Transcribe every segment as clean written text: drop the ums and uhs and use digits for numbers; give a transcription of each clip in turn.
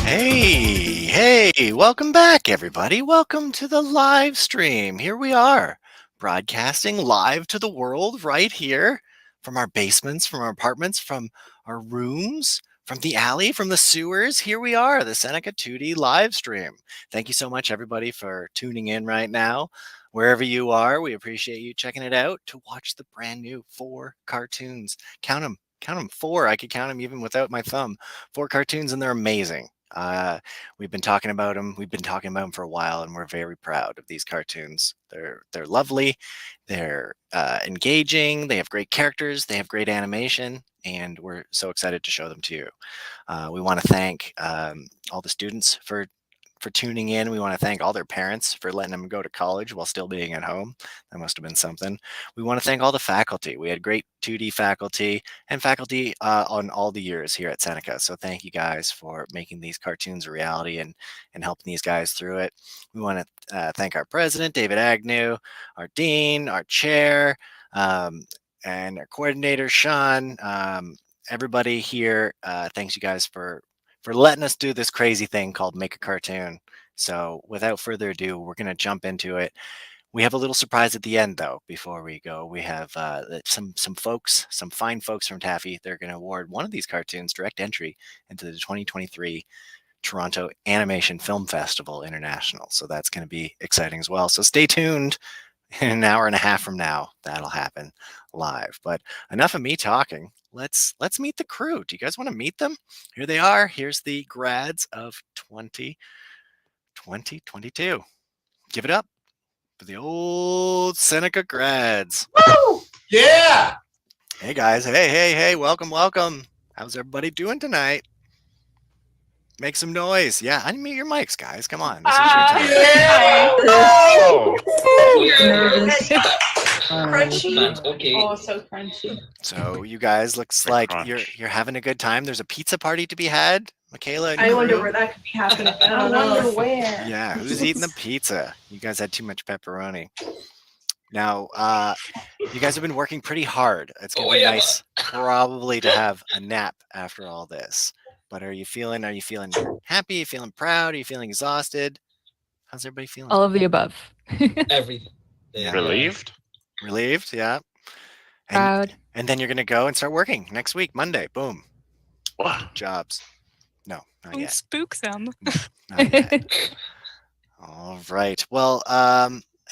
Hey, welcome back, everybody. Welcome to the live stream. Here we are, broadcasting live to the world right here from our basements, from our apartments, from our rooms, from the alley, from the sewers. Here we are, the Seneca 2D live stream. Thank you so much, everybody, for tuning in right now. Wherever you are, we appreciate you checking it out to watch the brand new 4 cartoons. Count them, 4. I could count them even without my thumb. 4 cartoons, and they're amazing. We've been talking about them. We've been talking about them for a while, and we're very proud of these cartoons. They're lovely, they're engaging, they have great characters, they have great animation, and we're so excited to show them to you. We want to thank all the students for tuning in. We want to thank all their parents for letting them go to college while still being at home. That must have been something. We want to thank all the faculty. We had great 2D faculty and faculty on all the years here at Seneca. So thank you guys for making these cartoons a reality and helping these guys through it. We want to thank our president, David Agnew, our dean, our chair, and our coordinator, Sean. Everybody here, thanks you guys for letting us do this crazy thing called make a cartoon. So without further ado, we're going to jump into it. We have a little surprise at the end, though. Before we go, we have some folks, some fine folks from Taffy. They're going to award one of these cartoons direct entry into the 2023 Toronto Animation Film Festival International. So that's going to be exciting as well. So stay tuned. In an hour and a half from now, that'll happen live. But enough of me talking. Let's meet the crew. Do you guys want to meet them? Here they are. Here's the grads of 2022. Give it up for the old Seneca grads. Woo! Yeah. Hey guys. Hey. Welcome. How's everybody doing tonight? Make some noise. Yeah, unmute your mics, guys. Come on. This is your time. Yeah. Oh. Crunchy. Okay. Oh, so crunchy. So you guys looks like you're having a good time. There's a pizza party to be had. Mikayla and I wonder crew. where that could be happening. I wonder where. Yeah, who's eating the pizza? You guys had too much pepperoni. Now, you guys have been working pretty hard. It's gonna be nice, probably, to have a nap after all this. But are you feeling happy? Are you feeling proud? Are you feeling exhausted? How's everybody feeling? All of the above. Everything. Yeah. Relieved? Relieved, yeah. Proud. And then you're gonna go and start working next week, Monday. Boom. What? Jobs. No, not Don't yet. spook them. Not yet. All right. Well,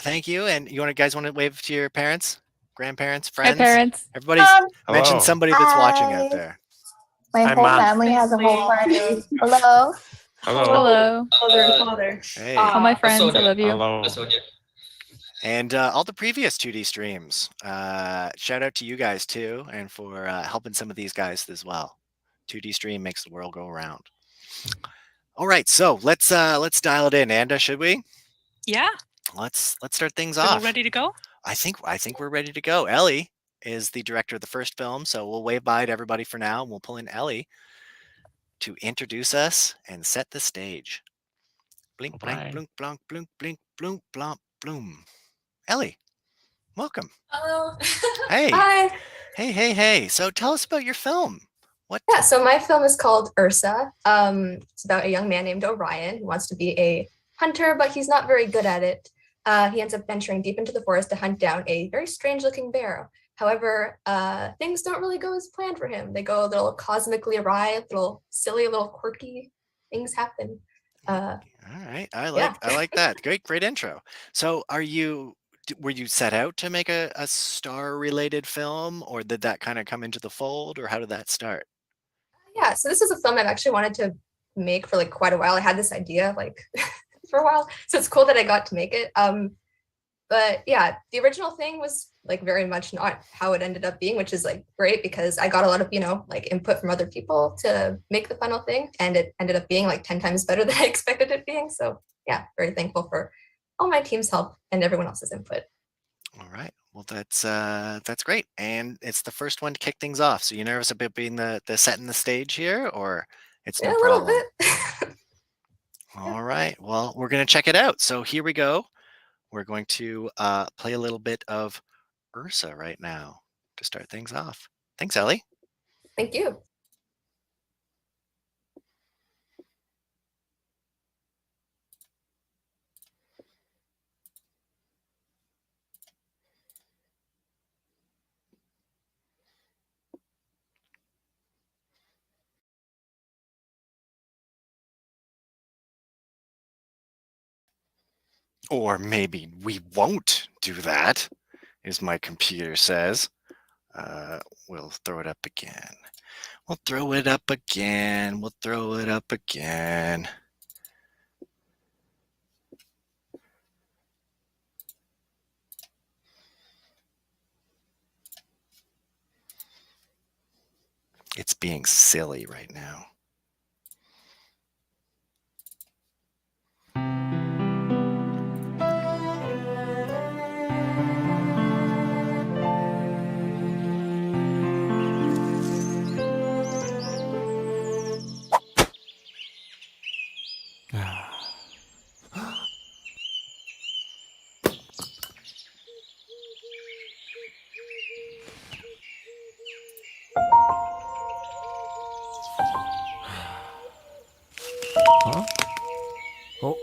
thank you. And you guys want to wave to your parents, grandparents, Hi, friends? parents. Everybody's mention Hello. somebody that's watching out there. My Hi, whole Mom. family has a whole party. Hello. Hello. Hello. Father and father. Hey. All my friends, I love you. Hello. And all the previous 2D streams. Shout out to you guys too, and for helping some of these guys as well. 2D stream makes the world go around. All right, so let's dial it in, Anda. Should we? Yeah. Let's start things Are off. we ready to go? I think we're ready to go. Ellie is the director of the first film, so we'll wave bye to everybody for now, and we'll pull in Ellie to introduce us and set the stage. Blink, blink, Alright. blink, blink, blink, blink, blink, blomp, bloom. Ellie, welcome. Hello. Hey. Hi. Hey. So tell us about your film. What? Yeah, so my film is called Ursa. It's about a young man named Orion who wants to be a hunter, but he's not very good at it. He ends up venturing deep into the forest to hunt down a very strange-looking bear. However, things don't really go as planned for him. They go a little cosmically awry, little silly, little quirky things happen. All right, I like that. Great intro. So were you set out to make a star-related film, or did that kind of come into the fold, or how did that start? Yeah, so this is a film I've actually wanted to make for like quite a while. I had this idea like for a while, so it's cool that I got to make it. But yeah, the original thing was like very much not how it ended up being, which is like great because I got a lot of, like input from other people to make the final thing, and it ended up being like 10 times better than I expected it being. So yeah, very thankful for all my team's help and everyone else's input. All right. Well, that's great, and it's the first one to kick things off. So you nervous about being the setting the stage here, or it's no Yeah, a problem? little bit. All right. Well, we're gonna check it out. So here we go. We're going to play a little bit of Ursa right now to start things off. Thanks, Ellie. Thank you. Or maybe we won't do that, as my computer says. We'll throw it up again. We'll throw it up again. We'll throw it up again. It's being silly right now. Huh? Oh.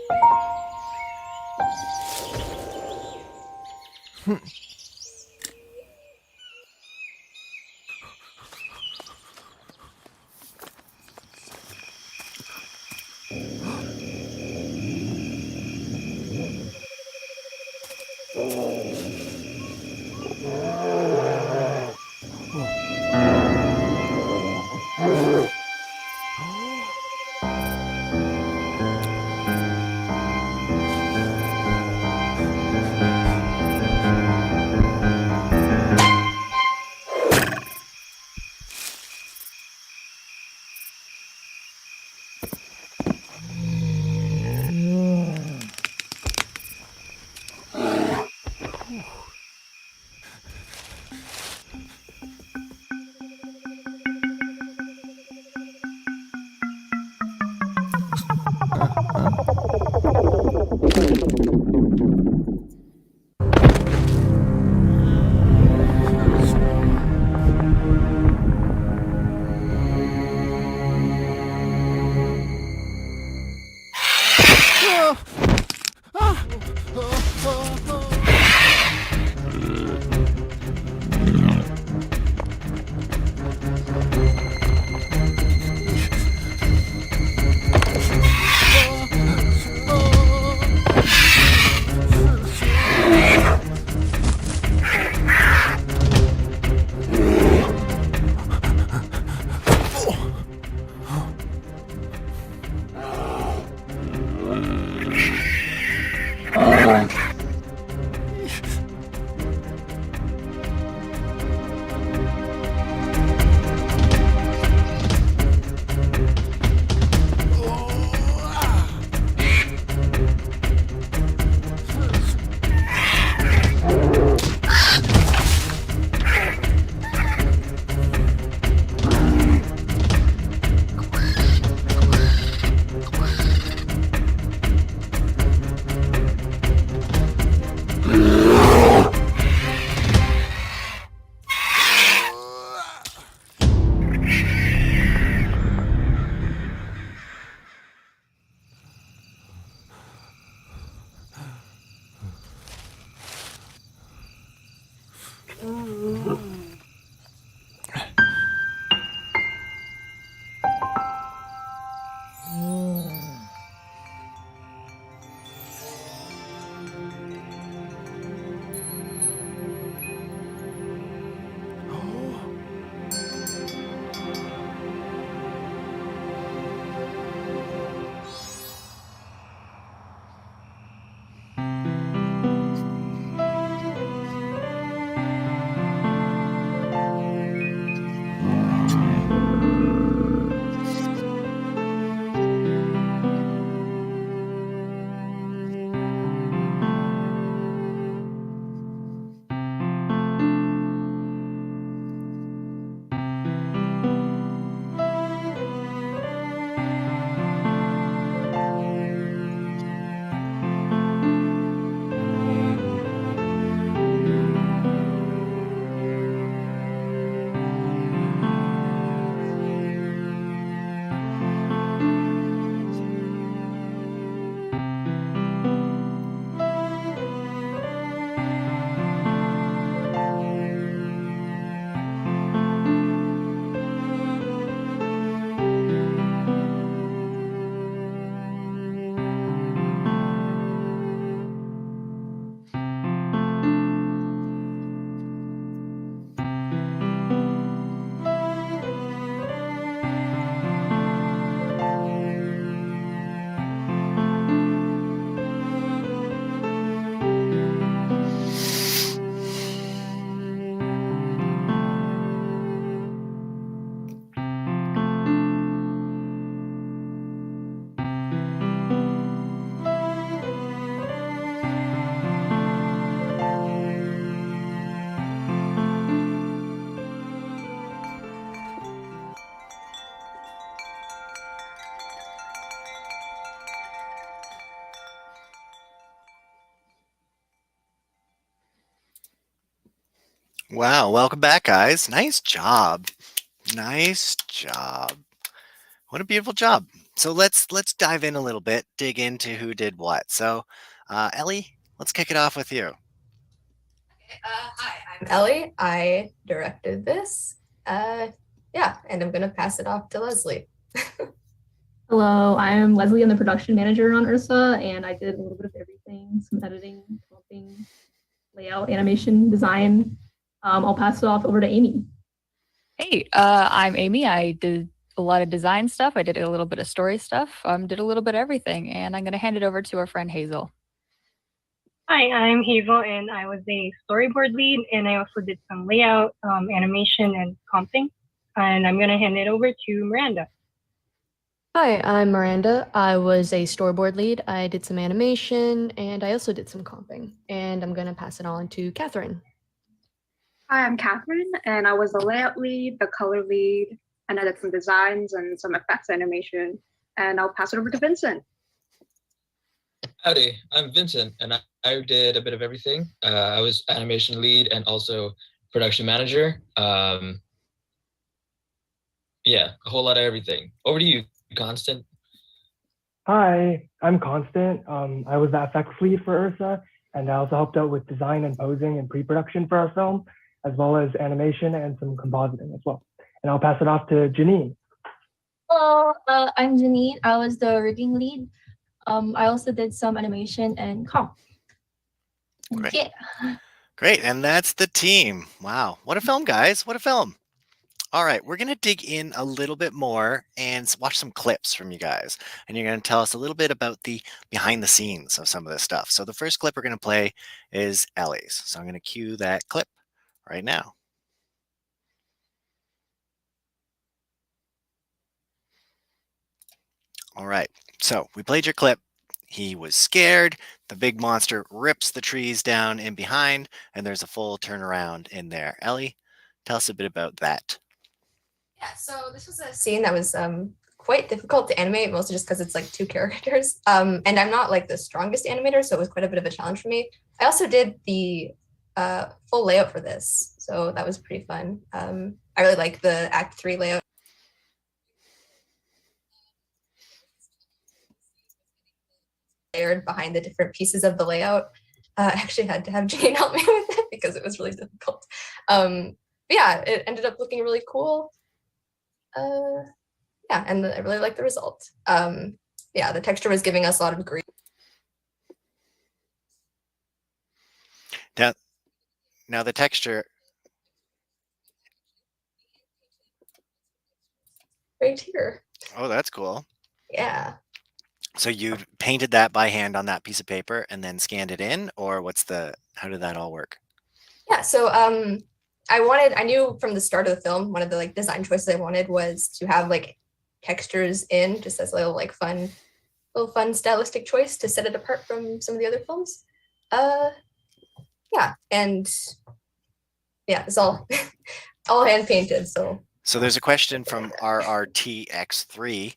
Wow, welcome back, guys. Nice job. Nice job. What a beautiful job. So let's dive in a little bit, dig into who did what. So, Ellie, let's kick it off with you. Hi, I'm Ellie. I directed this. Yeah, and I'm gonna pass it off to Leslie. Hello, I'm Leslie. I'm the production manager on Ursa, and I did a little bit of everything, some editing, comping, layout, animation, design. I'll pass it off over to Amy. Hey, I'm Amy. I did a lot of design stuff. I did a little bit of story stuff. Did a little bit of everything, and I'm going to hand it over to our friend Hazel. Hi, I'm Hazel, and I was a storyboard lead, and I also did some layout, animation, and comping. And I'm going to hand it over to Miranda. Hi, I'm Miranda. I was a storyboard lead. I did some animation, and I also did some comping. And I'm going to pass it on to Catherine. Hi, I'm Catherine, and I was the layout lead, the color lead, and I did some designs and some effects animation. And I'll pass it over to Vincent. Howdy, I'm Vincent, and I did a bit of everything. I was animation lead and also production manager. Yeah, a whole lot of everything. Over to you, Constant. Hi, I'm Constant. I was the effects lead for Ursa, and I also helped out with design and posing and pre-production for our film, as well as animation and some compositing as well. And I'll pass it off to Jhanine. Hello, I'm Jhanine. I was the rigging lead. I also did some animation and comp. Great. Yeah. Great, and that's the team. Wow, what a film, guys. What a film. All right, we're going to dig in a little bit more and watch some clips from you guys. And you're going to tell us a little bit about the behind the scenes of some of this stuff. So the first clip we're going to play is Ellie's. So I'm going to cue that clip right now. All right, so we played your clip. He was scared. The big monster rips the trees down in behind, and there's a full turnaround in there. Ellie, tell us a bit about that. Yeah, so this was a scene that was quite difficult to animate, mostly just because it's like two characters. And I'm not like the strongest animator, so it was quite a bit of a challenge for me. I also did the full layout for this, so that was pretty fun. I really like the Act 3 layout. Layered behind the different pieces of the layout. I actually had to have Jhanine help me with it because it was really difficult. But yeah, it ended up looking really cool. Yeah, and I really like the result. Yeah, the texture was giving us a lot of green. Now the texture. Right here. Oh, that's cool. Yeah. So you painted that by hand on that piece of paper and then scanned it in, or how did that all work? Yeah, so I knew from the start of the film, one of the like design choices I wanted was to have like textures in, just as a little fun stylistic choice to set it apart from some of the other films. Yeah, and yeah, it's all all hand painted. So there's a question from RRTX3.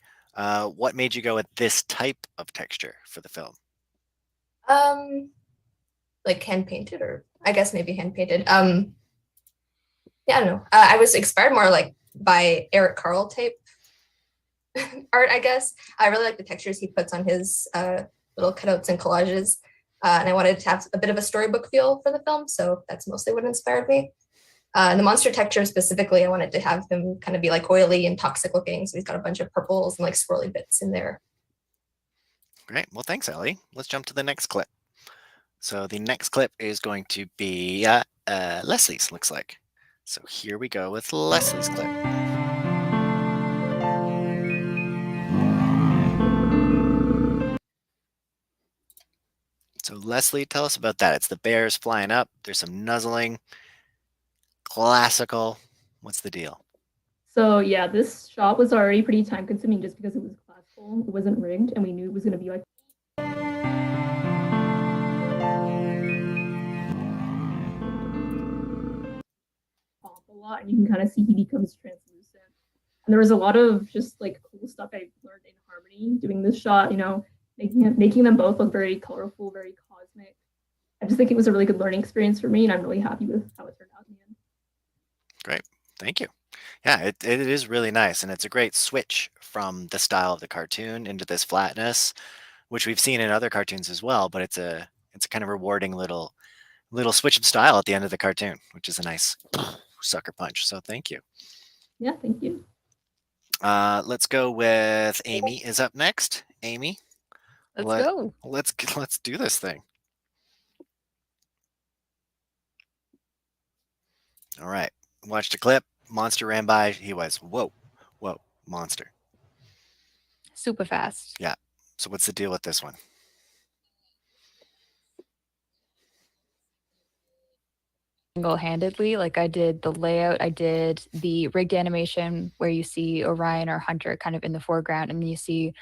What made you go with this type of texture for the film? Like hand painted, or I guess maybe hand painted. Yeah, I don't know. I was inspired more like by Eric Carle type art, I guess. I really like the textures he puts on his little cutouts and collages. And I wanted to have a bit of a storybook feel for the film, so that's mostly what inspired me. The monster texture specifically, I wanted to have him kind of be like oily and toxic looking, so he's got a bunch of purples and like swirly bits in there. Great. Well, thanks, Ellie. Let's jump to the next clip. So the next clip is going to be Leslie's, looks like. So here we go with Leslie's clip. So Leslie, tell us about that. It's the bears flying up. There's some nuzzling. Classical. What's the deal? So yeah, this shot was already pretty time consuming just because it was classical. It wasn't rigged, and we knew it was going to be like pop a lot, and you can kind of see he becomes translucent. And there was a lot of just like cool stuff I learned in harmony doing this shot, you know, making them both look very colorful, very cosmic. I just think it was a really good learning experience for me, and I'm really happy with how it turned out in the end. Great. Thank you. Yeah, it is really nice, and it's a great switch from the style of the cartoon into this flatness, which we've seen in other cartoons as well, but it's a kind of rewarding little switch of style at the end of the cartoon, which is a nice sucker punch. So thank you. Yeah, thank you. Let's go with Amy is up next. Amy, Let's go. Let's do this thing. All right. Watched a clip. Monster ran by. He was whoa, monster. Super fast. Yeah. So what's the deal with this one? Single-handedly, like I did the layout, I did the rigged animation where you see Orion or Hunter kind of in the foreground, and you see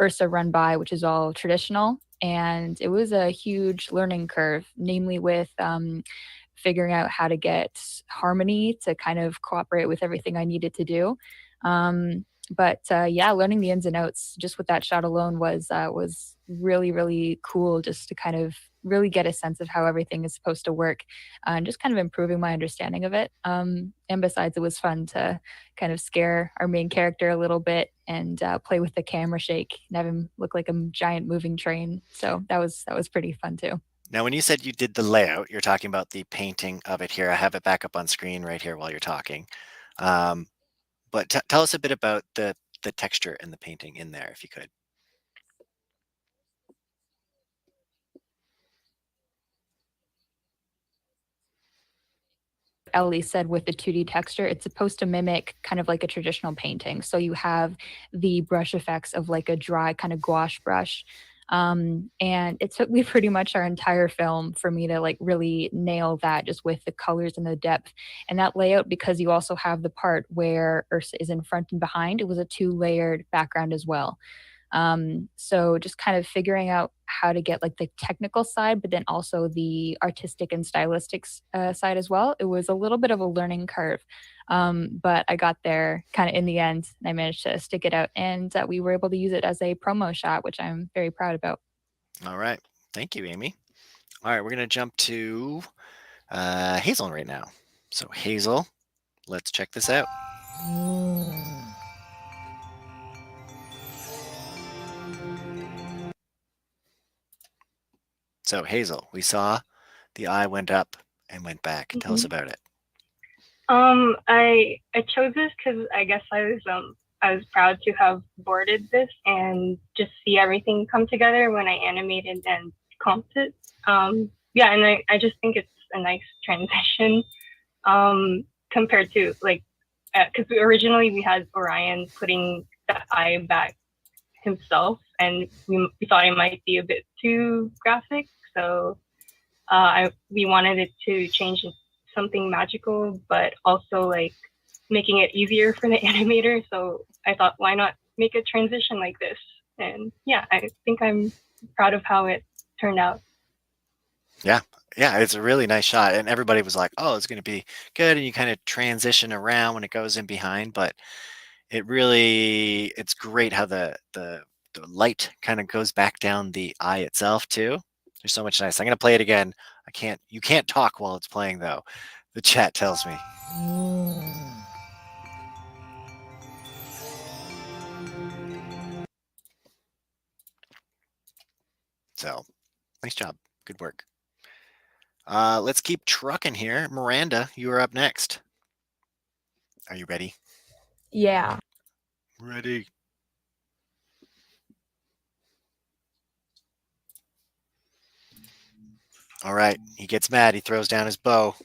Ursa run by, which is all traditional. And it was a huge learning curve, namely with figuring out how to get harmony to kind of cooperate with everything I needed to do. But yeah, learning the ins and outs just with that shot alone was really, really cool, just to kind of really get a sense of how everything is supposed to work, and just kind of improving my understanding of it. And besides, it was fun to kind of scare our main character a little bit and play with the camera shake and have him look like a giant moving train. So that was pretty fun too. Now, when you said you did the layout, you're talking about the painting of it here. I have it back up on screen right here while you're talking. But tell us a bit about the texture and the painting in there, if you could. Ellie said with the 2D texture, it's supposed to mimic kind of like a traditional painting. So you have the brush effects of like a dry kind of gouache brush. And it took me pretty much our entire film for me to like really nail that, just with the colors and the depth and that layout, because you also have the part where Ursa is in front and behind. It was a 2-layered background as well. So just kind of figuring out how to get like the technical side, but then also the artistic and stylistic side as well. It was a little bit of a learning curve, but I got there kind of in the end, and I managed to stick it out, and we were able to use it as a promo shot, which I'm very proud about. All right. Thank you, Amy. All right, we're going to jump to Hazel right now. So Hazel, let's check this out. So Hazel, we saw the eye went up and went back. Tell us about it. I chose this because I guess I was proud to have boarded this and just see everything come together when I animated and comped it. Yeah, and I just think it's a nice transition compared to like, because originally we had Orion putting the eye back himself, and we thought it might be a bit too graphic, so we wanted it to change something magical, but also like making it easier for the animator. So I thought, why not make a transition like this? And yeah, I think I'm proud of how it turned out. Yeah, it's a really nice shot, and everybody was like, "Oh, it's going to be good," and you kind of transition around when it goes in behind, but it's great how the light kind of goes back down the eye itself too. There's so much nice. I'm going to play it again. You can't talk while it's playing though. The chat tells me. So, nice job. Good work. Let's keep trucking here. Miranda, you are up next. Are you ready? Yeah. Ready. All right. He gets mad. He throws down his bow.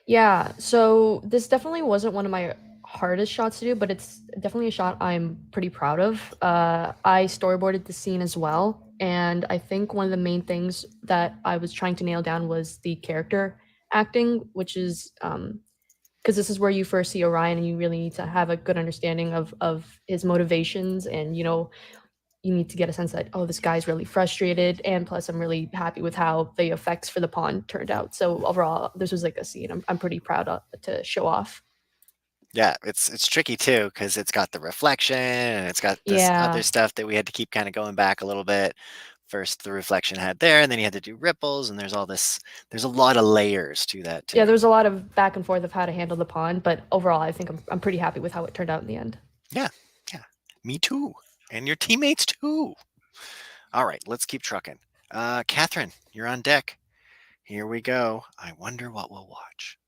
Yeah, so this definitely wasn't one of my hardest shots to do, but it's definitely a shot I'm pretty proud of. I storyboarded the scene as well, and I think one of the main things that I was trying to nail down was the character acting, which is because this is where you first see Orion, and you really need to have a good understanding of his motivations, and you need to get a sense that, oh, this guy's really frustrated, and plus I'm really happy with how the effects for the pond turned out. So overall, this was like a scene I'm pretty proud of to show off. Yeah, it's tricky too, because it's got the reflection and it's got this other stuff that we had to keep kind of going back a little bit first the reflection had there, and then you had to do ripples, and there's all this. There's a lot of layers to that too. Yeah, there was a lot of back and forth of how to handle the pond, but overall, I think I'm pretty happy with how it turned out in the end. Yeah, me too, and your teammates too. All right, let's keep trucking. Catherine, you're on deck. Here we go. I wonder what we'll watch.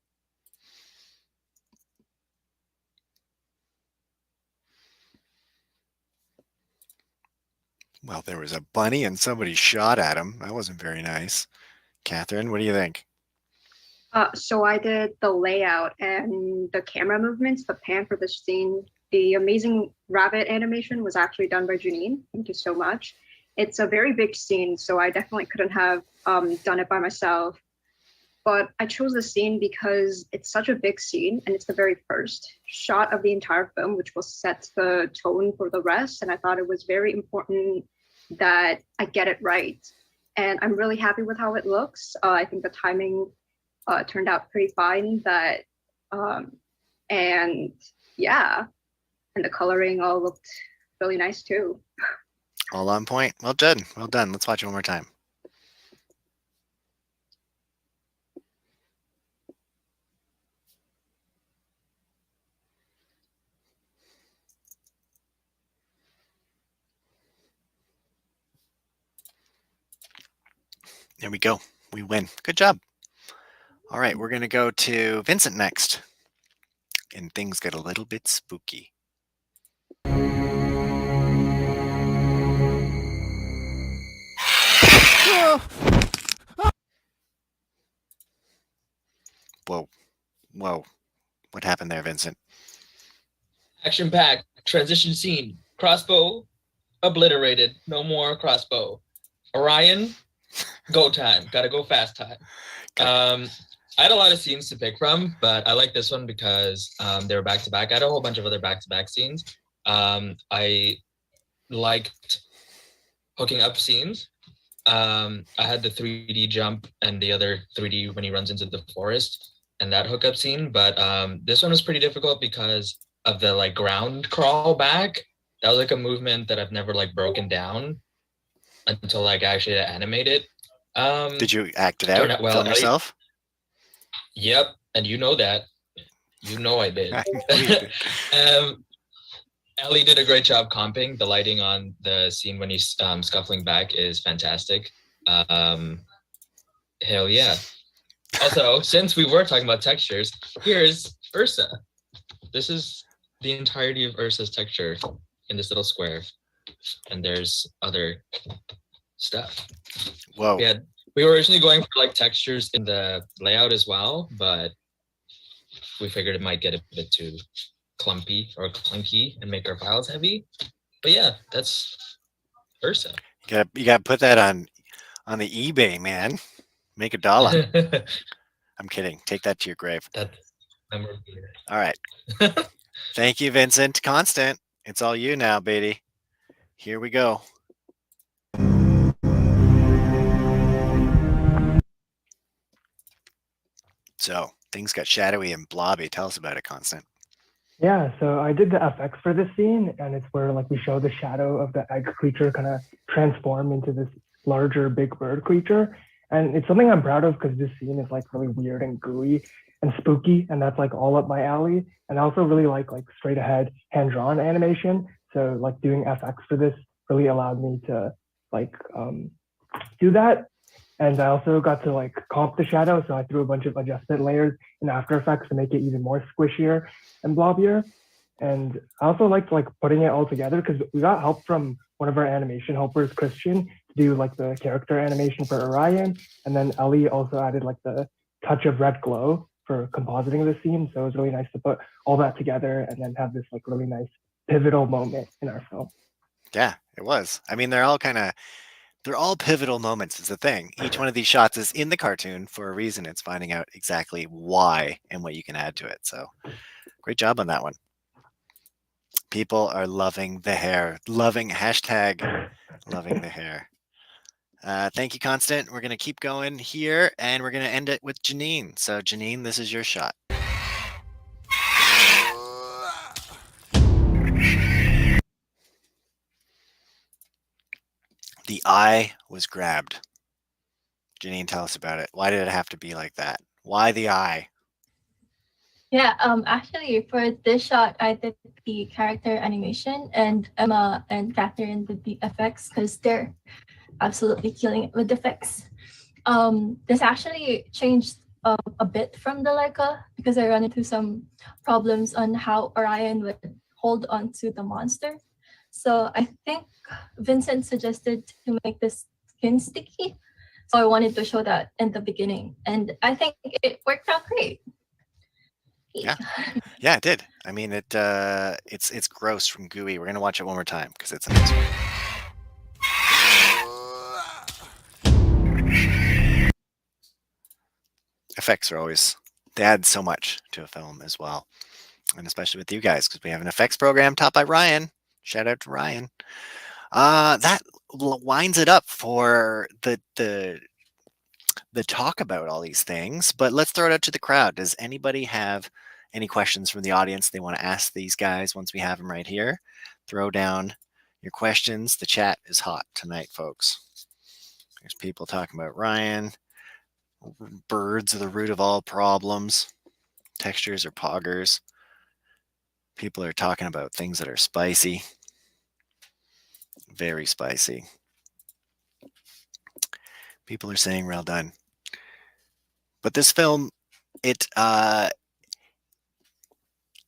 Well, there was a bunny and somebody shot at him. That wasn't very nice. Catherine, what do you think? So I did the layout and the camera movements, the pan for the scene. The amazing rabbit animation was actually done by Jhanine. Thank you so much. It's a very big scene, so I definitely couldn't have done it by myself. But I chose the scene because it's such a big scene, and it's the very first shot of the entire film, which will set the tone for the rest. And I thought it was very important that I get it right. And I'm really happy with how it looks. I think the timing turned out pretty fine. And yeah, and the coloring all looked really nice too. All on point. Well done. Well done. Let's watch it one more time. There we go. We win. Good job. All right, we're going to go to Vincent next. And things get a little bit spooky. Whoa. Whoa. What happened there, Vincent? Action pack, transition scene, crossbow obliterated. No more crossbow. Orion, go time. Gotta go fast time. I had a lot of scenes to pick from, but I like this one because they were back to back. I had a whole bunch of other back to back scenes. I liked hooking up scenes. I had the 3D jump and the other 3D when he runs into the forest and that hookup scene, but this one was pretty difficult because of the like ground crawl back. That was like a movement that I've never like broken down until like I actually animate it. Did you act it out? Well, Film yourself? Yep, and you know that. You know I did. Ellie did a great job comping. The lighting on the scene when he's scuffling back is fantastic. Hell yeah. Also, since we were talking about textures, here's Ursa. This is the entirety of Ursa's texture in this little square. And there's other stuff. Whoa. We were originally going for like textures in the layout as well, but we figured it might get a bit too clumpy or clunky and make our files heavy. But yeah, that's Ursa. You gotta put that on the eBay, man. Make $1. I'm kidding. Take that to your grave. All right. Thank you, Vincent. Constant. It's all you now, Beatty. Here we go. So things got shadowy and blobby. Tell us about it, Constant. Yeah, so I did the FX for this scene, and it's where like we show the shadow of the egg creature kind of transform into this larger big bird creature. And it's something I'm proud of because this scene is like really weird and gooey and spooky, and that's like all up my alley. And I also really like straight ahead hand-drawn animation. So like doing FX for this really allowed me to like do that. And I also got to like comp the shadow. So I threw a bunch of adjustment layers in After Effects to make it even more squishier and blobbier. And I also liked like putting it all together because we got help from one of our animation helpers, Kristen, to do like the character animation for Orion. And then Ellie also added like the touch of red glow for compositing the scene. So it was really nice to put all that together and then have this like really nice pivotal moment in our film. Yeah, it was. I mean, they're all pivotal moments is the thing. Each one of these shots is in the cartoon for a reason. It's finding out exactly why and what you can add to it. So great job on that one. People are loving the hair. Loving hashtag loving the hair. Thank you, Constant. We're going to keep going here and we're going to end it with Jhanine. So Jhanine, this is your shot. the eye was grabbed. Jhanine, tell us about it. Why did it have to be like that? Why the eye? Yeah, actually for this shot, I did the character animation and Emma and Catherine did the effects because they're absolutely killing it with effects. This actually changed a bit from the Leica because I ran into some problems on how Orion would hold onto the monster. So I think Vincent suggested to make this skin sticky. So I wanted to show that in the beginning, and I think it worked out great. Yeah, yeah, it did. I mean, it's gross from gooey. We're gonna watch it one more time because it's amazing. Effects are always, they add so much to a film as well, and especially with you guys because we have an effects program taught by Ryan. Shout out to Ryan. That winds it up for the talk about all these things, but let's throw it out to the crowd. Does anybody have any questions from the audience they want to ask these guys once we have them right here? Throw down your questions. The chat is hot tonight, folks. There's people talking about Ryan. Birds are the root of all problems. Textures are poggers. People are talking about things that are spicy. Very spicy. People are saying well done. But this film, it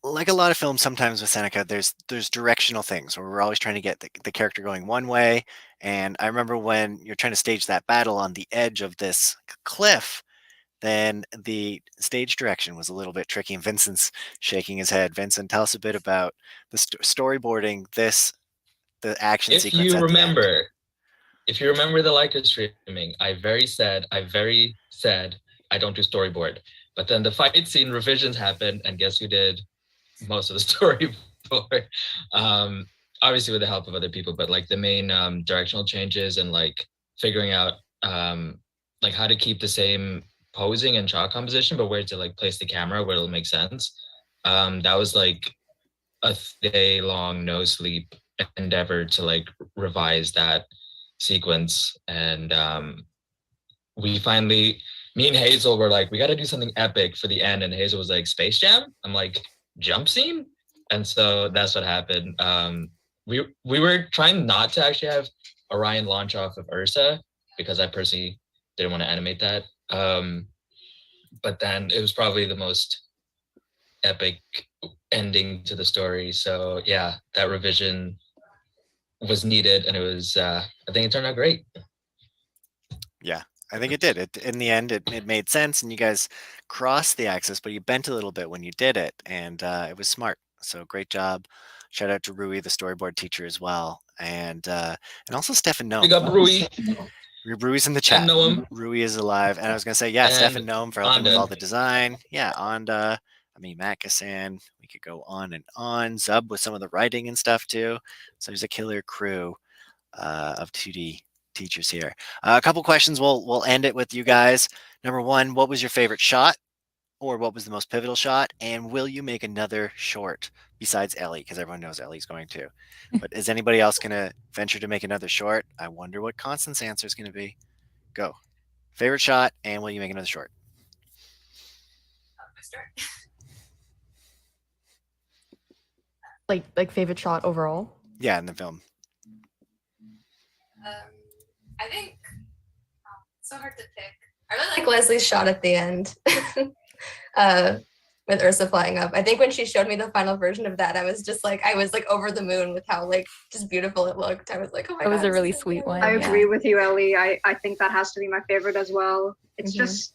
like a lot of films sometimes with Seneca, there's directional things where we're always trying to get the character going one way. And I remember when you're trying to stage that battle on the edge of this cliff, then the stage direction was a little bit tricky. And Vincent's shaking his head. Vincent, tell us a bit about the storyboarding the action sequence. If you remember the Leica streaming, I very said I don't do storyboard. But then the fight scene revisions happened, and guess who did most of the storyboard? Obviously with the help of other people, but like the main directional changes and like figuring out like how to keep the same posing and shot composition, but where to like place the camera where it'll make sense. That was like a day-long no sleep endeavor to like revise that sequence. And we finally, me and Hazel were like, we got to do something epic for the end. And Hazel was like, Space Jam? I'm like, jump scene? And so that's what happened. We were trying not to actually have Orion launch off of Ursa because I personally didn't want to animate that. But then it was probably the most epic ending to the story. So yeah, that revision was needed, and it was I think it turned out great. Yeah, I think it did. In the end, it made sense, and you guys crossed the axis, but you bent a little bit when you did it, and it was smart. So great job. Shout out to Rui, the storyboard teacher, as well, and also Stefan Noam. Big up Rui. Rui's in the chat. I know him. Rui is alive, and I was gonna say, yeah, And Stefan Noam for helping with Anda. all the design. Yeah, Anda. I mean, Makasan. We could go on and on. Zub with some of the writing and stuff too. So there's a killer crew of 2D teachers here. A couple questions. We'll end it with you guys. Number one, what was your favorite shot, or what was the most pivotal shot? And will you make another short besides Ellie? Because everyone knows Ellie's going to. But is anybody else going to venture to make another short? I wonder what Constance's answer is going to be. Go. Favorite shot, and will you make another short? Like favorite shot overall? Yeah, in the film. I think it's so hard to pick. I really like Leslie's shot at the end with Ursa flying up. I think when she showed me the final version of that, I was over the moon with how like just beautiful it looked. I was like, oh my god. It was a really sweet one. I agree with you, Ellie. I think that has to be my favorite as well. It's just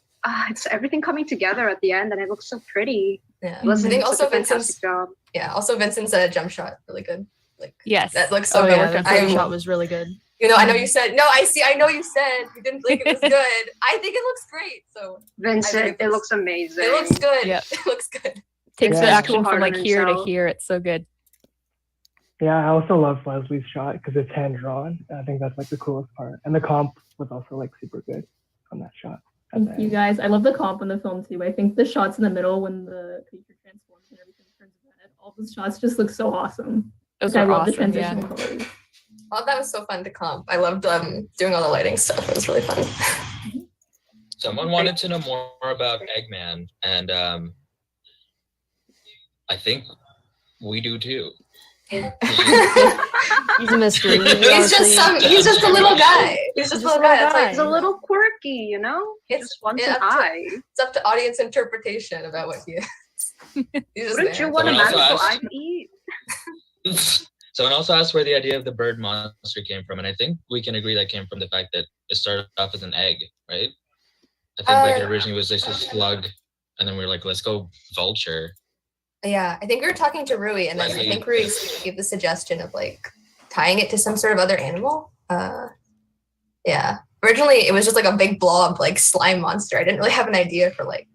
it's everything coming together at the end, and it looks so pretty. Yeah. Leslie I think did also such a fantastic Vincent's job. Yeah, also Vincent's jump shot really good. Like yes, that looks so Oh good. yeah, the I shot was really good. You know, I know you said no. I know you said you didn't think it was good. I think it looks great. So Vincent, it looks amazing. it looks good. Yeah. It looks good. Takes Yeah. the action Too from hard like on here to himself. here. It's so good. Yeah, I also love Leslie's shot because it's hand drawn. I think that's like the coolest part. And the comp was also like super good on that shot. Thank you guys. I love the comp in the film too. I think the shots in the middle when the creature transforms and everything turns red, all those shots just look so awesome. Those Like, I were love the awesome, transition yeah. colors. Oh, that was so fun to comp. I loved doing all the lighting stuff. It was really fun. Someone wanted to know more about Eggman, and I think we do too. He's a mystery. He's just a little guy. He's just a little guy. That's like He's a little quirky, you know? Just wants an eye. It's up to audience interpretation about what he is. He's just Wouldn't there. you want a Someone also magical asked- eye to eat? Someone also asked where the idea of the bird monster came from, and I think we can agree that came from the fact that it started off as an egg, right? I think like it originally was just a slug, and then we were like, let's go vulture. Yeah, I think we were talking to Rui, and then I think Rui gave the suggestion of like tying it to some sort of other animal. Yeah. Originally, it was just like a big blob, like slime monster. I didn't really have an idea for like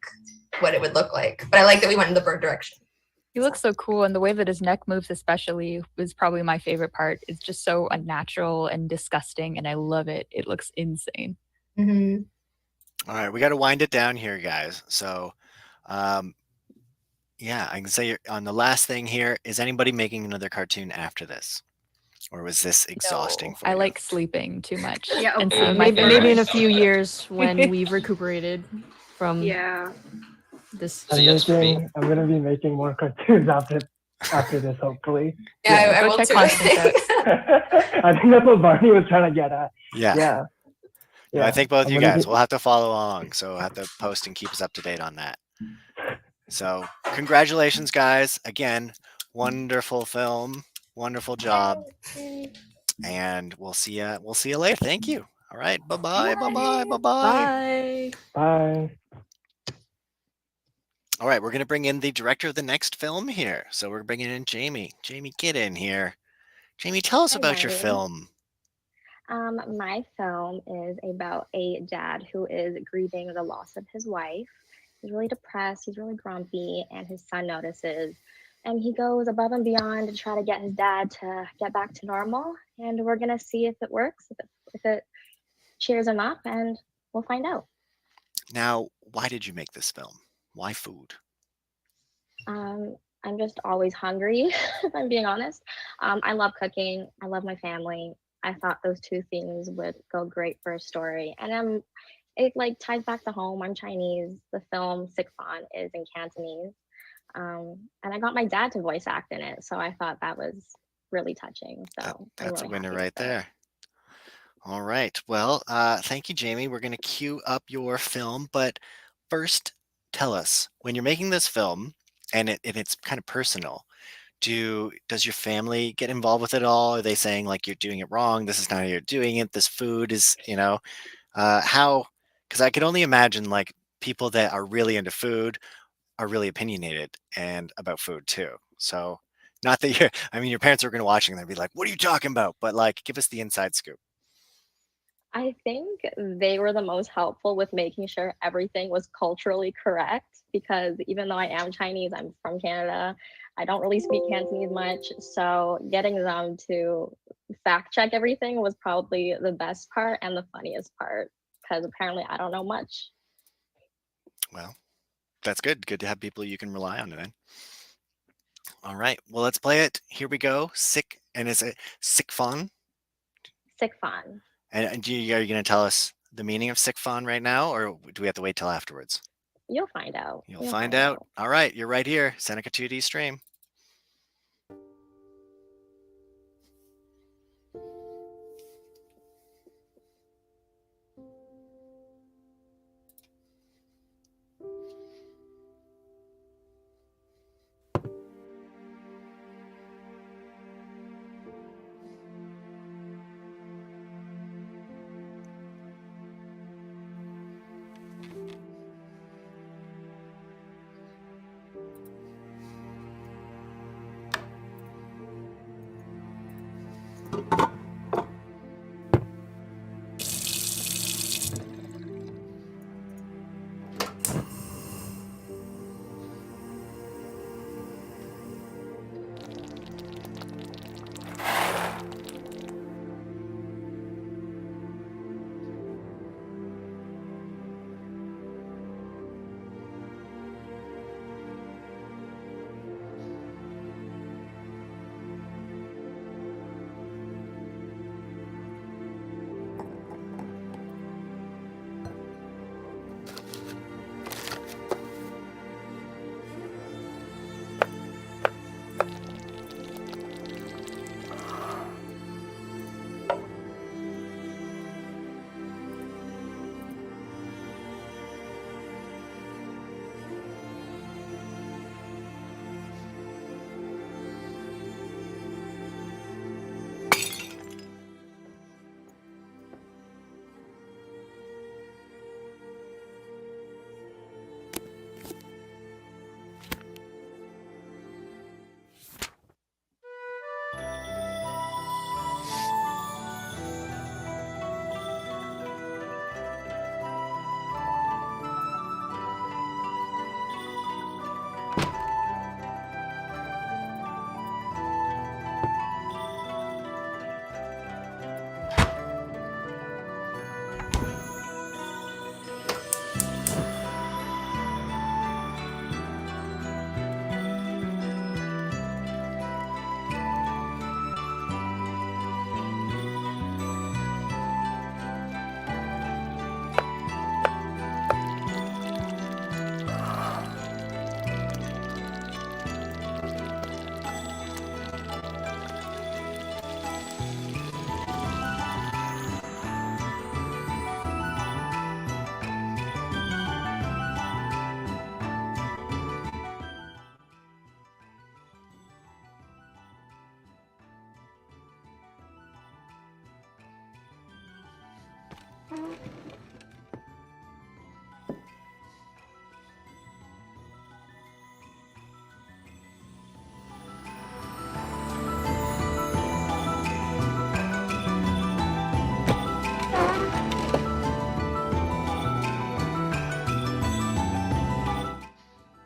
what it would look like, but I like that we went in the bird direction. He looks so cool, and the way that his neck moves especially was probably my favorite part. It's just so unnatural and disgusting, and I love it. It looks insane. Mm-hmm. All right, we got to wind it down here, guys. So, yeah, I can say on the last thing here, is anybody making another cartoon after this? Or was this exhausting No, for I you? like sleeping too much. Yeah, and okay. seeing my Maybe in a favorites. few years when we've recuperated from this. I'm gonna be making more cartoons after this, hopefully. Yeah, I will check too. Constance out. I think that's what Barney was trying to get at. Yeah. Yeah. I think both I'm you gonna guys be- will have to follow along. So we'll have to post and keep us up to date on that. So congratulations, guys. Again, wonderful film. Wonderful job. And we'll see you later. Thank you. All right. Bye-bye. Bye-bye. Bye-bye. Bye. Bye. All right, we're going to bring in the director of the next film here. So we're bringing in Jamie. Jamie, get in here. Jamie, tell us about your film. My film is about a dad who is grieving the loss of his wife. He's really depressed, he's really grumpy, and his son notices. And he goes above and beyond to try to get his dad to get back to normal. And we're gonna see if it works, if it cheers him up, and we'll find out. Now, why did you make this film? Why food? I'm just always hungry, if I'm being honest. I love cooking, I love my family. I thought those two things would go great for a story. And it like ties back to home. I'm Chinese. The film Sick Fan is in Cantonese. And I got my dad to voice act in it. So I thought that was really touching. So That's I'm a really winner happy right with it. there. All right. Well, thank you, Jamie. We're going to queue up your film. But first, tell us, when you're making this film, and it's kind of personal, does your family get involved with it all? Are they saying like you're doing it wrong? This is not how you're doing it. This food is, how? Because I could only imagine like people that are really into food are really opinionated and about food too. So not that your parents are going to watching and they'll be like, "What are you talking about?" But like, give us the inside scoop. I think they were the most helpful with making sure everything was culturally correct, because even though I am Chinese, I'm from Canada. I don't really speak Cantonese much. So getting them to fact check everything was probably the best part and the funniest part, because apparently I don't know much. Well, that's good. Good to have people you can rely on then. All right. Well, let's play it. Here we go. Sick. And is it Sick Fan? Sick Fan. And are you going to tell us the meaning of Sick Fan right now, or do we have to wait till afterwards? You'll find out. You'll find out. All right. You're right here. Seneca 2D stream.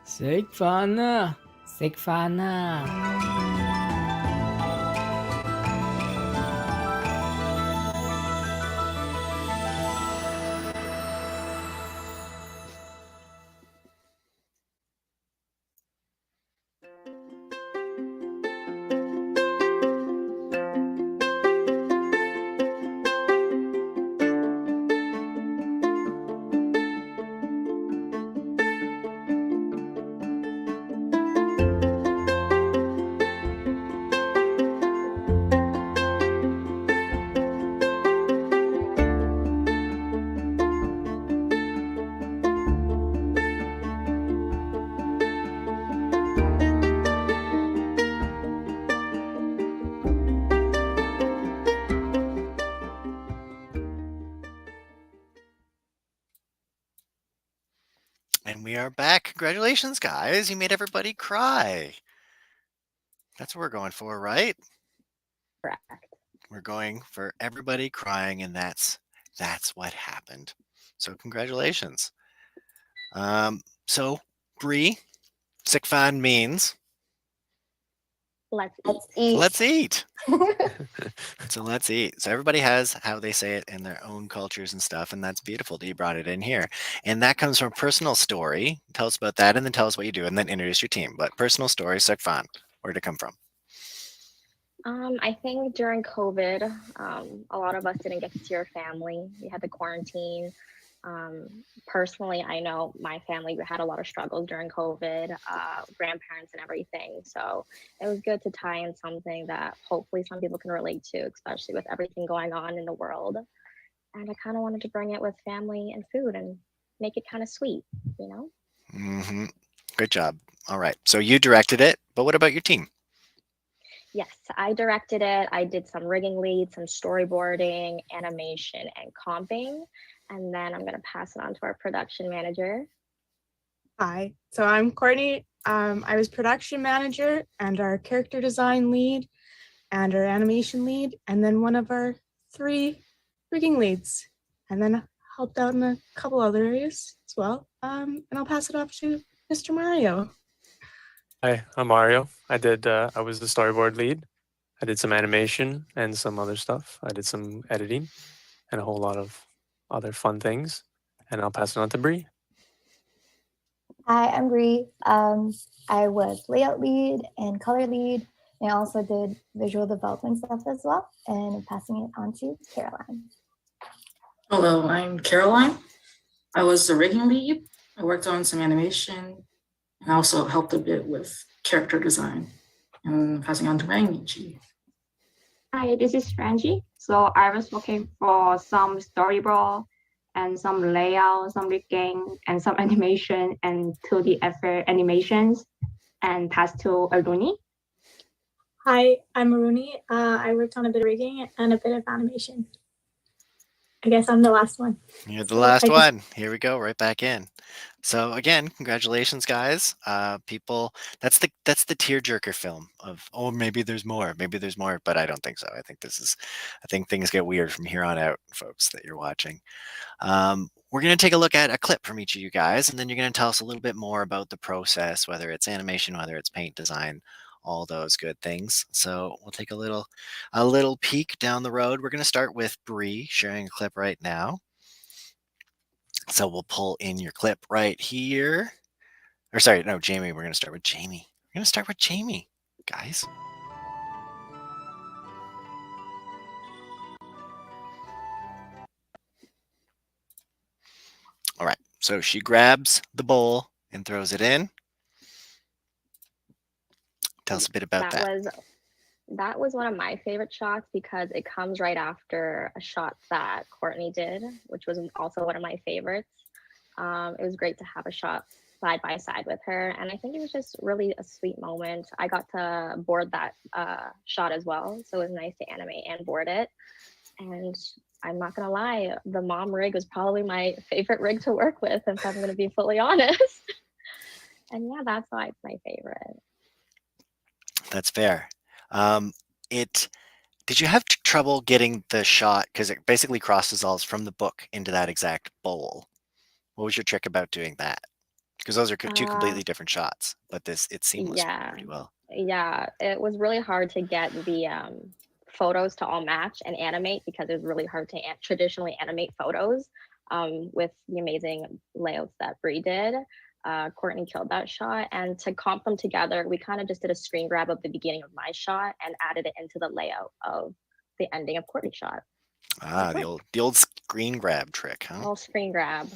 Sigfana. Sigfana. And we are back. Congratulations, guys. You made everybody cry. That's what we're going for, right? Correct. We're going for everybody crying, and that's what happened. So congratulations. So Bree, sick fan means Let's eat. let's eat. So let's eat. So everybody has how they say it in their own cultures and stuff, and that's beautiful that you brought it in here. And that comes from a personal story. Tell us about that, and then tell us what you do, and then introduce your team. But personal story, sick fan. Where'd it come from? I think during COVID, a lot of us didn't get to see our family. We had the quarantine. Personally, I know my family had a lot of struggles during COVID, grandparents and everything. So it was good to tie in something that hopefully some people can relate to, especially with everything going on in the world. And I kind of wanted to bring it with family and food and make it kind of sweet, you know? Mm-hmm. Good job. All right. So you directed it, but what about your team? Yes, I directed it. I did some rigging leads, some storyboarding, animation, and comping. And then I'm going to pass it on to our production manager. Hi, so I'm Courtney. I was production manager and our character design lead and our animation lead, and then one of our 3 rigging leads, and then helped out in a couple other areas as well. And I'll pass it off to Mr. Mario. Hi, I'm Mario. I was the storyboard lead. I did some animation and some other stuff. I did some editing and a whole lot of other fun things. And I'll pass it on to Bree. Hi, I'm Bree. I was layout lead and color lead, and I also did visual development stuff as well. And I'm passing it on to Caroline. Hello, I'm Caroline. I was the rigging lead. I worked on some animation and also helped a bit with character design. And passing on to Rangi. Hi, this is Rangi. So I was working for some storyboard and some layout, some rigging, and some animation and 2D effect animations, and passed to Arruni. Hi, I'm Arruni. I worked on a bit of rigging and a bit of animation. I guess I'm the last one. You're the last one. Here we go, right back in. So again, congratulations, guys. People, that's the tearjerker film of, oh, maybe there's more, but I don't think so. I think things get weird from here on out, folks, that you're watching. We're going to take a look at a clip from each of you guys, and then you're going to tell us a little bit more about the process, whether it's animation, whether it's paint design, all those good things. So we'll take a little peek down the road. We're going to start with Bree sharing a clip right now. So we'll pull in your clip right here. Or sorry, no, Jamie. We're going to start with Jamie. Guys. All right. So she grabs the bowl and throws it in. Tell us a bit about that. That was one of my favorite shots because it comes right after a shot that Courtney did, which was also one of my favorites. It was great to have a shot side by side with her, and I think it was just really a sweet moment. I got to board that shot as well, so it was nice to animate and board it. And I'm not gonna lie, the mom rig was probably my favorite rig to work with, if I'm gonna be fully honest. And yeah, that's why it's my favorite. That's fair. Did you have trouble getting the shot because it basically cross dissolves from the book into that exact bowl? What was your trick about doing that? Because those are two completely different shots, but it seamless pretty well. Yeah, it was really hard to get the photos to all match and animate because it was really hard to traditionally animate photos with the amazing layouts that Bree did. Courtney killed that shot, and to comp them together, we kind of just did a screen grab of the beginning of my shot and added it into the layout of the ending of Courtney's shot. Ah, the old screen grab trick, huh? All screen grab.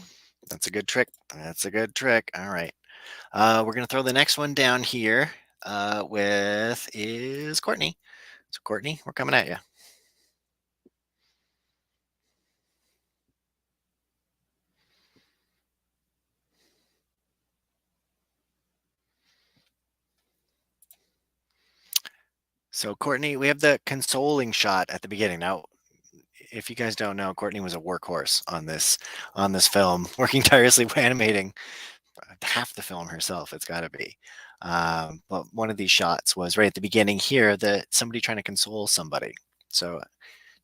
That's a good trick. That's a good trick. All right. We're gonna throw the next one down here is Courtney. So Courtney, we're coming at you. So Courtney, we have the consoling shot at the beginning. Now, if you guys don't know, Courtney was a workhorse on this film, working tirelessly animating half the film herself. It's got to be. But one of these shots was right at the beginning here, that somebody trying to console somebody. So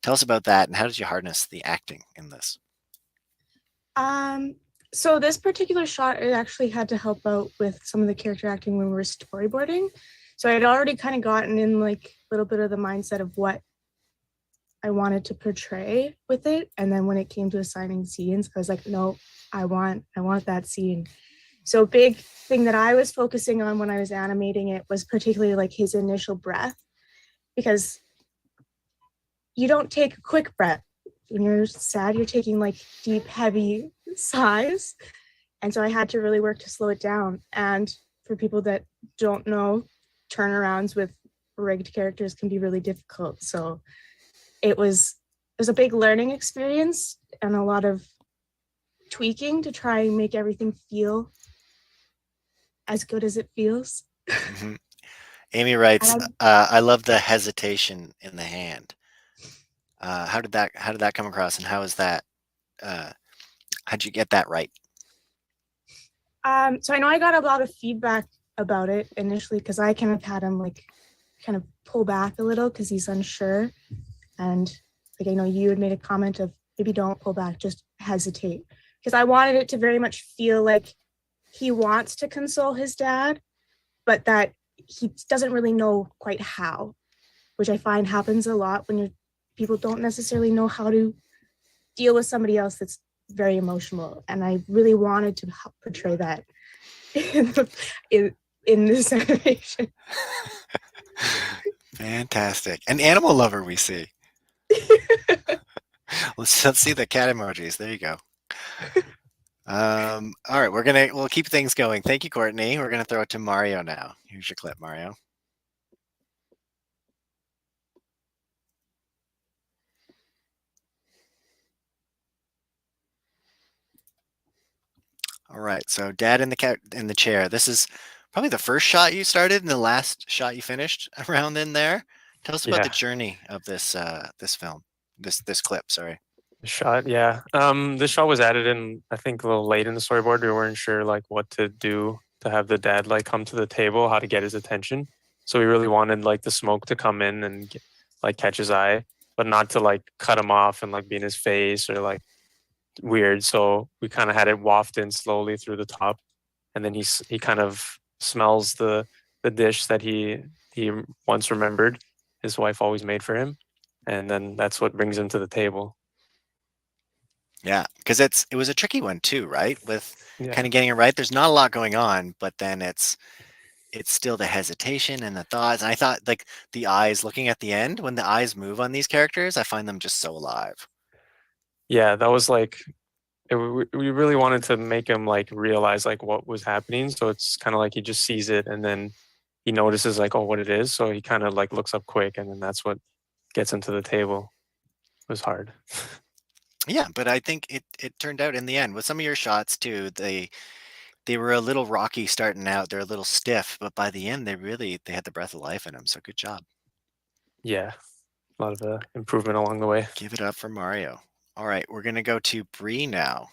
tell us about that, and how did you harness the acting in this? So this particular shot, it actually had to help out with some of the character acting when we were storyboarding. So I had already kind of gotten in like a little bit of the mindset of what I wanted to portray with it. And then when it came to assigning scenes, I was like, no, I want that scene. So a big thing that I was focusing on when I was animating it was particularly like his initial breath, because you don't take a quick breath. When you're sad, you're taking like deep, heavy sighs. And so I had to really work to slow it down. And for people that don't know, turnarounds with rigged characters can be really difficult. So it was a big learning experience and a lot of tweaking to try and make everything feel as good as it feels. Mm-hmm. Amy writes, I love the hesitation in the hand. How did that come across, and how is that? How'd you get that right? So I know I got a lot of feedback about it initially because I kind of had him like kind of pull back a little because he's unsure, and like I know you had made a comment of maybe don't pull back, just hesitate, because I wanted it to very much feel like he wants to console his dad, but that he doesn't really know quite how, which I find happens a lot when people don't necessarily know how to deal with somebody else that's very emotional. And I really wanted to help portray that in this animation. Fantastic. An animal lover we see. Let's see the cat emojis. There you go. All right, we'll keep things going. Thank you, Courtney. We're gonna throw it to Mario now. Here's your clip, Mario. All right, so Dad in the chair. This is probably the first shot you started and the last shot you finished around in there. Tell us about the journey of this film, this clip. Sorry. The shot, yeah. The shot was added in, I think, a little late in the storyboard. We weren't sure like what to do to have the dad like come to the table, how to get his attention. So we really wanted like the smoke to come in and like catch his eye, but not to like cut him off and like be in his face or like weird. So we kind of had it waft in slowly through the top, and then he kind of smells the dish that he once remembered his wife always made for him, and then that's what brings him to the table. Yeah, because it was a tricky one too, right? With kind of getting it right. There's not a lot going on, but then it's still the hesitation and the thoughts. And I thought like the eyes, looking at the end, when the eyes move on these characters, I find them just so alive. Yeah, that was like we really wanted to make him like realize like what was happening. So it's kind of like he just sees it and then he notices like, oh, what it is. So he kind of like looks up quick, and then that's what gets him to the table. It was hard. Yeah, but I think it turned out in the end with some of your shots too. They were a little rocky starting out. They're a little stiff, but by the end they had the breath of life in them. So good job. Yeah, a lot of improvement along the way. Give it up for Mario. All right, we're going to go to Bree now.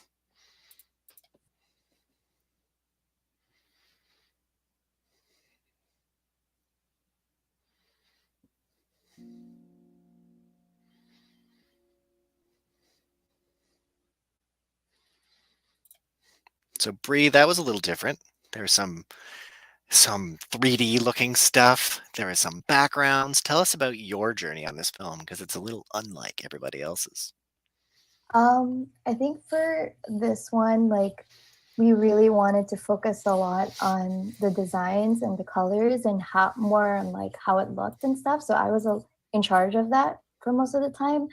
So Bree, that was a little different. There's some 3D looking stuff. There are some backgrounds. Tell us about your journey on this film because it's a little unlike everybody else's. I think for this one, like we really wanted to focus a lot on the designs and the colors and how more on like how it looked and stuff. So I was in charge of that for most of the time.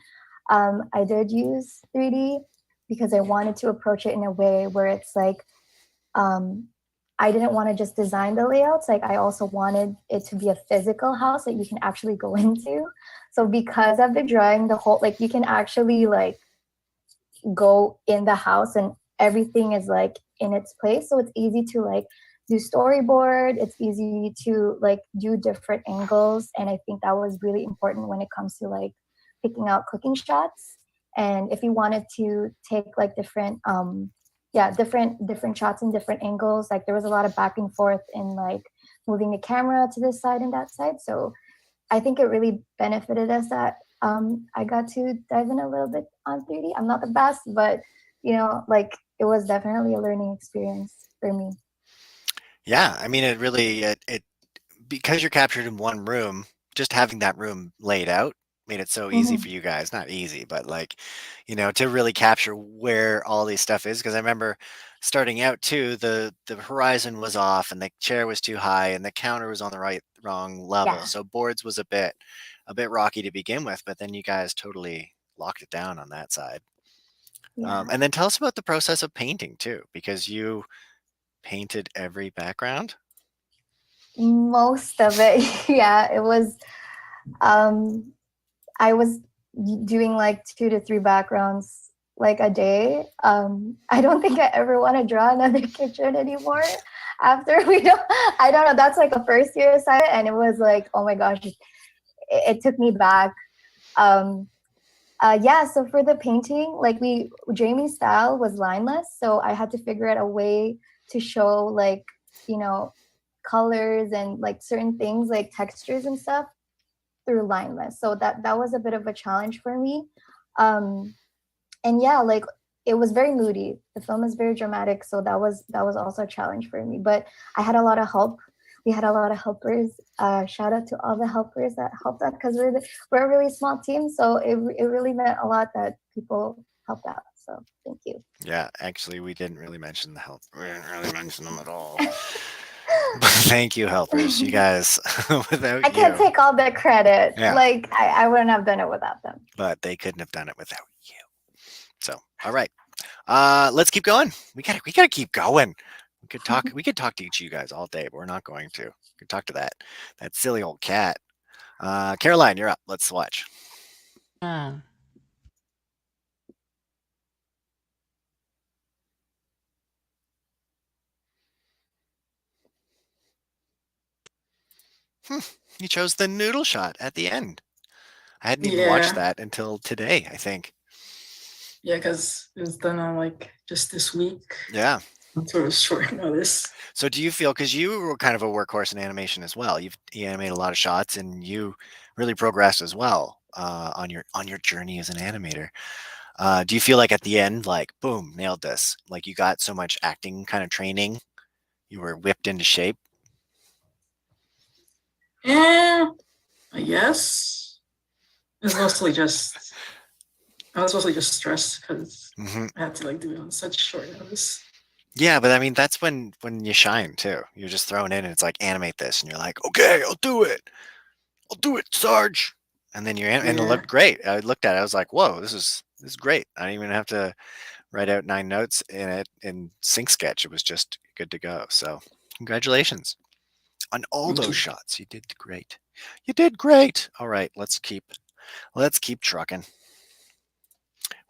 I did use 3D because I wanted to approach it in a way where it's like I didn't want to just design the layouts. Like I also wanted it to be a physical house that you can actually go into. So because I've been drawing the whole, like you can actually like go in the house and everything is like in its place. So it's easy to like do storyboard. It's easy to like do different angles. And I think that was really important when it comes to like picking out cooking shots. And if you wanted to take like different shots and different angles, like there was a lot of back and forth in like moving the camera to this side and that side. So I think it really benefited us that I got to dive in a little bit on 3D. I'm not the best, but you know, like it was definitely a learning experience for me. Yeah, I mean, it really it because you're captured in one room. Just having that room laid out made it so easy for you guys. Not easy, but like, you know, to really capture where all this stuff is. Because I remember starting out too, the horizon was off, and the chair was too high, and the counter was on the wrong level. Yeah. So boards was a bit rocky to begin with, but then you guys totally locked it down on that side. Yeah. And then tell us about the process of painting too, because you painted every background. Most of it, yeah. It was I was doing like 2 to 3 backgrounds like a day. I don't think I ever want to draw another kitchen anymore after I don't know, that's like a first year assignment and it was like, oh my gosh, it took me back. So for the painting, like Jamie's style was lineless, so I had to figure out a way to show like, you know, colors and like certain things like textures and stuff through lineless. So that was a bit of a challenge for me. And yeah, like it was very moody. The film is very dramatic, so that was also a challenge for me. But I had a lot of help. We had a lot of helpers. Shout out to all the helpers that helped out because we're a really small team. So it really meant a lot that people helped out. So thank you. Yeah, actually, we didn't really mention the help. We didn't really mention them at all. But thank you, helpers. You guys, without I can't take all the credit. Yeah. Like I wouldn't have done it without them. But they couldn't have done it without you. So, all right, let's keep going. We gotta keep going. We could talk to each of you guys all day, but we're not going to. We could talk to that silly old cat. Caroline, you're up. Let's watch. You chose the noodle shot at the end. I hadn't even watched that until today, I think. Yeah, because it was done on like just this week. Yeah. Sort of short notice. So do you feel, because you were kind of a workhorse in animation as well, you animated a lot of shots and you really progressed as well on your journey as an animator. Do you feel like at the end, like, boom, nailed this? Like you got so much acting kind of training, you were whipped into shape? Yeah, I guess. I was mostly just stressed because I had to like do it on such short notice. Yeah, but I mean, that's when you shine too. You're just thrown in and it's like, animate this. And you're like, okay, I'll do it. I'll do it, Sarge. And then and it looked great. I looked at it. I was like, whoa, this is great. I didn't even have to write out 9 notes in it in Sync Sketch. It was just good to go. So congratulations on all those shots. You did great. You did great. All right, let's keep trucking.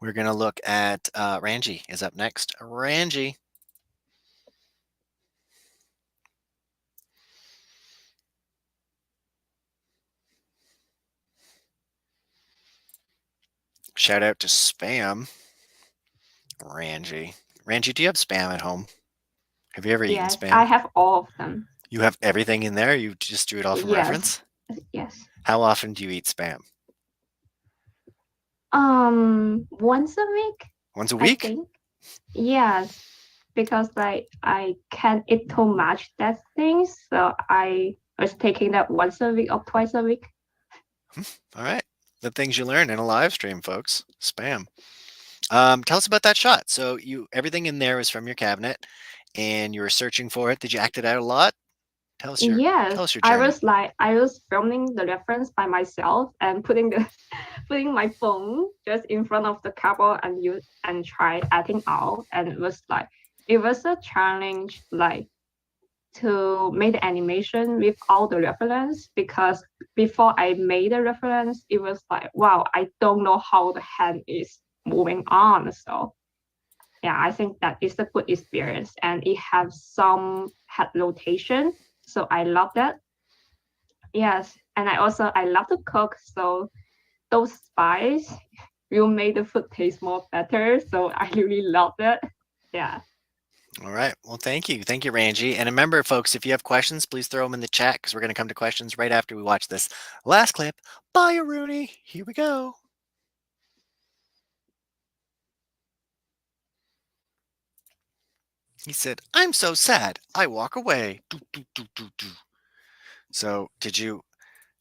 We're going to look at Rangi is up next. Rangi. Shout out to Spam. Rangi. Rangi, do you have Spam at home? Have you ever eaten Yes, Spam? I have all of them. You have everything in there? You just do it all from Yes. reference? Yes. How often do you eat Spam? Once a week. Once a I week? think. Yes, because like I can't eat too much that things, so I was taking that once a week or twice a week. All right. The things you learn in a live stream, folks. Spam. Tell us about that shot. So everything in there was from your cabinet, and you were searching for it. Did you act it out a lot? Tell us your Yes, journey. I was filming the reference by myself and putting my phone just in front of the cupboard and try acting out, and it was a challenge like to make the animation with all the reference, because before I made the reference it was like, wow, I don't know how the hand is moving on. So yeah, I think that is a good experience, and it has some head rotation, so I love that. Yes, and I love to cook, so those spices will make the food taste more better. So I really love that. Yeah. All right. Well, thank you. Thank you, Rangi. And remember, folks, if you have questions, please throw them in the chat, because we're going to come to questions right after we watch this last clip by Arruni. Here we go. He said, "I'm so sad. I walk away." So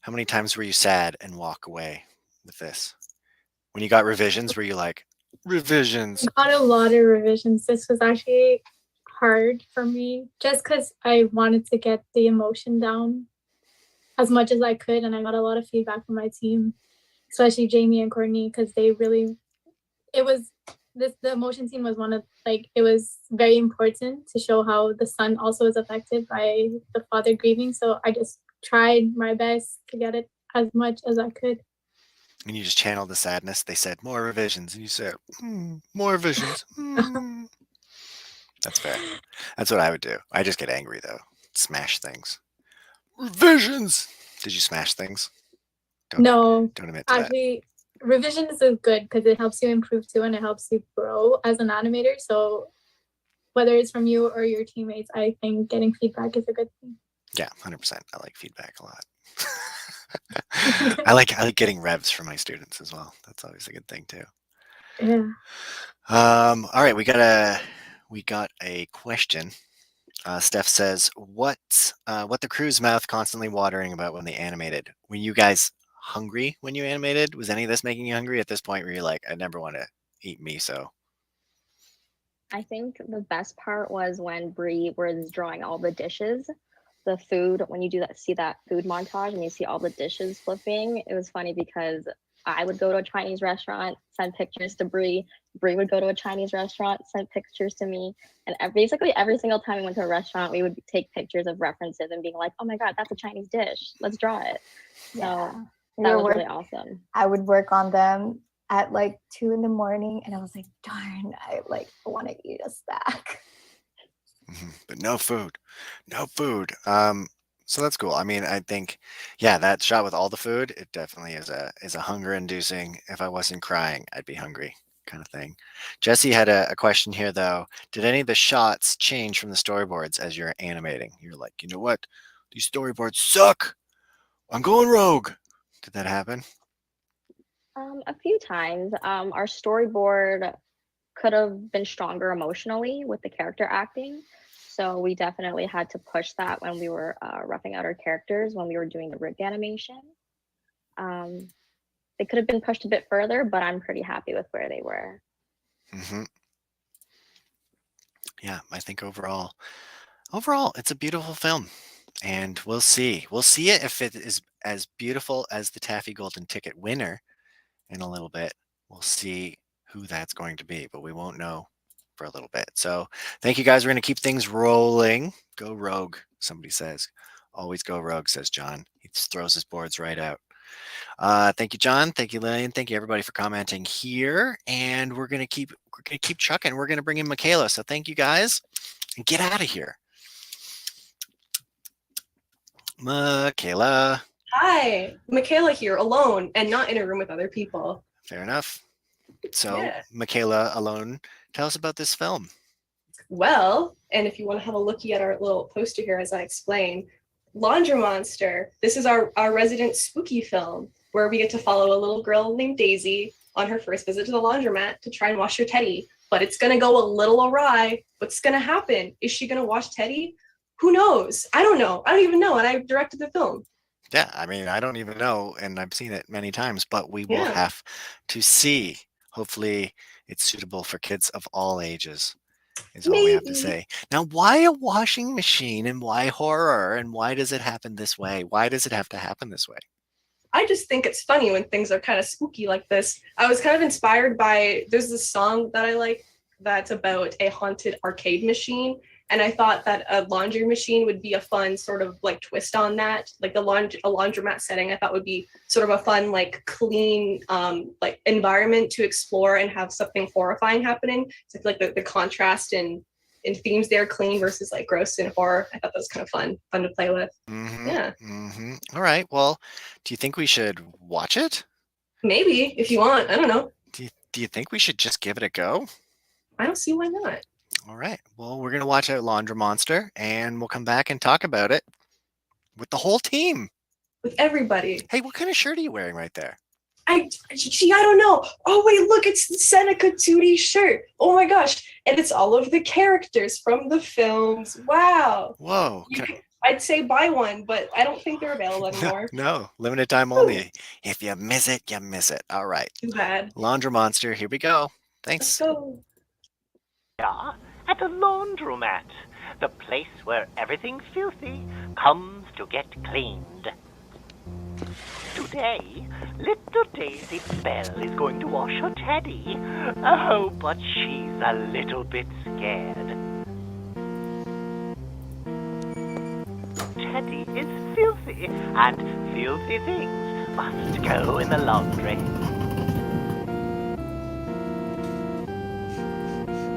how many times were you sad and walk away with this? When you got revisions, were you like, revisions? I got a lot of revisions. This was actually hard for me just because I wanted to get the emotion down as much as I could, and I got a lot of feedback from my team, especially Jamie and Courtney, because the emotion scene was it was very important to show how the son also is affected by the father grieving. So I just tried my best to get it as much as I could. And you just channeled the sadness. They said, more revisions. And you said, more revisions. That's fair. That's what I would do. I just get angry, though. Smash things. Revisions! Did you smash things? No. Don't admit to that. Actually, revisions is good because it helps you improve too, and it helps you grow as an animator. So whether it's from you or your teammates, I think getting feedback is a good thing. Yeah, 100%. I like feedback a lot. I like getting revs from my students as well. That's always a good thing too. Yeah. All right, we got a question. Steph says, what the crew's mouth constantly watering about when they animated? Were you guys hungry when you animated? Was any of this making you hungry at this point? Were you like, I never want to eat miso? I think the best part was when Bree was drawing all the dishes, the food, when you see that food montage and you see all the dishes flipping. It was funny because I would go to a Chinese restaurant, send pictures to Bree. Bree would go to a Chinese restaurant, send pictures to me. And basically every single time we went to a restaurant, we would take pictures of references and being like, oh my God, that's a Chinese dish. Let's draw it. Yeah. So that was really awesome. I would work on them at like 2 a.m, and I was like, darn, I want to eat a snack. But no food. So that's cool. I mean, I think, yeah, that shot with all the food, it definitely is a hunger inducing. If I wasn't crying, I'd be hungry kind of thing. Jesse had a question here though. Did any of the shots change from the storyboards as you're animating? You're like, you know what? These storyboards suck. I'm going rogue. Did that happen? A few times. Our storyboard could have been stronger emotionally with the character acting. So we definitely had to push that when we were roughing out our characters, when we were doing the rig animation. They could have been pushed a bit further, but I'm pretty happy with where they were. Yeah, I think overall, it's a beautiful film. And we'll see. We'll see it if it is as beautiful as the Taffy Golden Ticket winner in a little bit. We'll see who that's going to be, but we won't know for a little bit. So thank you guys. We're going to keep things rolling. Go rogue, somebody says. Always go rogue, says John. He just throws his boards right out. Thank you, John. Thank you, Lillian. Thank you, everybody, for commenting here. And we're gonna keep trucking. We're gonna bring in Mikayla. So thank you guys, and get out of here. Mikayla. Hi, Mikayla here, alone and not in a room with other people. Fair enough. So, Yeah. Mikayla Alone, tell us about this film. Well, and if you want to have a looky at our little poster here as I explain, Laundromonster, this is our resident spooky film where we get to follow a little girl named Daisy on her first visit to the laundromat to try and wash her teddy. But it's going to go a little awry. What's going to happen? Is she going to wash Teddy? Who knows? I don't know. I don't even know. And I directed the film. Yeah, I mean, I don't even know, and I've seen it many times, but we will Yeah. have to see. Hopefully, it's suitable for kids of all ages, is all we have to Maybe. say. Now, why a washing machine and why horror and why does it happen this way? Why does it have to happen this way? I just think it's funny when things are kind of spooky like this. I was kind of inspired by, there's this song that I like that's about a haunted arcade machine. And I thought that a laundry machine would be a fun sort of like twist on that. Like a laundromat setting, I thought would be sort of a fun, like clean, like environment to explore and have something horrifying happening. So I feel like the contrast in themes there, clean versus like gross and horror. I thought that was kind of fun to play with. Yeah. All right. Well, do you think we should watch it? Maybe if you want. I don't know. Do you think we should just give it a go? I don't see why not. All right. Well, we're going to watch out Laundromonster and we'll come back and talk about it with the whole team. With everybody. Hey, what kind of shirt are you wearing right there? I don't know. Oh wait, look, it's the Seneca 2D shirt. Oh my gosh. And it's all of the characters from the films. Wow. Whoa. I'd say buy one, but I don't think they're available anymore. No, limited time only. If you miss it, you miss it. All right. Too bad. Laundromonster, here we go. Thanks. Let's go. Yeah, at a laundromat, the place where everything filthy comes to get cleaned. Today, little Daisy Bell is going to wash her teddy. Oh, but she's a little bit scared. Teddy is filthy, and filthy things must go in the laundry.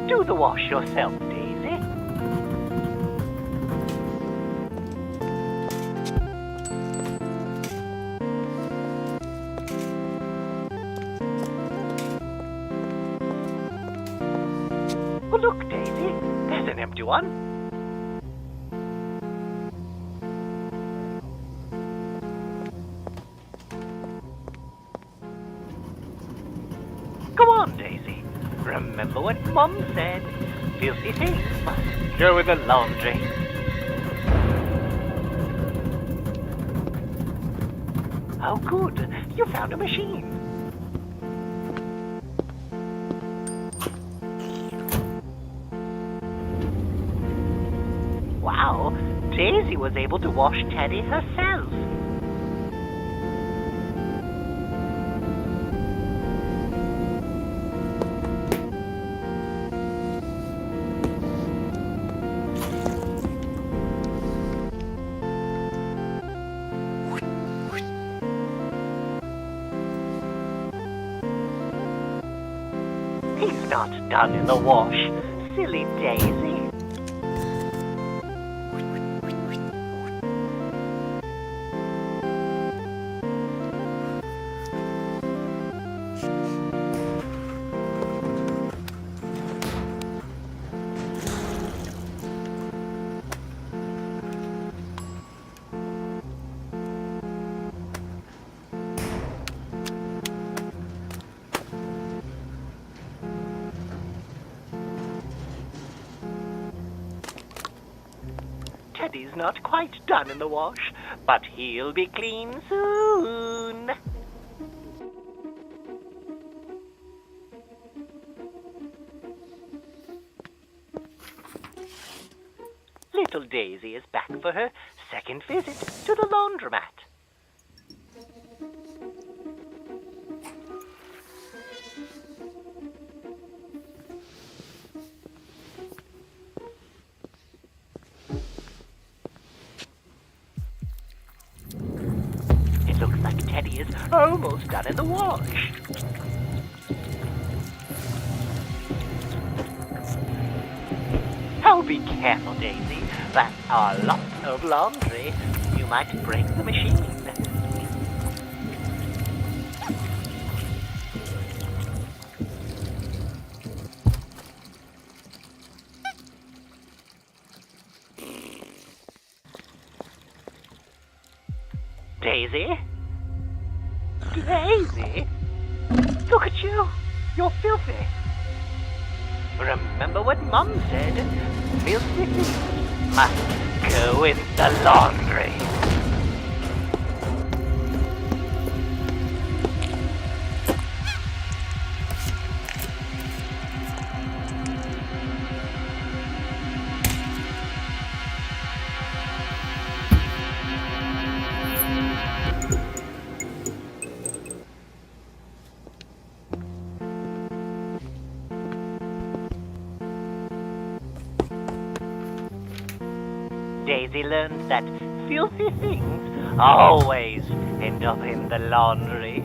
Do the wash yourself, Daisy. Oh, look, Daisy. There's an empty one. Come on, Daisy. Remember what Mom said. Filthy things must go in the laundry. Oh, good. You found a machine. Wow, Daisy was able to wash Teddy herself. He's not done in the wash, silly Daisy. Teddy's not quite done in the wash, but he'll be clean soon. Little Daisy is back for her second visit to the laundromat. It looks like Teddy is almost done in the wash. Oh, be careful, Daisy. That's a lot of laundry. You might break the machine. Daisy? Daisy? Look at you. You're filthy. Remember what Mum said. Filthy things must go in the laundry. Daisy learns that filthy things always end up in the laundry.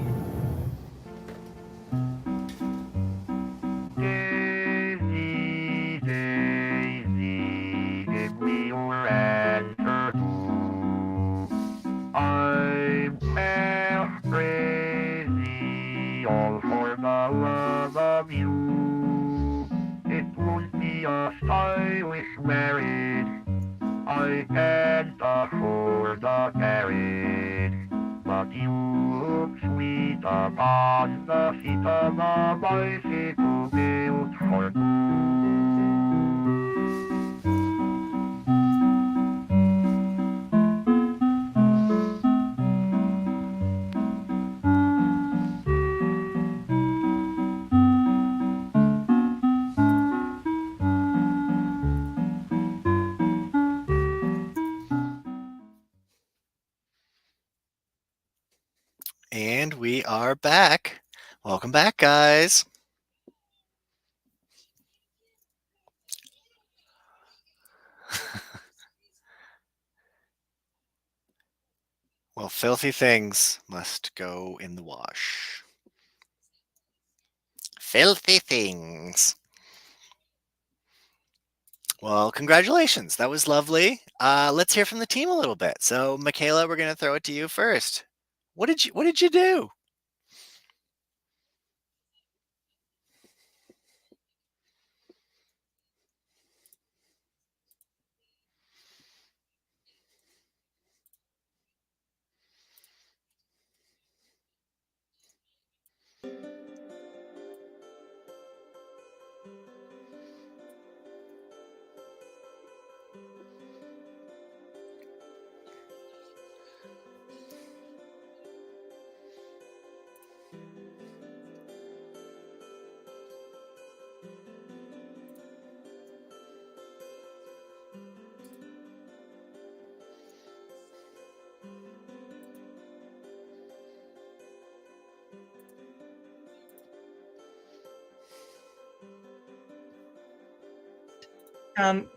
Daisy, Daisy, give me your answer too. I'm half crazy, all for the love of you. It won't be a stylish marriage. I can't afford a carriage, but you look sweet upon the seat of a bicycle built for two. And we are back. Welcome back, guys. Well, filthy things must go in the wash. Filthy things. Well, congratulations. That was lovely. Let's hear from the team a little bit. So, Mikayla, we're going to throw it to you first. What did you do?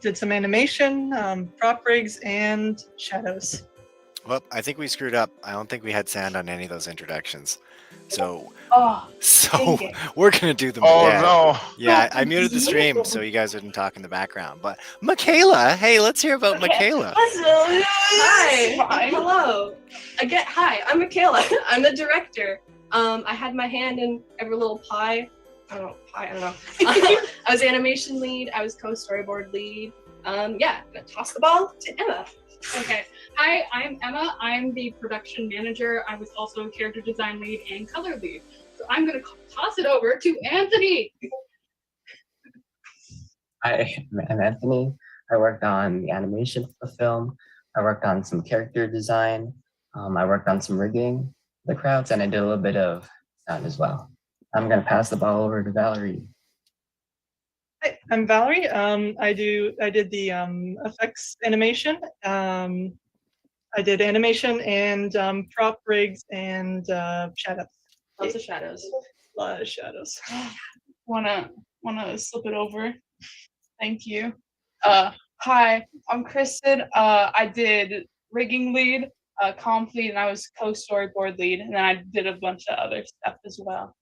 Did some animation, prop rigs, and shadows. Well, I think we screwed up. I don't think we had sound on any of those introductions. So dang it. we're going to do them Oh, again. no. Yeah, I muted the stream so you guys wouldn't talk in the background. But Mikayla, hey, let's hear about Mikayla. Hi. Hello. Hi, I'm Mikayla. I'm the director. I had my hand in every little pie. I don't know. I was animation lead. I was co-storyboard lead. I'm gonna toss the ball to Emma. Okay. Hi, I'm Emma. I'm the production manager. I was also character design lead and color lead. So I'm going to toss it over to Anthony. Hi, I'm Anthony. I worked on the animation for the film. I worked on some character design. I worked on some rigging, the crowds, and I did a little bit of sound as well. I'm going to pass the ball over to Valerie. Hi, I'm Valerie. I did the effects animation. I did animation and prop rigs and shadows. Lots of shadows. A lot of shadows. Wanna slip it over? Thank you. Hi, I'm Kristen. I did rigging lead, comp lead, and I was co-storyboard lead, and then I did a bunch of other stuff as well.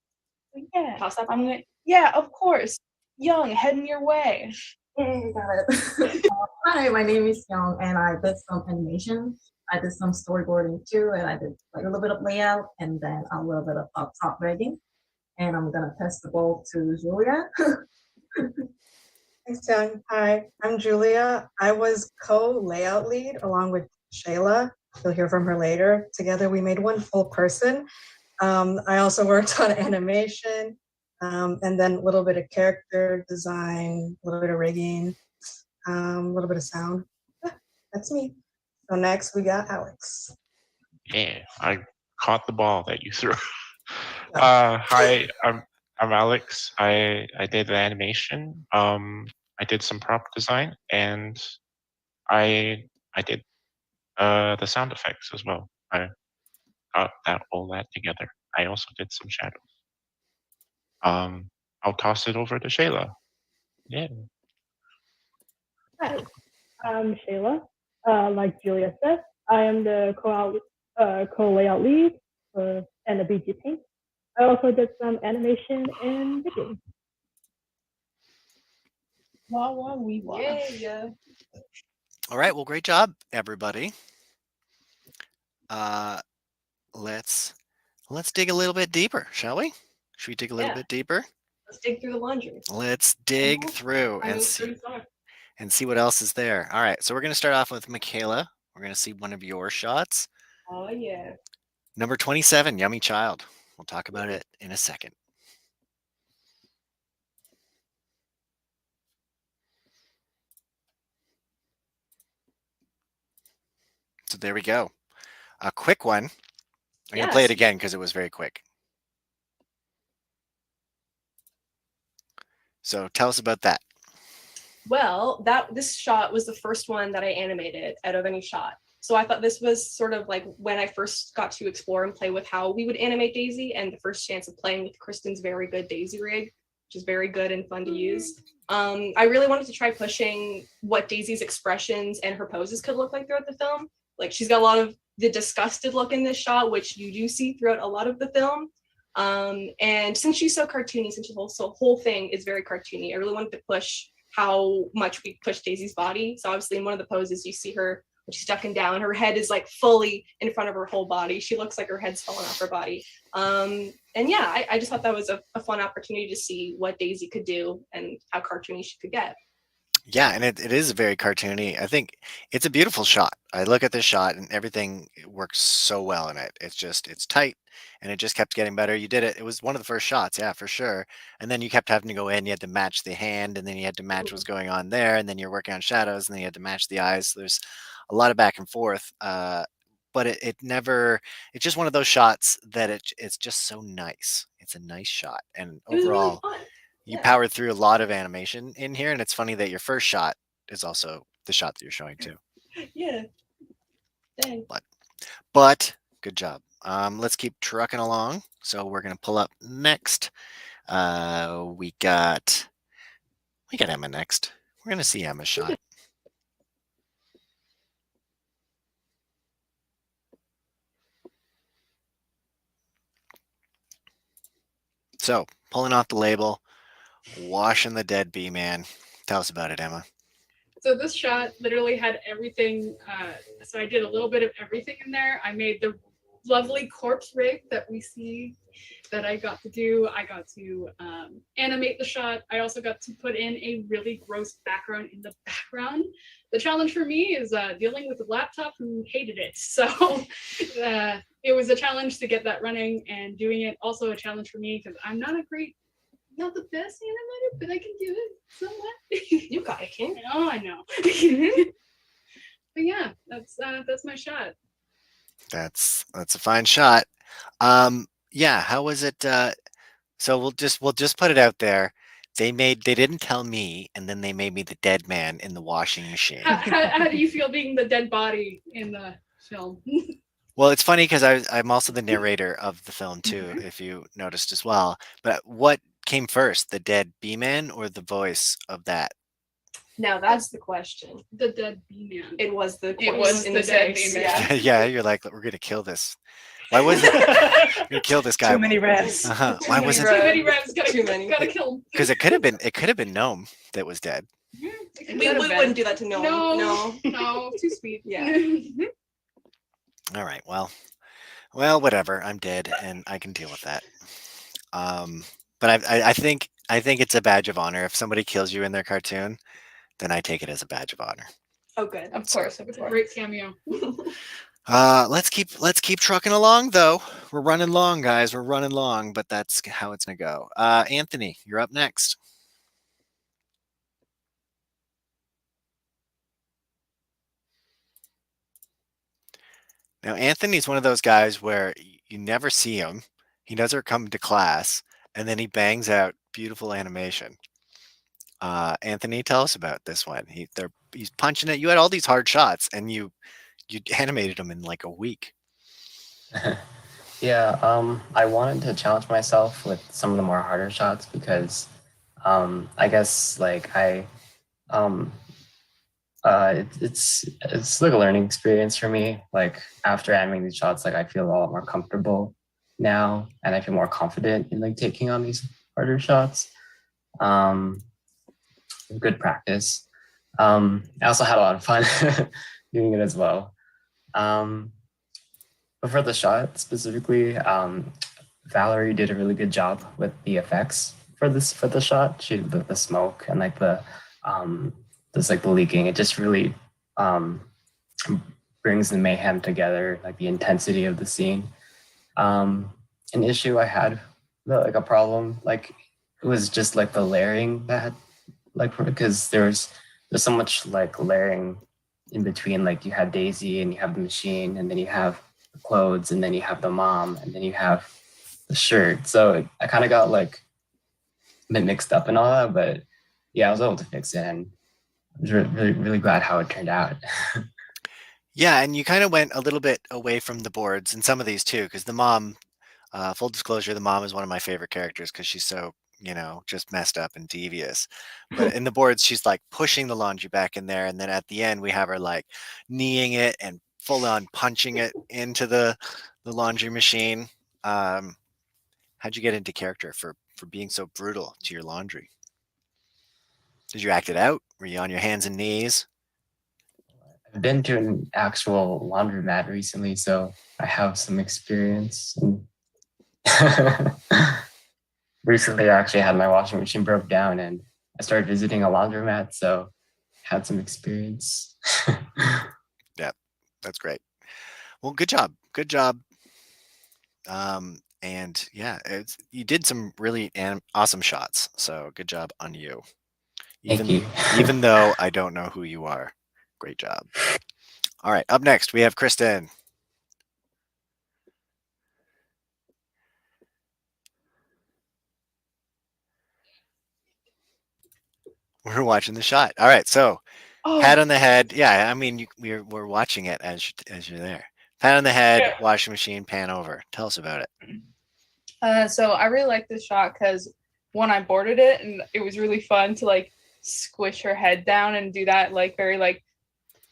Yeah, of course. Young, heading your way. Got it. Hi, my name is Young, and I did some animation. I did some storyboarding too, and I did like a little bit of layout, and then a little bit of top rigging. And I'm gonna pass the ball to Julia. Thanks, Young. Hi, I'm Julia. I was co-layout lead along with Shayla. You'll hear from her later. Together, we made one full person. I also worked on animation, and then a little bit of character design, a little bit of rigging, a little bit of sound. Yeah, that's me. So next, we got Alex. Yeah, I caught the ball that you threw. Hi, I'm Alex. I did the animation. I did some prop design, and I did the sound effects as well. I got all that together. I also did some shadows. I'll toss it over to Shayla. Yeah. Hi, I'm Shayla. Like Julia said, I am the co-layout lead and the BG paint. I also did some animation and rigging. Wah wah wee wah. Yeah. All right. Well, great job, everybody. Let's dig a little bit deeper, shall we? Should we dig a little bit deeper? Let's dig through the laundry. Let's dig through and see what else is there. All right. So we're going to start off with Mikayla. We're going to see one of your shots. Oh yeah. Number 27, Yummy Child. We'll talk about it in a second. So there we go. A quick one. I'm going to play it again because it was very quick. So tell us about that. Well, this shot was the first one that I animated out of any shot. So I thought this was sort of like when I first got to explore and play with how we would animate Daisy, and the first chance of playing with Kristen's very good Daisy rig, which is very good and fun to use. I really wanted to try pushing what Daisy's expressions and her poses could look like throughout the film. Like, she's got a lot of the disgusted look in this shot, which you do see throughout a lot of the film. And since she's so cartoony, since the whole thing is very cartoony, I really wanted to push how much we push Daisy's body. So obviously in one of the poses, you see her when she's ducking down, her head is like fully in front of her whole body. She looks like her head's falling off her body. And yeah, I just thought that was a fun opportunity to see what Daisy could do and how cartoony she could get. Yeah, and it is very cartoony. I think it's a beautiful shot. I look at this shot and everything works so well in it. It's tight and it just kept getting better. You did it. It was one of the first shots, yeah, for sure. And then you kept having to go in, you had to match the hand, and then you had to match what's going on there, and then you're working on shadows, and then you had to match the eyes. So there's a lot of back and forth. But it's just one of those shots that it's just so nice. It's a nice shot. And overall, you powered through a lot of animation in here, and it's funny that your first shot is also the shot that you're showing too. Yeah. Dang. But good job. Let's keep trucking along. So we're gonna pull up next. We got Emma next. We're gonna see Emma's shot. So pulling off the label, washing the dead Bman. Tell us about it, Emma. So this shot literally had everything. So I did a little bit of everything in there. I made the lovely corpse rig that we see that I got to do. I got to animate the shot. I also got to put in a really gross background in the background. The challenge for me is dealing with a laptop who hated it. So it was a challenge to get that running, and doing it also a challenge for me because I'm not the best animator, but I can do it somewhat. You got it, King. Oh, I know. But yeah, that's my shot. That's a fine shot. Yeah, how was it? So we'll just put it out there. They didn't tell me, and then they made me the dead man in the washing machine. How do you feel being the dead body in the film? Well, it's funny because I'm also the narrator of the film too, if you noticed as well. But what came first, the dead Bman or the voice of that? Now that's the question. The dead Bman. It was the dead voice, Bman. Yeah, you're like, we're gonna kill this. Why was it? We're gonna kill this guy. Too many revs. Why was it? Too many revs. Gotta kill him. Because it could have been Gnome that was dead. We wouldn't do that to Noam. No, too sweet. Yeah. All right. Well, whatever. I'm dead, and I can deal with that. But I think it's a badge of honor if somebody kills you in their cartoon, then I take it as a badge of honor. Oh, good. Of course. Great cameo. Let's keep trucking along though. We're running long, guys. We're running long, but that's how it's gonna go. Anthony, you're up next. Now, Anthony's one of those guys where you never see him. He doesn't come to class, and then he bangs out beautiful animation. Anthony, tell us about this one. He's punching it. You had all these hard shots, and you animated them in like a week. Yeah, I wanted to challenge myself with some of the more harder shots because I guess like it's like a learning experience for me. Like after animating these shots, like I feel a lot more comfortable now, and I feel more confident in like taking on these harder shots. Good practice. I also had a lot of fun doing it as well. But for the shot specifically, Valerie did a really good job with the effects for the shot. She did the smoke and like the leaking. It just really brings the mayhem together, like the intensity of the scene. An issue I had, like a problem, like it was just like the layering that had, like, because there's so much like layering in between. Like you have Daisy and you have the machine, and then you have the clothes, and then you have the mom, and then you have the shirt. So I kind of got like a bit mixed up and all that, but yeah, I was able to fix it, and I was really glad how it turned out. Yeah, and you kind of went a little bit away from the boards in some of these too, because the mom, full disclosure, the mom is one of my favorite characters because she's so, just messed up and devious. But in the boards, she's like pushing the laundry back in there, and then at the end, we have her like kneeing it and full on punching it into the laundry machine. How'd you get into character for being so brutal to your laundry? Did you act it out? Were you on your hands and knees? I've been to an actual laundromat recently, so I have some experience. Recently, I actually had my washing machine broke down, and I started visiting a laundromat, so had some experience. Yeah, that's great. Well, good job. Good job. And yeah, you did some really awesome shots. So good job on you. Thank you. Even though I don't know who you are. Great job. All right, up next we have Kristen. We're watching the shot. All right, so pat on the head. Yeah, I mean we're watching it as you're there. Pat on the head, washing machine, pan over. Tell us about it. So I really like this shot because when I boarded it, and it was really fun to like squish her head down and do that like very like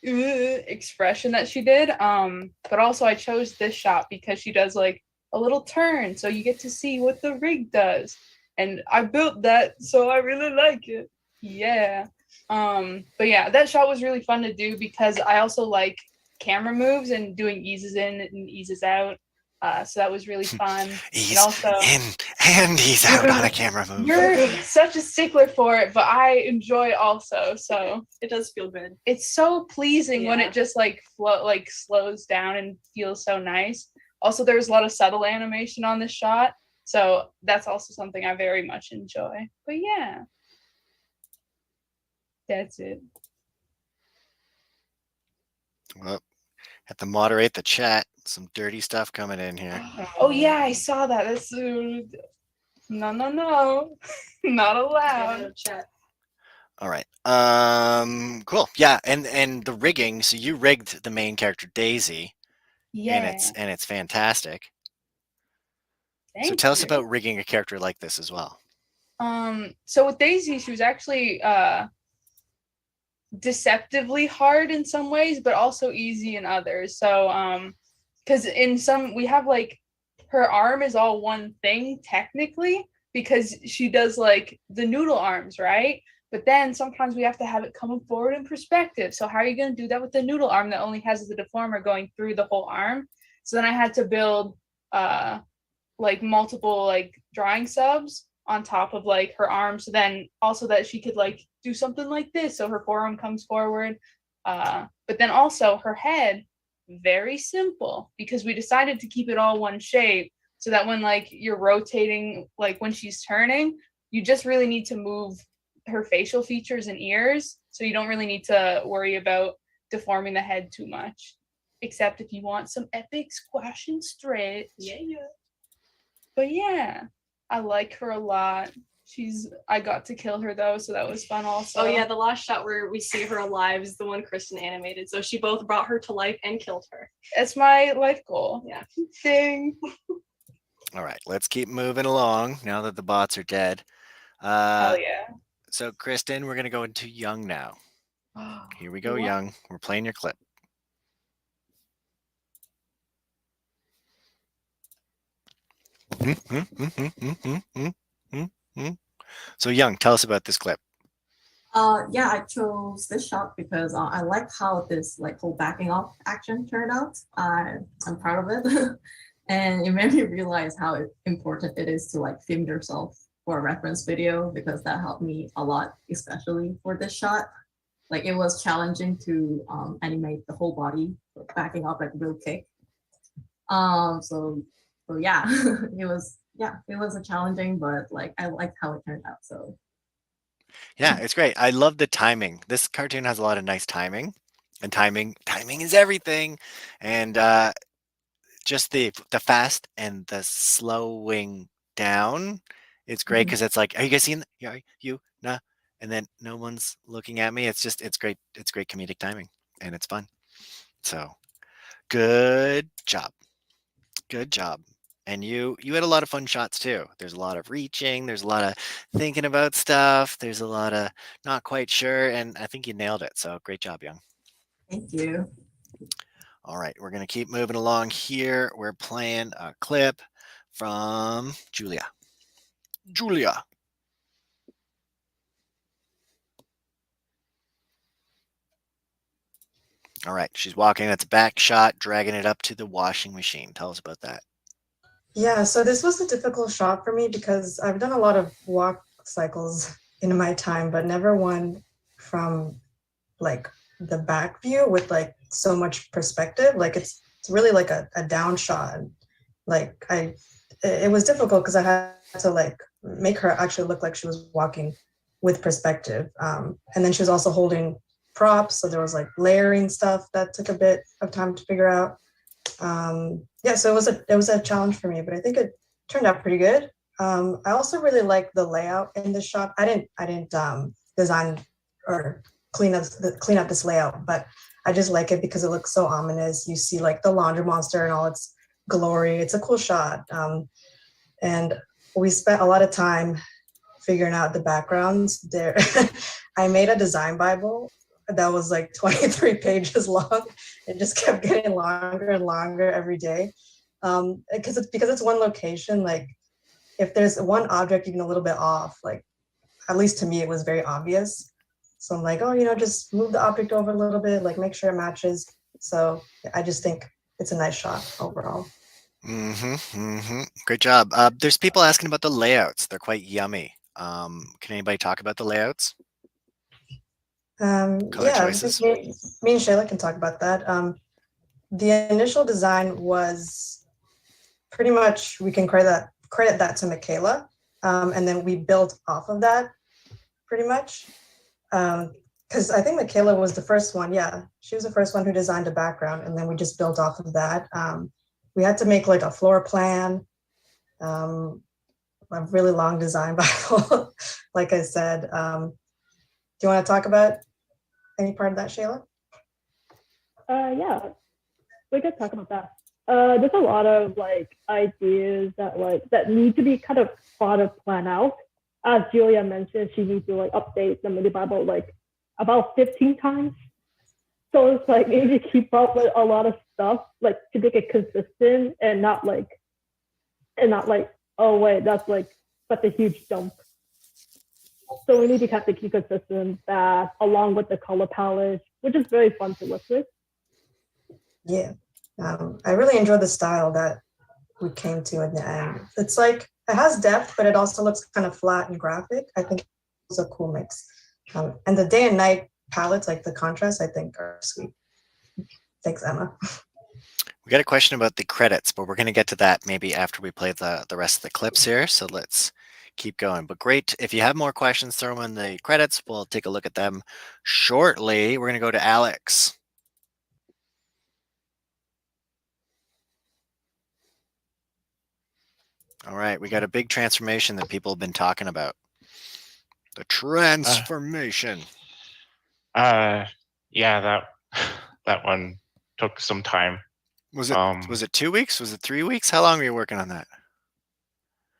expression that she did. But also I chose this shot because she does like a little turn, so you get to see what the rig does, and I built that, so I really like it. Yeah. But yeah, that shot was really fun to do because I also like camera moves and doing eases in and eases out. So that was really fun. Ease and also in and ease out on a camera move. You're such a stickler for it, but I enjoy it also. So It does feel good. it's so pleasing when Yeah. it just like slows down and feels so nice. Also, there's a lot of subtle animation on this shot, so that's also something I very much enjoy. But yeah, that's it. Well, have to moderate the chat. Some dirty stuff coming in here. Oh yeah, I saw that. That's no, not allowed. All right. Cool. Yeah, and the rigging. So you rigged the main character Daisy. Yeah. And it's fantastic. So Thank tell us you. about rigging a character like this as well. So with Daisy, she was actually deceptively hard in some ways, but also easy in others. So because in some we have like her arm is all one thing technically because she does like the noodle arms, right? But then sometimes we have to have it coming forward in perspective. So how are you going to do that with the noodle arm that only has the deformer going through the whole arm? So then I had to build like multiple like drawing subs on top of like her arm, so then also that she could like do something like this, so her forearm comes forward. But then also her head, very simple because we decided to keep it all one shape so that when like you're rotating, like when she's turning, you just really need to move her facial features and ears. So you don't really need to worry about deforming the head too much, except if you want some epic squash and stretch. Yeah. But yeah, I like her a lot. I got to kill her though, so that was fun also. Oh yeah, the last shot where we see her alive is the one Kristen animated. So she both brought her to life and killed her. That's my life goal. Yeah. Ding. All right, let's keep moving along now that the bots are dead. Hell yeah. So, Kristen, we're going to go into Young now. Here we go, What? Young. We're playing your clip. So, Young, tell us about this clip. Yeah, I chose this shot because I like how this like whole backing off action turned out. I'm proud of it. And it made me realize how important it is to like film yourself for a reference video because that helped me a lot, especially for this shot. Like it was challenging to animate the whole body backing up like real quick. So yeah, it was a challenging, but like I liked how it turned out. So Yeah, it's great. I love the timing. This cartoon has a lot of nice timing, and timing is everything. And just the fast and the slowing down. It's great because it's like, are you guys seeing? Are you nah? And then no one's looking at me. It's great. It's great comedic timing, and it's fun. So good job. Good job. And you had a lot of fun shots too. There's a lot of reaching, there's a lot of thinking about stuff, there's a lot of not quite sure, and I think you nailed it. So great job, Young. thank you. All right, we're gonna keep moving along here. We're playing a clip from Julia. Julia. All right, she's walking. That's a back shot, dragging it up to the washing machine. Tell us about that. Yeah, so this was a difficult shot for me because I've done a lot of walk cycles in my time, but never one from like the back view with like so much perspective. Like it's really like a down shot. Like it was difficult because I had to like make her actually look like she was walking with perspective. And then she was also holding props, so there was like layering stuff that took a bit of time to figure out. Yeah, so it was a challenge for me, but I think it turned out pretty good. I also really like the layout in this shot. I didn't design or clean up this layout, but I just like it because it looks so ominous. You see like the Laundromonster and all its glory. It's a cool shot. And we spent a lot of time figuring out the backgrounds there. I made a design Bible that was like 23 pages long. It just kept getting longer and longer every day. Because it's one location, like if there's one object even a little bit off, like at least to me it was very obvious. So I'm like, oh, just move the object over a little bit, like make sure it matches. So I just think it's a nice shot overall. Great job. There's people asking about the layouts. They're quite yummy. Can anybody talk about the layouts? Color choices. Me and Shayla can talk about that. The initial design was pretty much, we can credit that to Mikayla, and then we built off of that pretty much. Because I think Mikayla was the first one. Yeah, she was the first one who designed a background, and then we just built off of that. We had to make like a floor plan, a really long design Bible, like I said. Do you want to talk about any part of that, Shayla? Yeah, we could talk about that. There's a lot of like ideas that need to be kind of thought of, planned out. As Julia mentioned, she needs to like update the mini Bible like about 15 times. So it's like maybe keep up with a lot of stuff, like to make it consistent and not like, oh wait, that's like such a huge jump. So we need to have to keep consistent that along with the color palette, which is very fun to work with. Yeah, I really enjoy the style that we came to in the end. It's like, it has depth, but it also looks kind of flat and graphic. I think it's a cool mix. And the day and night palettes, like the contrast, I think are sweet. Thanks, Emma. We got a question about the credits, but we're going to get to that maybe after we play the rest of the clips here. So let's keep going. But great. If you have more questions, throw them in the credits. We'll take a look at them shortly. We're going to go to Alex. All right. We got a big transformation that people have been talking about. The transformation. Yeah, that one took some time. Was it 2 weeks? Was it 3 weeks? How long were you working on that?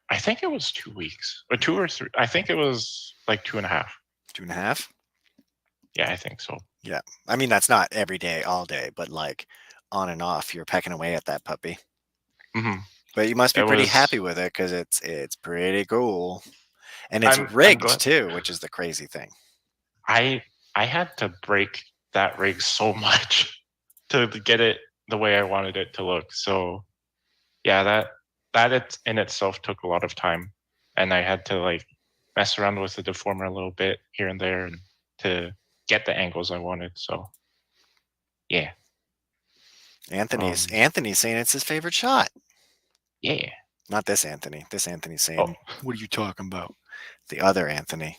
I think it was 2 weeks, or 2 or 3. I think it was like 2.5. 2.5? Yeah, I think so. Yeah. I mean, that's not every day, all day, but like on and off, you're pecking away at that puppy. Mm-hmm. But you must be pretty happy with it because it's pretty cool. And it's rigged too, which is the crazy thing. I had to break that rig so much to get it the way I wanted it to look. So yeah, that in itself took a lot of time, and I had to like mess around with the deformer a little bit here and there and to get the angles I wanted. So yeah. Anthony's saying it's his favorite shot. Yeah. Not this Anthony. This Anthony's saying, "What are you talking about?" The other Anthony.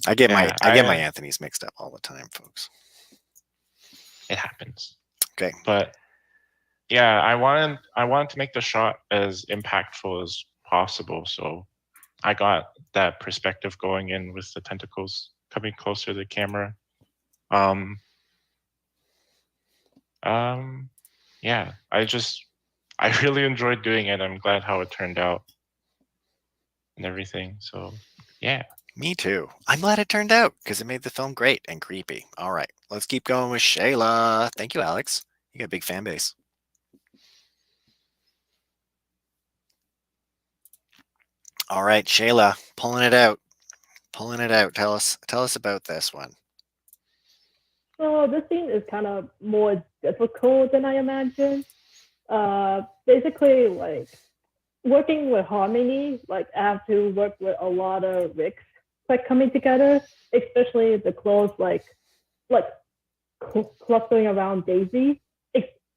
I get my Anthony's mixed up all the time, folks. It happens. Okay. But yeah, I wanted to make the shot as impactful as possible. So I got that perspective going in with the tentacles coming closer to the camera. Yeah, I really enjoyed doing it. I'm glad how it turned out and everything. So yeah. Me too. I'm glad it turned out because it made the film great and creepy. All right, let's keep going with Shayla. Thank you, Alex. You got a big fan base. All right, Shayla, pulling it out. Tell us about this one. So this scene is kind of more difficult than I imagined. Basically, like working with harmony, like I have to work with a lot of rigs like coming together, especially the clothes like clustering around Daisy.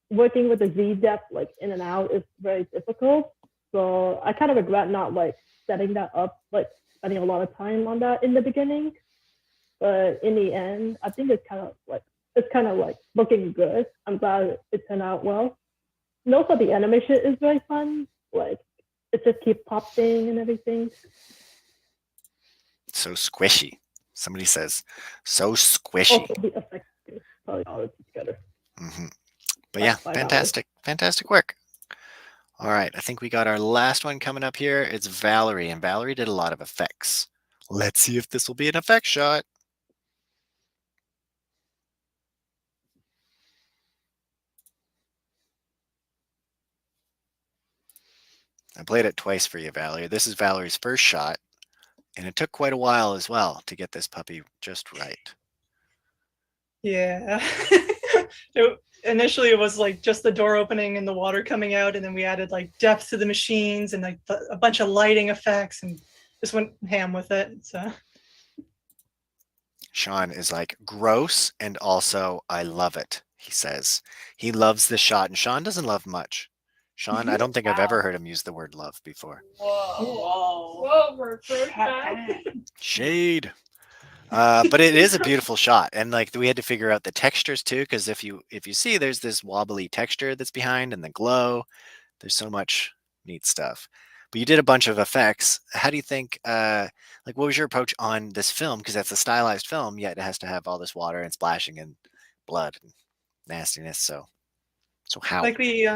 Working with the Z depth like in and out is very difficult. So I kind of regret not like setting that up, like spending a lot of time on that in the beginning. But in the end, I think it's kind of like looking good. I'm glad it turned out well. And also the animation is very fun. Like it just keeps popping and everything. So squishy. Somebody says so squishy. Also the effects too, probably all together. Mm-hmm. But yeah, fantastic work. All right, I think we got our last one coming up here. It's Valerie, and Valerie did a lot of effects. Let's see if this will be an effect shot. I played it twice for you, Valerie. This is Valerie's first shot, and it took quite a while as well to get this puppy just right. Yeah. Initially, it was like just the door opening and the water coming out, and then we added like depth to the machines and like a bunch of lighting effects, and just went ham with it. So Sean is like, gross, and also I love it, he says. He loves this shot, and Sean doesn't love much. Sean, I don't think I've ever heard him use the word love before. Whoa, we're back. Shade. But it is a beautiful shot, and like we had to figure out the textures too, because if you see, there's this wobbly texture that's behind, and the glow. There's so much neat stuff. But you did a bunch of effects. How do you think? Like, what was your approach on this film? Because that's a stylized film, yet it has to have all this water and splashing and blood and nastiness. So how? like we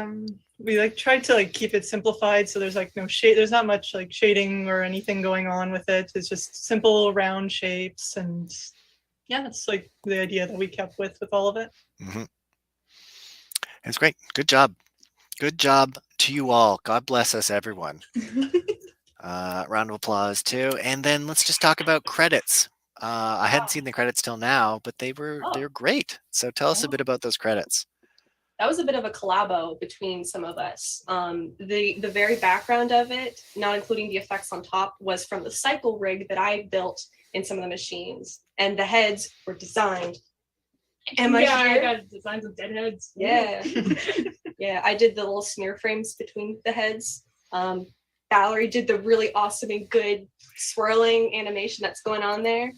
like tried to like keep it simplified, so there's like no shade. There's not much like shading or anything going on with it. It's just simple round shapes, and yeah, that's like the idea that we kept with all of it. Mm-hmm. It's great. Good job. Good job to you all. God bless us, everyone. Round of applause too. And then let's just talk about credits. I hadn't seen the credits till now, but they're great. So tell us a bit about those credits. That was a bit of a collabo between some of us. The very background of it, not including the effects on top, was from the cycle rig that I built in some of the machines, and the heads were designed. I got designs of dead heads. Yeah. Yeah, I did the little smear frames between the heads. Valerie did the really awesome and good swirling animation that's going on there.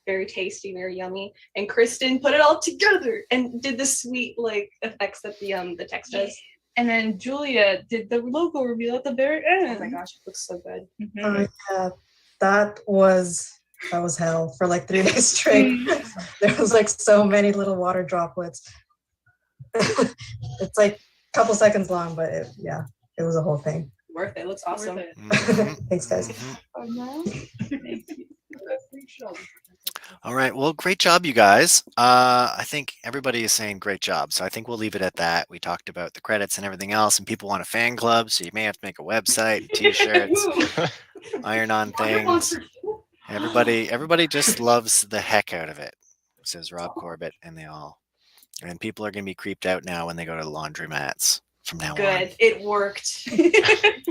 Very tasty, very yummy. And Kristen put it all together and did the sweet like effects that the text does. And then Julia did the logo reveal at the very end. Oh my gosh, it looks so good. Oh, yeah, that was hell for like 3 days straight. There was like so many little water droplets. It's like a couple seconds long, but it was a whole thing. Worth it. Looks awesome. Thanks, guys. All right. Well, great job, you guys. I think everybody is saying great job. So I think we'll leave it at that. We talked about the credits and everything else, and people want a fan club. So you may have to make a website, t-shirts, iron-on things. Everybody just loves the heck out of it, says Rob Corbett, and they all. And people are going to be creeped out now when they go to the laundromats from now on. Good. It worked.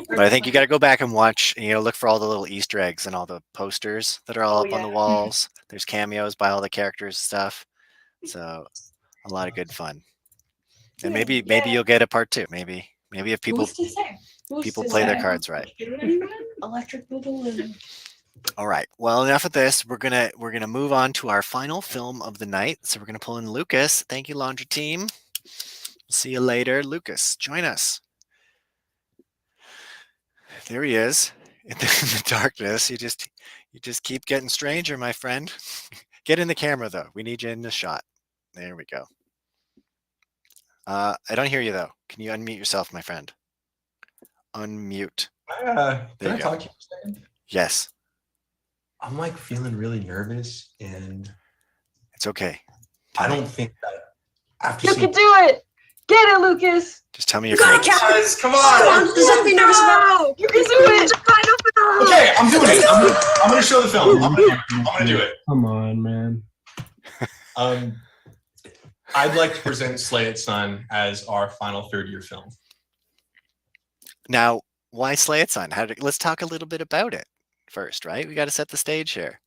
But I think you got to go back and watch, and look for all the little Easter eggs and all the posters that are all up on the walls. There's cameos by all the characters and stuff. So a lot of good fun. And maybe you'll get a part 2. Maybe if people play their cards right. Electric Boogaloo. All right. Well, enough of this. We're gonna move on to our final film of the night. So we're gonna pull in Lucas. Thank you, Laundry Team. See you later, Lucas. Join us. There he is in the darkness. You just keep getting stranger, my friend. Get in the camera though. We need you in the shot. There we go. I don't hear you though. Can you unmute yourself, my friend? Unmute. Can I talk to you for a second? Yes. I'm like feeling really nervous, and it's okay. I don't think that after You can do it. Get it, Lucas. Just tell me You your got it, feelings. guys. Come on. There's nothing to be nervous about. You can do it. Okay, I'm doing it. I'm gonna show the film. I'm gonna do it. Come on, man. I'd like to present Sleight Son as our final third-year film. Now, why Sleight Son? Let's talk a little bit about it first, right? We got to set the stage here.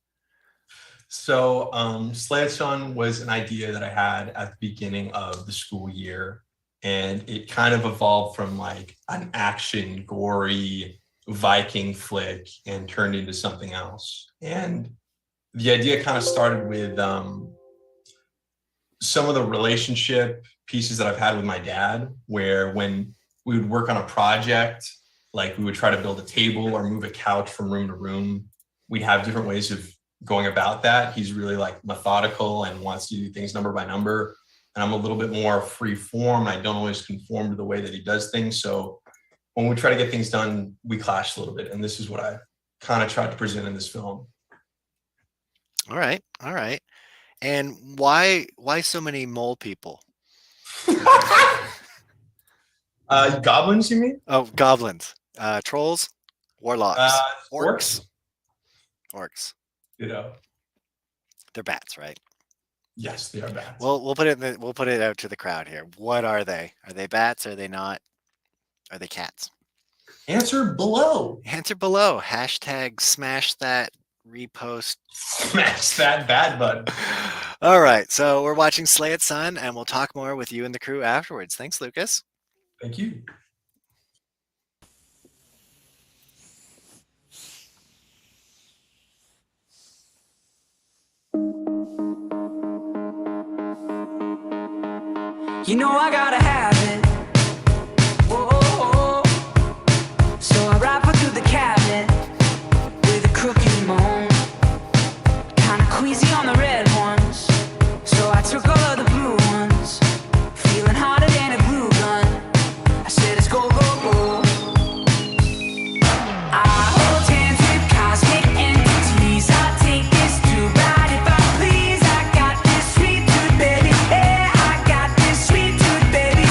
So Sleight Son was an idea that I had at the beginning of the school year, and it kind of evolved from like an action, gory Viking flick and turned into something else. And the idea kind of started with some of the relationship pieces that I've had with my dad, where when we would work on a project, like we would try to build a table or move a couch from room to room, we'd have different ways of going about that. He's really like methodical and wants to do things number by number. And I'm a little bit more free form. I don't always conform to the way that he does things. So when we try to get things done, we clash a little bit. And this is what I kind of tried to present in this film. All right. All right. And why so many mole people? Goblins, you mean? Oh, goblins. Trolls, warlocks, orcs. Orcs. They're bats, right? Yes, they are bats. Well, we'll put it out to the crowd here. What are they? Are they bats? Are they not? Are they cats? Answer below. Answer below. Hashtag smash that repost. Smash that bad button. All right. So we're watching Sleight Son, and we'll talk more with you and the crew afterwards. Thanks, Lucas. Thank you. You know I gotta have it. Whoa. So I rifle through the cabinet with a crooked moan. Kinda queasy on the red ones, so I took all of the blue ones. Feeling harder than a glue gun. I said it's go, go, go. I hold hands with cosmic entities. I take this too bad if I please. I got this sweet tooth, baby. Yeah, I got this sweet tooth, baby.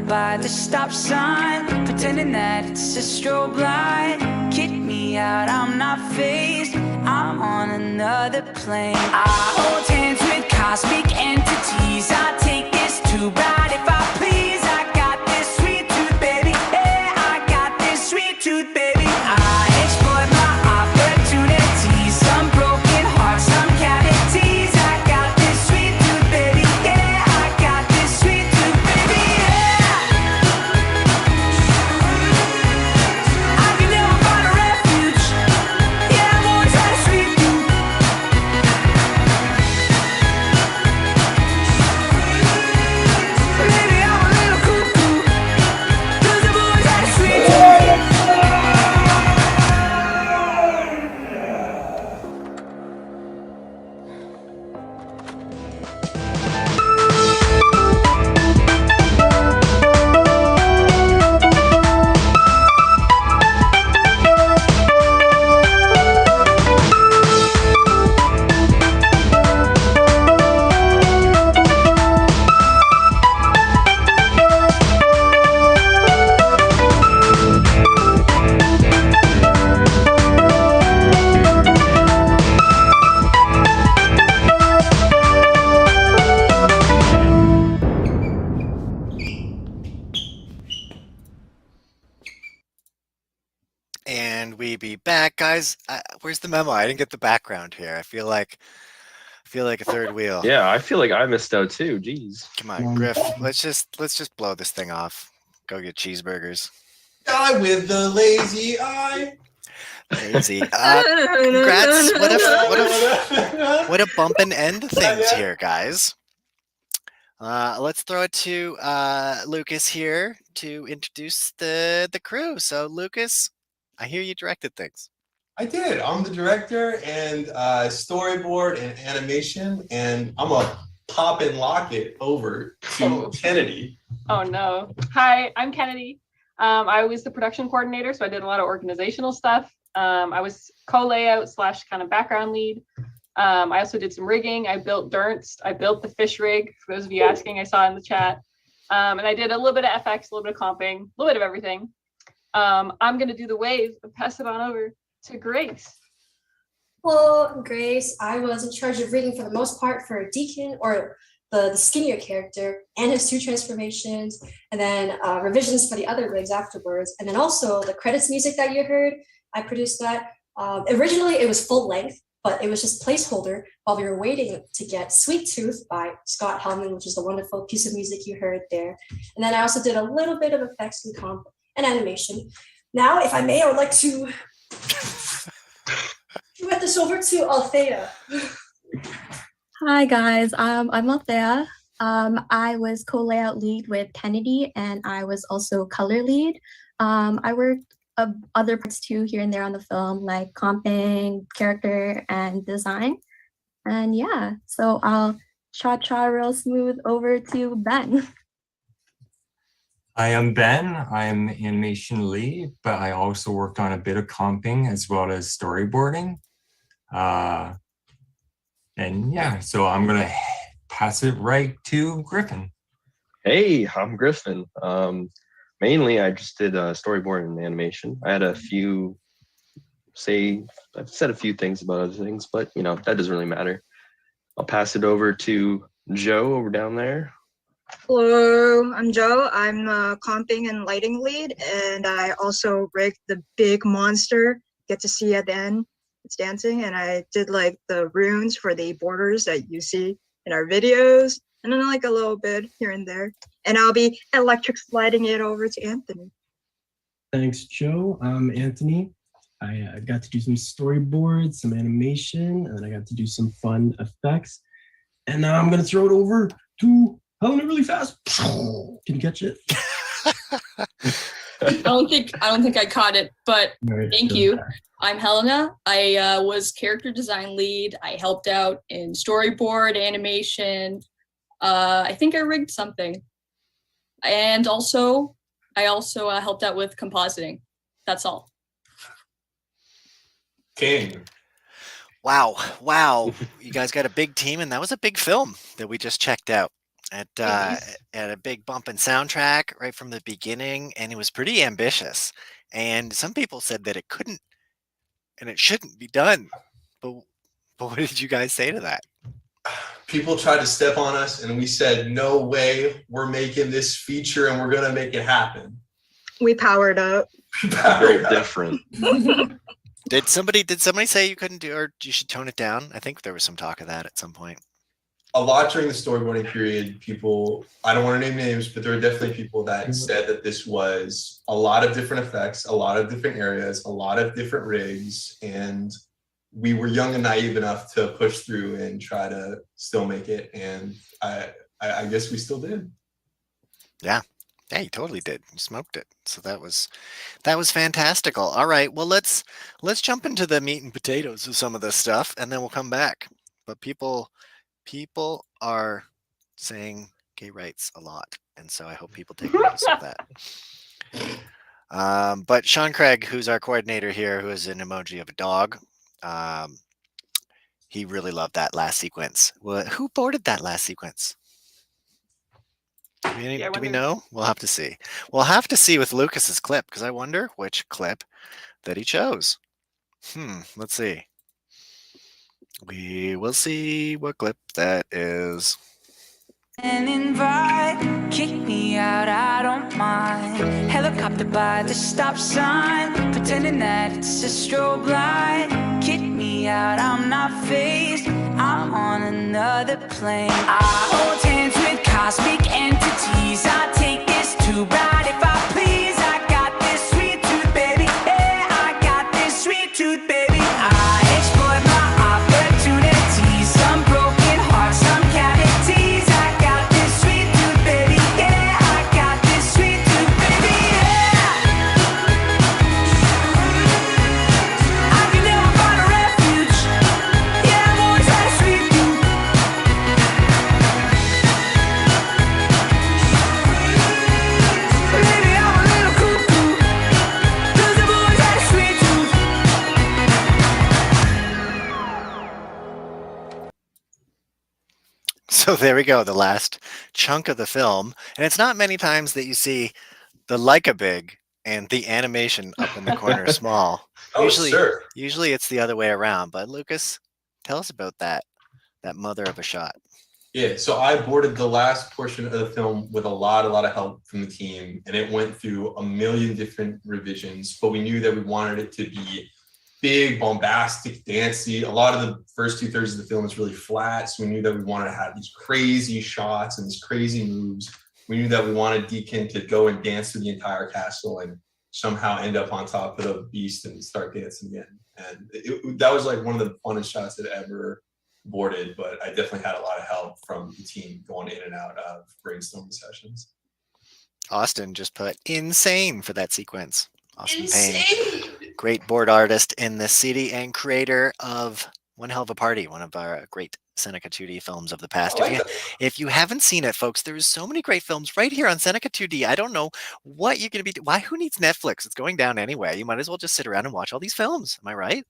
by the stop sign, pretending that it's a strobe light. Kick me out, I'm not phased, I'm on another plane. I hold hands with cosmic entities, I take this too bad if I please. I got this sweet tooth, baby, yeah, I got this sweet tooth, baby. I exploit my opportunities, some broken hearts, some cavities. I got this sweet tooth, baby, yeah, I got this sweet tooth, baby, yeah. I can never find a refuge, yeah, I'm always at a sweet tooth. Maybe I'm a little cuckoo, 'cause I'm always at a sweet tooth. And we be back, guys. Where's the memo? I didn't get the background here. I feel like a third wheel. Yeah, I feel like I missed out too. Jeez. Come on, Griff. Let's just blow this thing off. Go get cheeseburgers. Guy with the lazy eye. Lazy. Congrats. What a bump and end things here, guys. Let's throw it to Lucas here to introduce the crew. So, Lucas, I hear you directed things. I did. I'm the director and storyboard and animation, and I'm a pop and lock it over to Kennedi. Oh no. Hi, I'm Kennedi. I was the production coordinator, so I did a lot of organizational stuff. I was co-layout / kind of background lead. I also did some rigging. I built Durst. I built the fish rig, for those of you asking, I saw in the chat. And I did a little bit of FX, a little bit of comping, a little bit of everything. I'm going to do the wave and pass it on over to Grace. Well, Grace, I was in charge of reading for the most part for Deacon, or the skinnier character, and his 2 transformations, and then revisions for the other rigs afterwards. And then also the credits music that you heard, I produced that. Originally, it was full length, but it was just placeholder while we were waiting to get Sweet Tooth by Scott Hellman, which is the wonderful piece of music you heard there. And then I also did a little bit of effects and comp and animation. Now, if I may, I would like to give this over to Althea. Hi guys, I'm Althea. I was co-layout lead with Kennedi, and I was also color lead. I worked other parts too here and there on the film, like comping, character, and design. And yeah, so I'll cha-cha real smooth over to Ben. Hi, I'm Ben. I'm animation lead, but I also worked on a bit of comping as well as storyboarding. And yeah, so I'm gonna pass it right to Griffin. Hey, I'm Griffin. Mainly, I just did storyboard and animation. I had a few, I've said a few things about other things, but you know, that doesn't really matter. I'll pass it over to Joe over down there. Hello, I'm Joe. I'm the comping and lighting lead, and I also rigged the big monster. Get to see at the end, it's dancing, and I did like the runes for the borders that you see in our videos, and then like a little bit here and there. And I'll be electric sliding it over to Anthony. Thanks, Joe. I'm Anthony. I got to do some storyboards, some animation, and I got to do some fun effects. And now I'm gonna throw it over to Helena really fast. Can you catch it? I don't think I caught it, but Right, thank you. I'm Helena. I was character design lead. I helped out in storyboard, animation. I think I rigged something, and I also helped out with compositing. That's all. King. Wow. You guys got a big team, and that was a big film that we just checked out. It had a big bump in soundtrack right from the beginning, and it was pretty ambitious. And some people said that it couldn't and it shouldn't be done. But what did you guys say to that? People tried to step on us, and we said, "No way! We're making this feature, and we're gonna make it happen." We powered up. Built different. Did somebody say you couldn't do, or you should tone it down? I think there was some talk of that at some point. A lot during the storyboarding period, people, I don't want to name names, but there were definitely people that said that this was a lot of different effects, a lot of different areas, a lot of different rigs, and we were young and naive enough to push through and try to still make it. And I guess we still did. Yeah. Yeah, you totally did. You smoked it. So that was fantastical. All right. Well, let's jump into the meat and potatoes of some of this stuff, and then we'll come back. But people are saying gay rights a lot, and so I hope people take notice of that. But Sean Craig, who's our coordinator here, who is an emoji of a dog, he really loved that last sequence. Well, who boarded that last sequence? Do we know? We'll have to see. We'll have to see with Lucas's clip, because I wonder which clip that he chose. Let's see. We will see what clip that is. An invite, kick me out, I don't mind. Helicopter by the stop sign, pretending that it's a strobe light. Kick me out, I'm not phased, I'm on another plane. I hold hands with cosmic entities, I take this too bad if I please. I got this sweet tooth, baby, yeah, I got this sweet tooth, baby. I exploit my opportunities, some broken hearts, some cavities. I got this sweet tooth, baby, yeah, I got this sweet tooth, baby, yeah. I can never find a refuge, yeah, I've always had a sweet tooth. Maybe I'm a little cuckoo, 'cause I've always had a sweet tooth. So there we go, the last chunk of the film. And it's not many times that you see the Leica big and the animation up in the corner small. Oh, sure. Usually it's the other way around. But Lucas, tell us about that mother of a shot. Yeah, so I boarded the last portion of the film with a lot of help from the team, and it went through a million different revisions, but we knew that we wanted it to be big, bombastic, dancey. A lot of the first 2/3 of the film is really flat, so we knew that we wanted to have these crazy shots and these crazy moves. We knew that we wanted Deacon to go and dance through the entire castle and somehow end up on top of the beast and start dancing again. And that was like one of the funnest shots that ever boarded, but I definitely had a lot of help from the team going in and out of brainstorming sessions. Austin just put insane for that sequence. Austin Payne, great board artist in the city and creator of One Hell of a Party, one of our great Seneca 2D films of the past. If you haven't seen it, folks, there's so many great films right here on Seneca 2D. I don't know what you're going to be. Why? Who needs Netflix? It's going down anyway. You might as well just sit around and watch all these films. Am I right?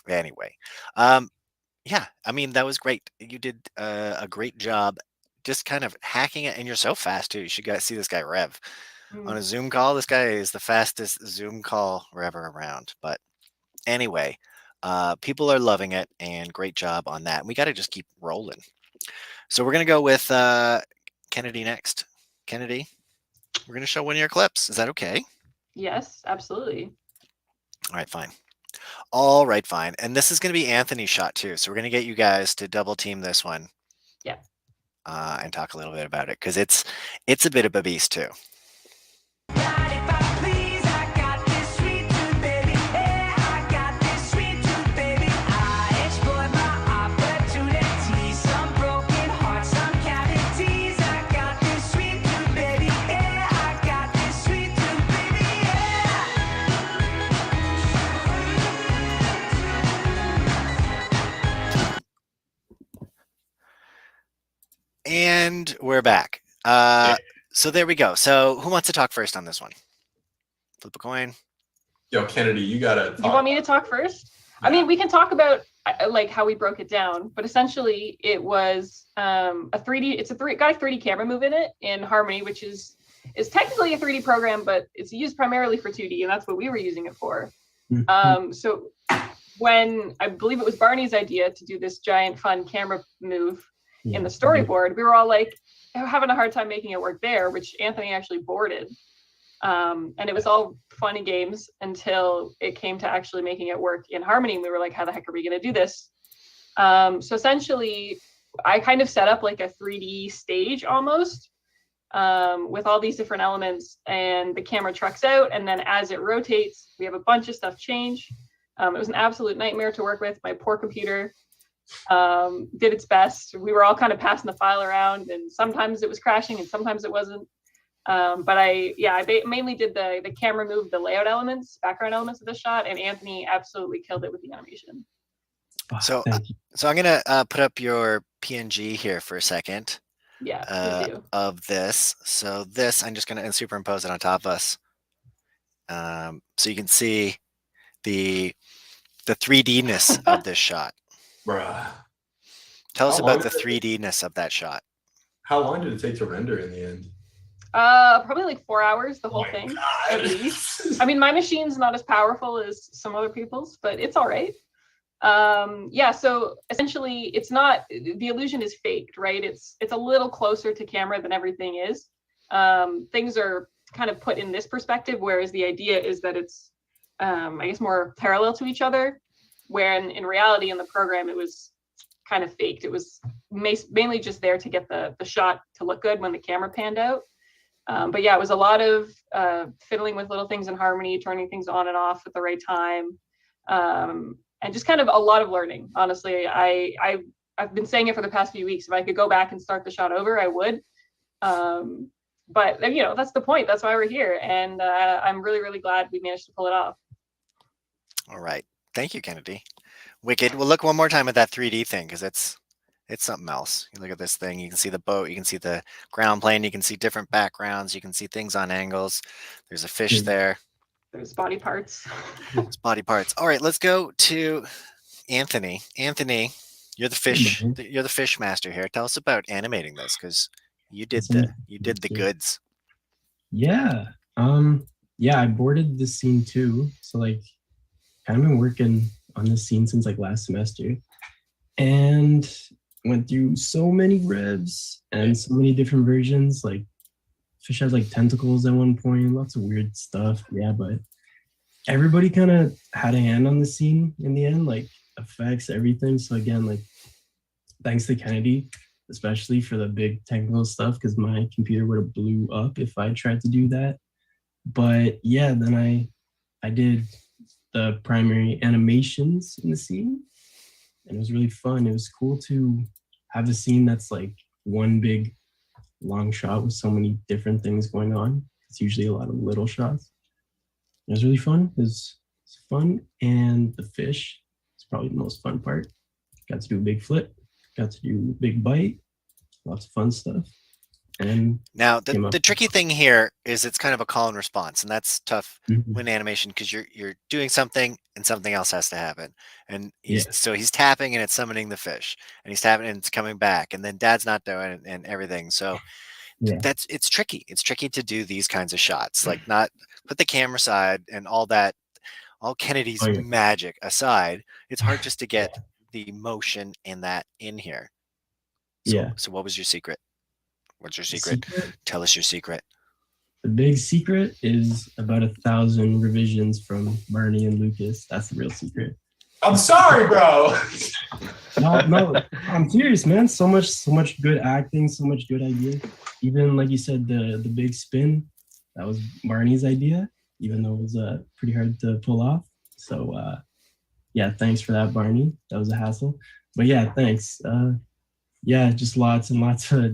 Anyway, yeah, I mean, that was great. You did a great job just kind of hacking it, and you're so fast too. You should see this guy Rev on a Zoom call. This guy is the fastest Zoom call ever around. But anyway, people are loving it, and great job on that. And we got to just keep rolling. So we're going to go with Kennedi next. Kennedi, we're going to show one of your clips. Is that okay? Yes, absolutely. All right, fine. All right, fine. And this is going to be Anthony's shot too. So we're going to get you guys to double team this one. Yeah. And talk a little bit about it, because it's a bit of a beast too. And we're back. So there we go. So who wants to talk first on this one? Flip a coin. Yo, Kennedi, you gotta talk. You want me to talk first? I mean, we can talk about like how we broke it down, but essentially it was a 3D. It's got a 3D camera move in it in Harmony, which is technically a 3D program, but it's used primarily for 2D, and that's what we were using it for. So when I believe it was Barney's idea to do this giant fun camera move in the storyboard, we were all like having a hard time making it work there, which Anthony actually boarded. And it was all fun and games until it came to actually making it work in Harmony. We were like, how the heck are we going to do this? So essentially, I kind of set up like a 3D stage almost with all these different elements, and the camera trucks out. And then as it rotates, we have a bunch of stuff change. It was an absolute nightmare to work with. My poor computer did its best. We were all kind of passing the file around, and sometimes it was crashing and sometimes it wasn't. But I mainly did the camera move, the layout elements, background elements of the shot, and Anthony absolutely killed it with the animation. So I'm gonna put up your PNG here for a second. Yeah, please do. Of this. So this, I'm just gonna superimpose it on top of us, so you can see the 3D-ness of this shot. Bruh. Tell us about the 3D-ness of that shot. How long did it take to render in the end? Probably like 4 hours, the whole thing, at least. I mean, my machine's not as powerful as some other people's, but it's all right. Yeah, so essentially it's not, the illusion is faked, right? It's a little closer to camera than everything is. Things are kind of put in this perspective, whereas the idea is that it's, I guess, more parallel to each other, when in reality in the program it was kind of faked. It was mainly just there to get the shot to look good when the camera panned out. But yeah, it was a lot of fiddling with little things in Harmony, turning things on and off at the right time, and just kind of a lot of learning. Honestly, I've been saying it for the past few weeks. If I could go back and start the shot over, I would. But you know, that's the point. That's why we're here, and I'm really, really glad we managed to pull it off. All right, thank you, Kennedi. Wicked. We'll look one more time at that 3D thing, because it's something else. You look at this thing, you can see the boat, you can see the ground plane, you can see different backgrounds, you can see things on angles. There's a fish there. There's body parts. It's body parts. All right, let's go to Anthony. Anthony, you're the fish. You're the fish master here. Tell us about animating this, because you did the goods. Yeah. Yeah, I boarded the scene too. So like, kind of been working on this scene since like last semester, and went through so many revs and so many different versions. Like fish has like tentacles at one point, lots of weird stuff. Yeah, but everybody kind of had a hand on the scene in the end, like effects, everything. So again, like thanks to Kennedi, especially for the big technical stuff, because my computer would have blew up if I tried to do that. But yeah, then I did the primary animations in the scene, and it was really fun. It was cool to have a scene that's like one big long shot with so many different things going on. It's usually a lot of little shots. It was really fun. It was fun, and the fish is probably the most fun part. Got to do a big flip, got to do a big bite, lots of fun stuff. And now the tricky thing here is it's kind of a call and response, and that's tough when animation, because you're doing something and something else has to happen, and so he's tapping and it's summoning the fish, and he's tapping and it's coming back, and then Dad's not doing it and everything. So it's tricky. It's tricky to do these kinds of shots, like not put the camera side and all that, all Kennedi's magic aside. It's hard just to get the motion and that in here. So what was your secret? What's your secret? Tell us your secret. The big secret is about 1,000 revisions from Barney and Lucas. That's the real secret. I'm sorry, bro. No, I'm serious, man. So much good acting, so much good ideas. Even like you said, the big spin, that was Barney's idea, even though it was pretty hard to pull off. So yeah, thanks for that, Barney. That was a hassle. But yeah, thanks. Yeah, just lots and lots of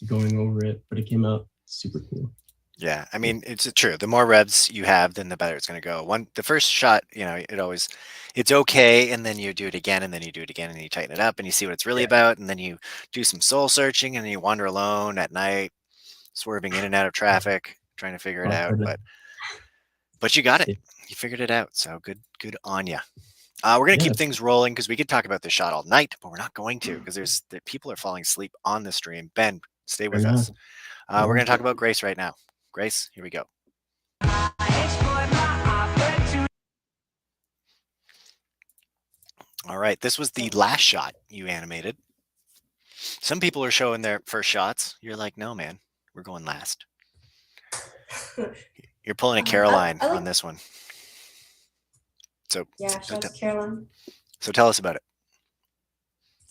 going over it, but it came out super cool. Yeah, I mean, it's true. The more revs you have, then the better it's going to go. The first shot, you know, it's okay, and then you do it again, and then you do it again, and you tighten it up, and you see what it's really about, and then you do some soul searching, and then you wander alone at night, swerving in and out of traffic, trying to figure it out. But you got it. You figured it out. So good on you. We're going to Yeah. keep things rolling because we could talk about this shot all night, but we're not going to because people are falling asleep on the stream. Ben, stay with us. We're going to talk about Grace right now. Grace, here we go. All right, this was the last shot you animated. Some people are showing their first shots. You're like, no, man, we're going last. You're pulling a Caroline I like- on this one. So Yeah, shout out to Caroline. So tell us about it.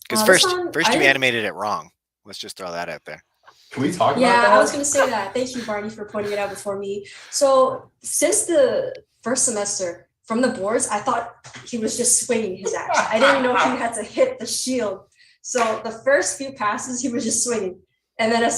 Because This first one, you I- animated it wrong. Let's just throw that out there. Can we talk Yeah, about that? I was gonna say that. Thank you, Barney, for pointing it out before me. So since the first semester, from the boards, I thought he was just swinging his axe. I didn't know he had to hit the shield. So the first few passes, he was just swinging. And then I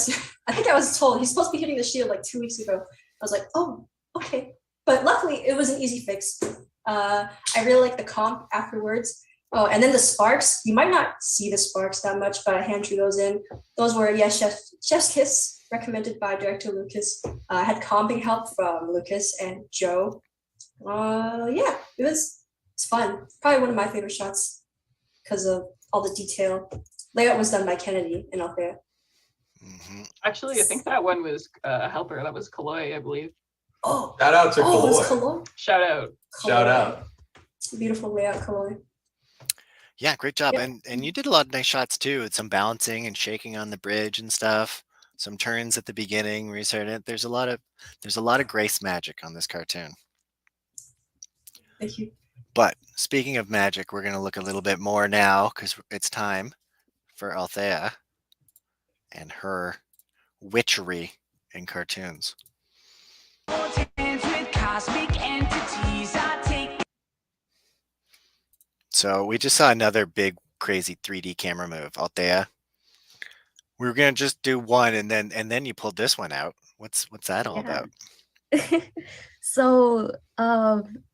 think I was told he's supposed to be hitting the shield like 2 weeks ago. I was like, oh, okay. But luckily, it was an easy fix. I really like the comp afterwards. Oh, and then the sparks, you might not see the sparks that much, but I hand drew those in. Those were, Chef's Kiss, recommended by director Lucas. I had comping help from Lucas and Joe. Yeah, it's fun. Probably one of my favorite shots because of all the detail. Layout was done by Kennedi and Althea. Actually, I think that one was a helper. That was Kaloy, I believe. Oh, Shout out to it was Kaloy. Kaloy? Shout out. Shout out. Beautiful layout, Kaloy. Yeah, great job. Yep. And you did a lot of nice shots too. With some balancing and shaking on the bridge and stuff. Some turns at the beginning where you started it. There's a lot of grace magic on this cartoon. Thank you. But speaking of magic, we're gonna look a little bit more now because it's time for Althea and her witchery in cartoons. So we just saw another big crazy 3D camera move, Althea. We were gonna just do one and then you pulled this one out. What's that all about? So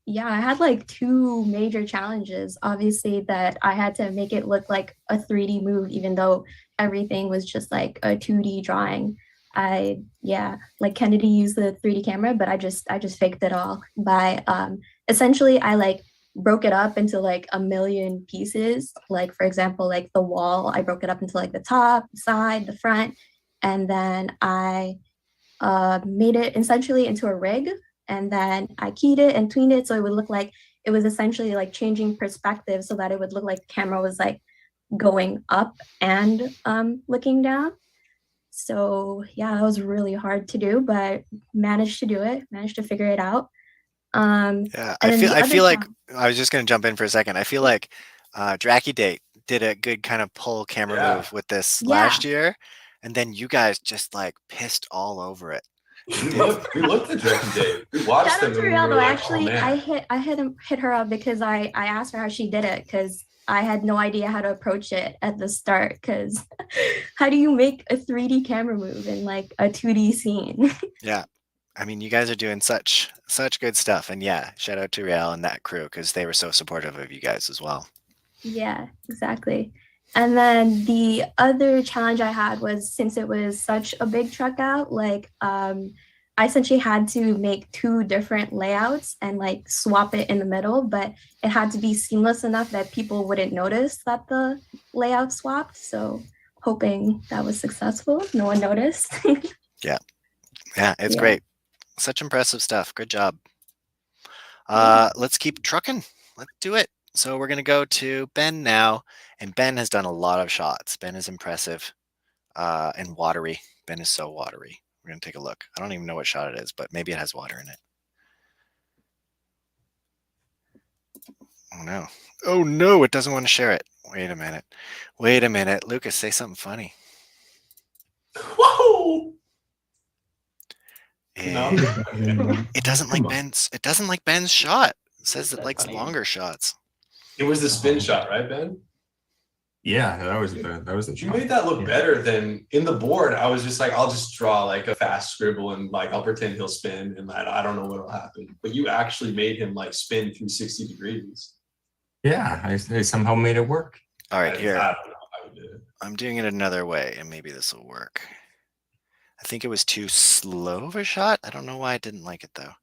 yeah, I had like two major challenges. Obviously that I had to make it look like a 3D move, even though everything was just like a 2D drawing. Like Kennedy used the 3D camera, but I just faked it all by essentially I like broke it up into like a million pieces. Like for example, like the wall, I broke it up into like the top, side, the front, and then I made it essentially into a rig, and then I keyed it and tweened it so it would look like it was essentially like changing perspective so that it would look like the camera was like going up and looking down. So yeah, that was really hard to do, but managed to figure it out. Yeah, I feel like I was just gonna jump in for a second. I feel like Dracky Date did a good kind of pull camera move with this last year, and then you guys just like pissed all over it. We looked at Dracky Date. We watched Shout them. out to And we Riel, were though. like, Actually, oh, man. I hit her up because I asked her how she did it because I had no idea how to approach it at the start. Because how do you make a 3D camera move in like a 2D scene? Yeah, I mean, you guys are doing such good stuff, and yeah, shout out to Riel and that crew because they were so supportive of you guys as well. Yeah, exactly. And then the other challenge I had was, since it was such a big truck out, like I essentially had to make two different layouts and like swap it in the middle, but it had to be seamless enough that people wouldn't notice that the layout swapped. So hoping that was successful. No one noticed. Yeah, it's Yeah. great. Such impressive stuff. Good job. Let's keep trucking. Let's do it. So we're gonna go to Ben now, and Ben has done a lot of shots. Ben is impressive and watery. Ben is so watery. We're gonna take a look. I don't even know what shot it is, but maybe it has water in it. Oh no. Oh no, it doesn't want to share it. Wait a minute. Wait a minute. Lucas, say something funny. Whoa! It doesn't like Ben's shot. It says it likes longer shots. It was the spin shot, right, Ben? Yeah, that was the You made that look better than in the board. I was just like, I'll just draw like a fast scribble and like I'll pretend he'll spin and I don't know what'll happen. But you actually made him like spin through 60 degrees. Yeah, I somehow made it work. All right, here. I don't know how you did it. I'm doing it another way, and maybe this will work. I think it was too slow of a shot. I don't know why I didn't like it though.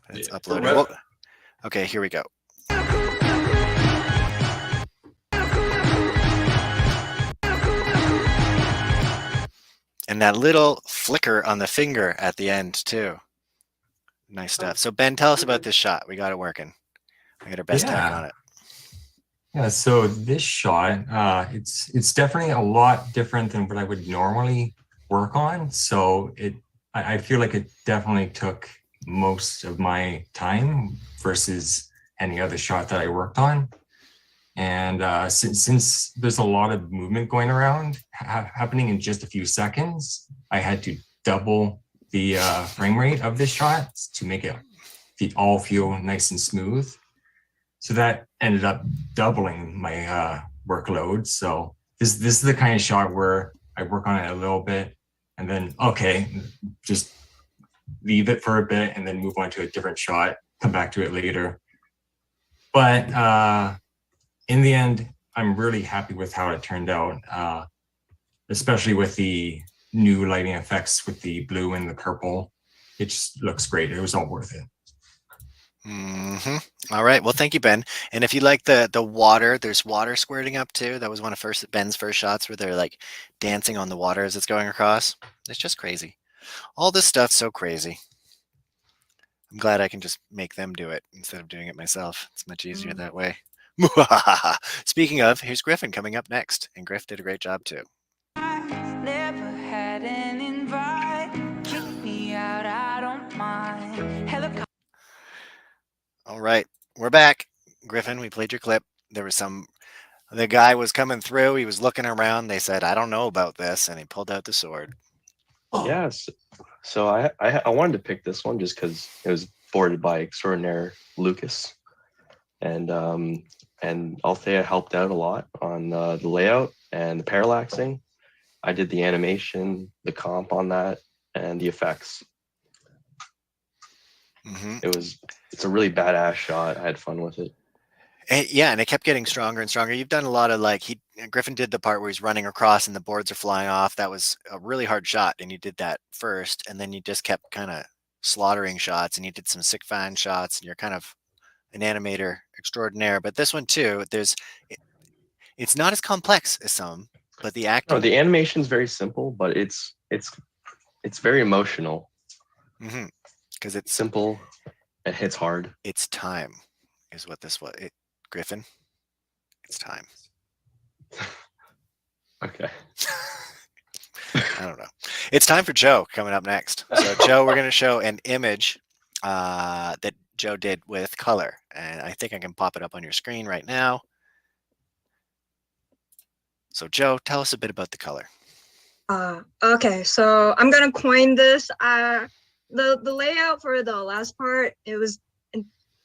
But it's uploading. Okay, here we go. And that little flicker on the finger at the end too. Nice stuff. So Ben, tell us about this shot. We got it working. We got our best take on it. Yeah, so this shot, it's definitely a lot different than what I would normally work on. So I feel like it definitely took most of my time versus any other shot that I worked on. And since there's a lot of movement going around happening in just a few seconds, I had to double the frame rate of this shot to make it all feel nice and smooth. So that ended up doubling my workload. So this is the kind of shot where I work on it a little bit and then, okay, just leave it for a bit and then move on to a different shot, come back to it later. But in the end, I'm really happy with how it turned out, especially with the new lighting effects with the blue and the purple. It just looks great. It was all worth it. All right. Well, thank you, Ben. And if you like the water, there's water squirting up too. That was one of Ben's first shots where they're like dancing on the water as it's going across. It's just crazy. All this stuff's so crazy. I'm glad I can just make them do it instead of doing it myself. It's much easier that way. Speaking of, here's Griffin coming up next. And Griff did a great job too. Never had an invite. Kick me out, I don't mind. All right, we're back. Griffin, we played your clip. There was the guy was coming through. He was looking around. They said, I don't know about this. And he pulled out the sword. Yes. So I wanted to pick this one just because it was boarded by extraordinaire Lucas. And Althea helped out a lot on the layout and the parallaxing. I did the animation, the comp on that, and the effects. It's a really badass shot. I had fun with it. And it kept getting stronger and stronger. You've done a lot of Griffin did the part where he's running across and the boards are flying off. That was a really hard shot, and you did that first, and then you just kept kind of slaughtering shots, and you did some sick fan shots, and you're kind of an animator extraordinaire. But this one too, it's not as complex as some, but the acting. No, the animation's very simple, but it's very emotional. Because it's simple, it hits hard. It's time, is what this was. Griffin, it's time. Okay. I don't know. It's time for Joe coming up next. So Joe, we're going to show an image that Joe did with color, and I think I can pop it up on your screen right now. So Joe, tell us a bit about the color. Okay, so I'm gonna coin this. The layout for the last part, it was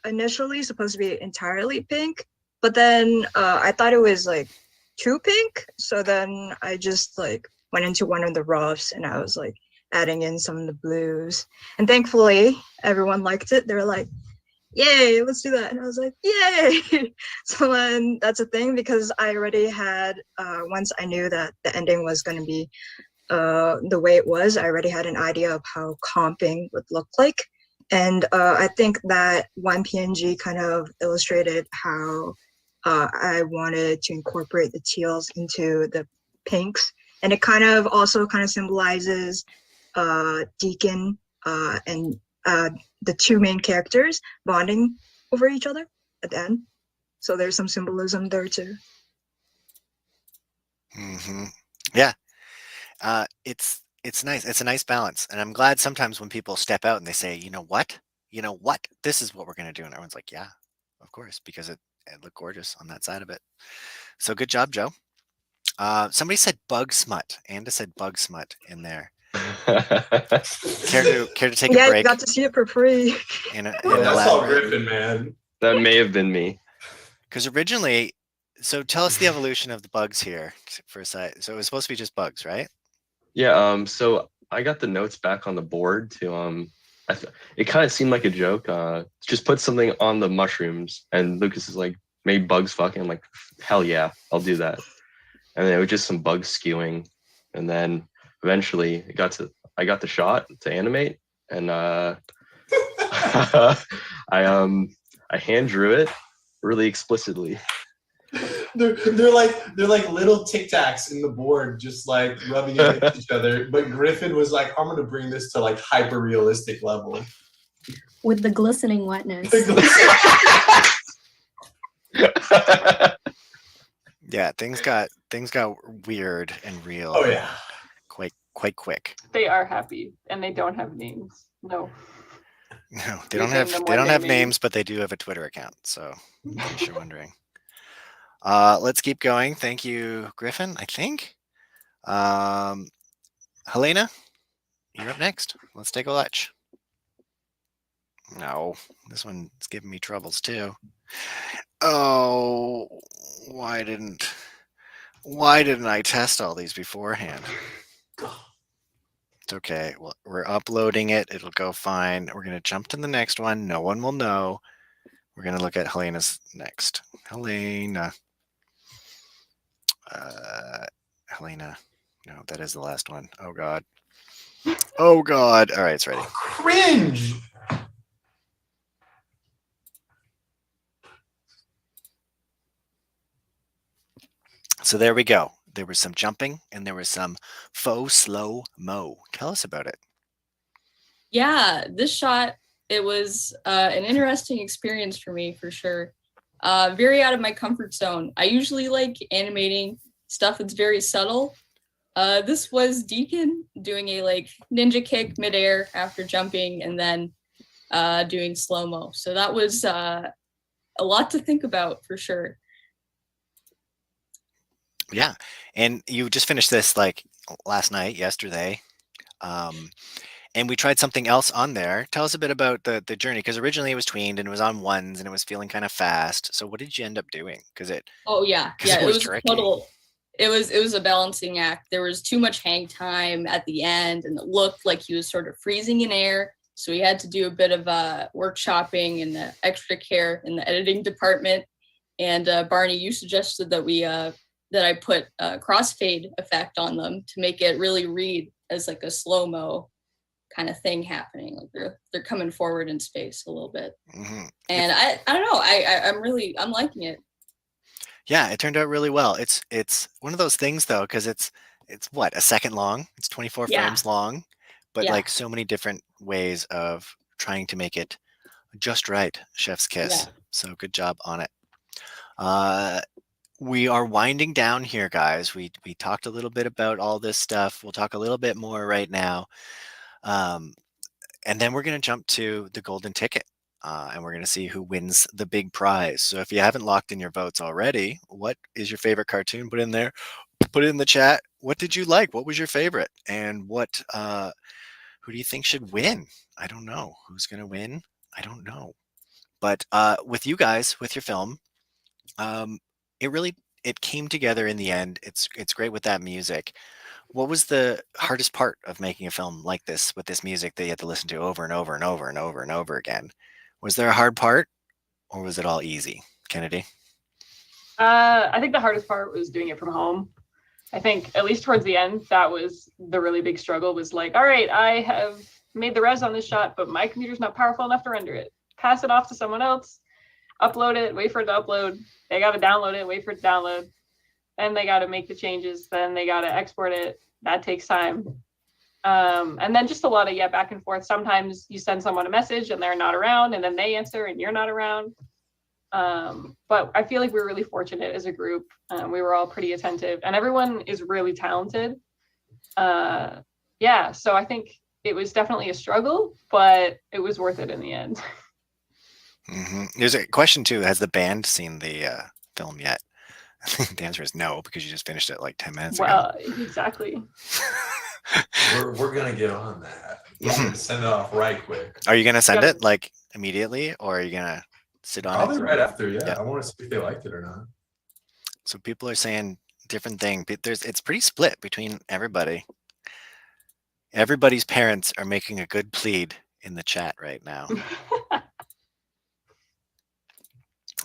initially supposed to be entirely pink, but then I thought it was like too pink, so then I just like went into one of the roughs and I was like adding in some of the blues, and thankfully everyone liked it. They were like, yay, let's do that. And I was like, yay. So then that's a thing, because I already had once I knew that the ending was going to be the way it was, I already had an idea of how comping would look like. And I think that one PNG kind of illustrated how I wanted to incorporate the teals into the pinks. And it kind of also kind of symbolizes Deacon and the two main characters bonding over each other at the end. So there's some symbolism there too. Yeah. It's nice. It's a nice balance. And I'm glad sometimes when people step out and they say, you know what, this is what we're going to do. And everyone's like, yeah, of course, because it looked gorgeous on that side of it. So good job, Joe. Somebody said bug smut. Anda said bug smut in there. Care to take a break? Yeah, you got to see it for free. That's all Griffin, man. That may have been me. Because originally, so tell us the evolution of the bugs here for a sec. So it was supposed to be just bugs, right? Yeah. So I got the notes back on the board to it kind of seemed like a joke. Just put something on the mushrooms, and Lucas is like, maybe bugs fucking. I'm like, hell yeah, I'll do that. And then it was just some bugs skewing, and then eventually I got the shot to animate, and I hand drew it really explicitly. they're like little Tic Tacs in the board, just like rubbing against each other. But Griffin was like, I'm gonna bring this to like hyper realistic level. With the glistening wetness. Yeah, things got weird and real. Oh yeah. Quite quick. They are happy and they don't have names. No. No, they You're don't saying have them they one don't day, have maybe. names, but they do have a Twitter account. So in case you're wondering. Let's keep going. Thank you, Griffin, I think. Helena, you're up next. Let's take a watch. No, this one's giving me troubles too. Oh, why didn't I test all these beforehand? It's okay. Well, we're uploading it. It'll go fine. We're going to jump to the next one. No one will know. We're going to look at Helena's next. Helena. Helena. No, that is the last one. Oh, God. Oh, God. All right, it's ready. Cringe. So there we go. There was some jumping and there was some faux slow-mo. Tell us about it. Yeah, this shot, it was an interesting experience for me, for sure. Very out of my comfort zone. I usually like animating stuff that's very subtle. This was Deacon doing a like ninja kick midair after jumping and then doing slow-mo. So that was a lot to think about, for sure. Yeah. And you just finished this like last night, yesterday. And we tried something else on there. Tell us a bit about the journey, because originally it was tweened and it was on ones and it was feeling kind of fast. So what did you end up doing? Because it It was tricky. total. It was a balancing act. There was too much hang time at the end, and it looked like he was sort of freezing in air. So we had to do a bit of workshopping and the extra care in the editing department. And Barney, you suggested that that I put a crossfade effect on them to make it really read as like a slow-mo kind of thing happening. Like they're coming forward in space a little bit. Mm-hmm. And I don't know. I'm liking it. Yeah, it turned out really well. It's one of those things though, because it's what, a second long? It's 24 Yeah. frames long, but Yeah. like so many different ways of trying to make it just right. Chef's kiss. Yeah. So good job on it. We are winding down here, guys. We talked a little bit about all this stuff. We'll talk a little bit more right now. And then we're going to jump to the golden ticket. And we're going to see who wins the big prize. So if you haven't locked in your votes already, what is your favorite cartoon? Put in there. Put it in the chat. What did you like? What was your favorite? And what who do you think should win? I don't know. Who's going to win? I don't know. But with you guys, with your film, it came together in the end. It's great with that music. What was the hardest part of making a film like this with this music that you had to listen to over and over and over and over and over again? Was there a hard part, or was it all easy? Kennedi? I think the hardest part was doing it from home. I think at least towards the end, that was the really big struggle, was like, all right, I have made the res on this shot, but my computer's not powerful enough to render it. Pass it off to someone else, upload it, wait for it to upload. They got to download it, wait for it to download. Then they got to make the changes. Then they got to export it. That takes time. And then just a lot of, back and forth. Sometimes you send someone a message and they're not around, and then they answer and you're not around. But I feel like we were really fortunate as a group. We were all pretty attentive, and everyone is really talented. So I think it was definitely a struggle, but it was worth it in the end. Mm-hmm. There's a question too. Has the band seen the film yet? The answer is no, because you just finished it like 10 minutes ago. Well, exactly. We're gonna get on that. We're gonna send it off right quick. Are you gonna send it like immediately, or are you gonna sit on Probably it? right after. Yeah, I want to see if they liked it or not. So people are saying different things. It's pretty split between everybody. Everybody's parents are making a good plead in the chat right now.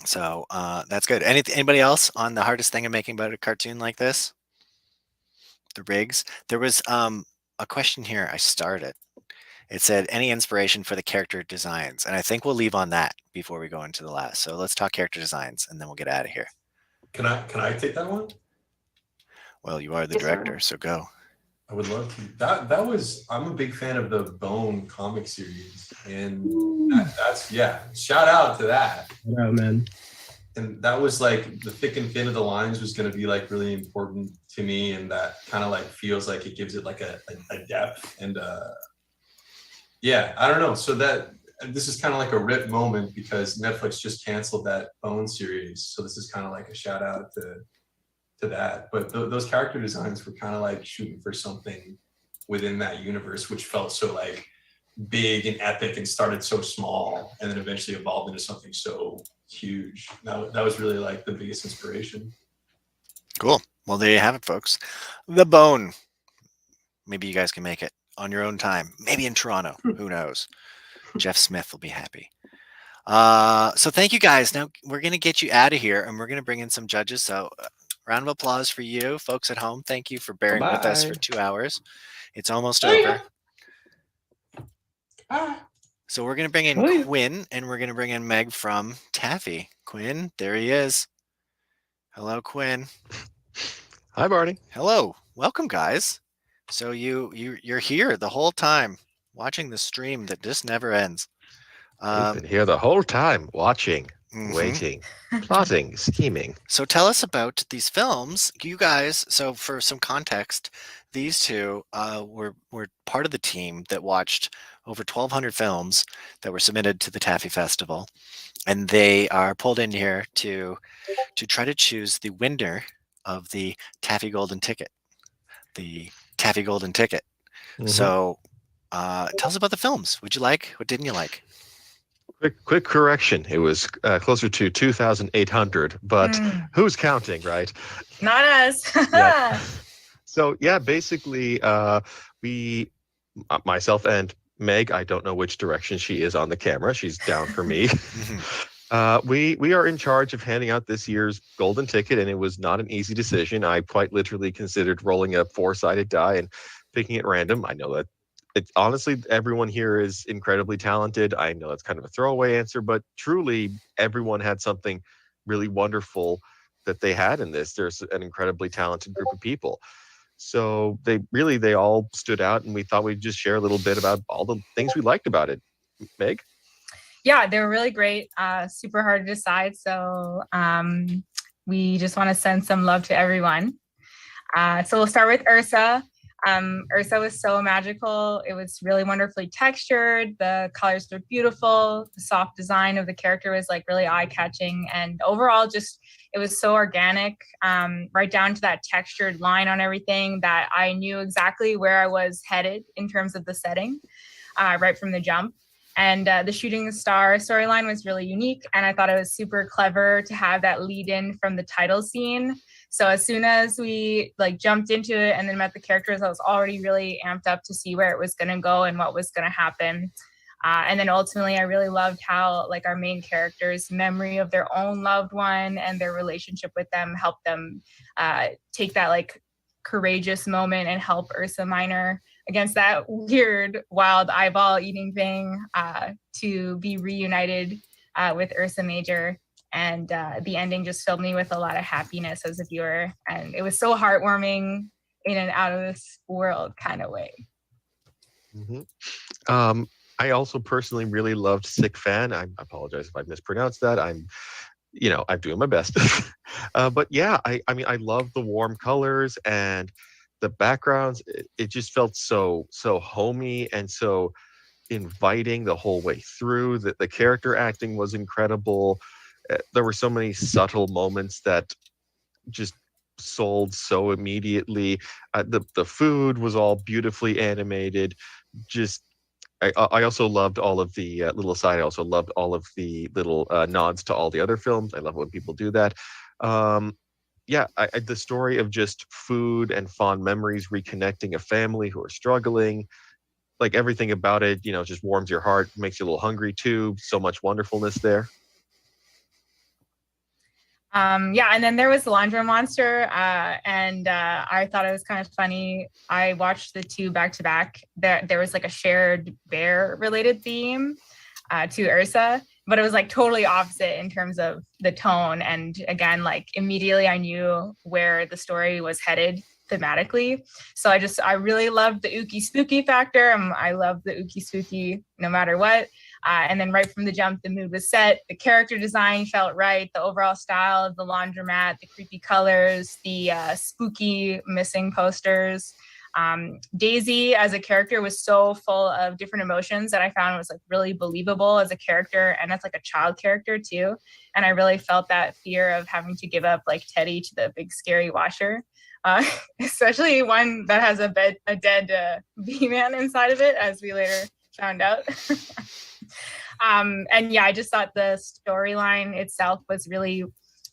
So that's good. Anybody else on the hardest thing of making about a cartoon like this? The rigs. There was a question here. I started. It said, any inspiration for the character designs? And I think we'll leave on that before we go into the last. So let's talk character designs, and then we'll get out of here. Can I take that one? Well, you are the Yes, sir. director, so go. I would love to. That was. I'm a big fan of the Bone comic series, and that's Shout out to that. Yeah, man. And that was like the thick and thin of the lines was going to be like really important to me, and that kind of like feels like it gives it like a depth and I don't know. So that this is kind of like a rip moment because Netflix just canceled that Bone series, so this is kind of like a shout out to that. But those character designs were kind of like shooting for something within that universe, which felt so like big and epic and started so small and then eventually evolved into something so huge. That was really like the biggest inspiration. Cool. Well, there you have it, folks. The Bone. Maybe you guys can make it on your own time. Maybe in Toronto. Who knows? Jeff Smith will be happy. So thank you guys. Now we're going to get you out of here and we're going to bring in some judges. So round of applause for you folks at home. Thank you for bearing with us for 2 hours. It's almost over. So we're going to bring in Quinn and we're going to bring in Meg from Taffy. Quinn, there he is. Hello, Quinn. Hi, Barney. Hello. Welcome, guys. So you're here the whole time watching the stream that just never ends. We've been here the whole time watching, waiting, plotting, scheming. So tell us about these films. You guys, so for some context, these two were part of the team that watched over 1,200 films that were submitted to the Taffy Festival. And they are pulled in here to try to choose the winner of the Taffy Golden Ticket. The Taffy Golden Ticket. So tell us about the films. What'd you like? What didn't you like? Quick correction. It was closer to 2,800, but who's counting, right? Not us. Yeah. So yeah, basically, we, myself and Meg, I don't know which direction she is on the camera. She's down for me. We are in charge of handing out this year's golden ticket, and it was not an easy decision. I quite literally considered rolling a 4-sided die and picking at random. I know that honestly, everyone here is incredibly talented. I know that's kind of a throwaway answer, but truly everyone had something really wonderful that they had in this. There's an incredibly talented group of people. So they all stood out, and we thought we'd just share a little bit about all the things we liked about it. Meg? Yeah, they were really great. Super hard to decide. So we just want to send some love to everyone. So we'll start with Ursa. Ursa was so magical. It was really wonderfully textured. The colors were beautiful. The soft design of the character was like really eye-catching. And overall, just it was so organic, right down to that textured line on everything that I knew exactly where I was headed in terms of the setting, right from the jump. And the Shooting the Star storyline was really unique. And I thought it was super clever to have that lead in from the title scene. So as soon as we like jumped into it and then met the characters, I was already really amped up to see where it was going to go and what was going to happen. And then ultimately, I really loved how like our main characters' memory of their own loved one and their relationship with them helped them take that like courageous moment and help Ursa Minor against that weird, wild eyeball eating thing to be reunited with Ursa Major. And the ending just filled me with a lot of happiness as a viewer. And it was so heartwarming in an out of this world kind of way. I also personally really loved Sick Fan. I apologize if I mispronounced that. I'm doing my best. But yeah, I mean, I love the warm colors and the backgrounds. It just felt so homey and so inviting the whole way through. The character acting was incredible. There were so many subtle moments that just sold so immediately. The food was all beautifully animated. Just I also loved all of the little aside. I also loved all of the little nods to all the other films. I love when people do that. The story of just food and fond memories, reconnecting a family who are struggling, like everything about it, just warms your heart, makes you a little hungry too. So much wonderfulness there. And then there was Laundromonster, and I thought it was kind of funny. I watched the two back to back. There was like a shared bear related theme to Ursa, but it was like totally opposite in terms of the tone. And again, like immediately I knew where the story was headed thematically. So I really loved the ooky spooky factor. I love the ooky spooky no matter what. And then right from the jump, the mood was set. The character design felt right. The overall style of the laundromat, the creepy colors, the spooky missing posters. Daisy as a character was so full of different emotions that I found was like really believable as a character, and that's like a child character too. And I really felt that fear of having to give up like Teddy to the big scary washer, especially one that has a dead Bman inside of it, as we later found out. And yeah, I just thought the storyline itself was really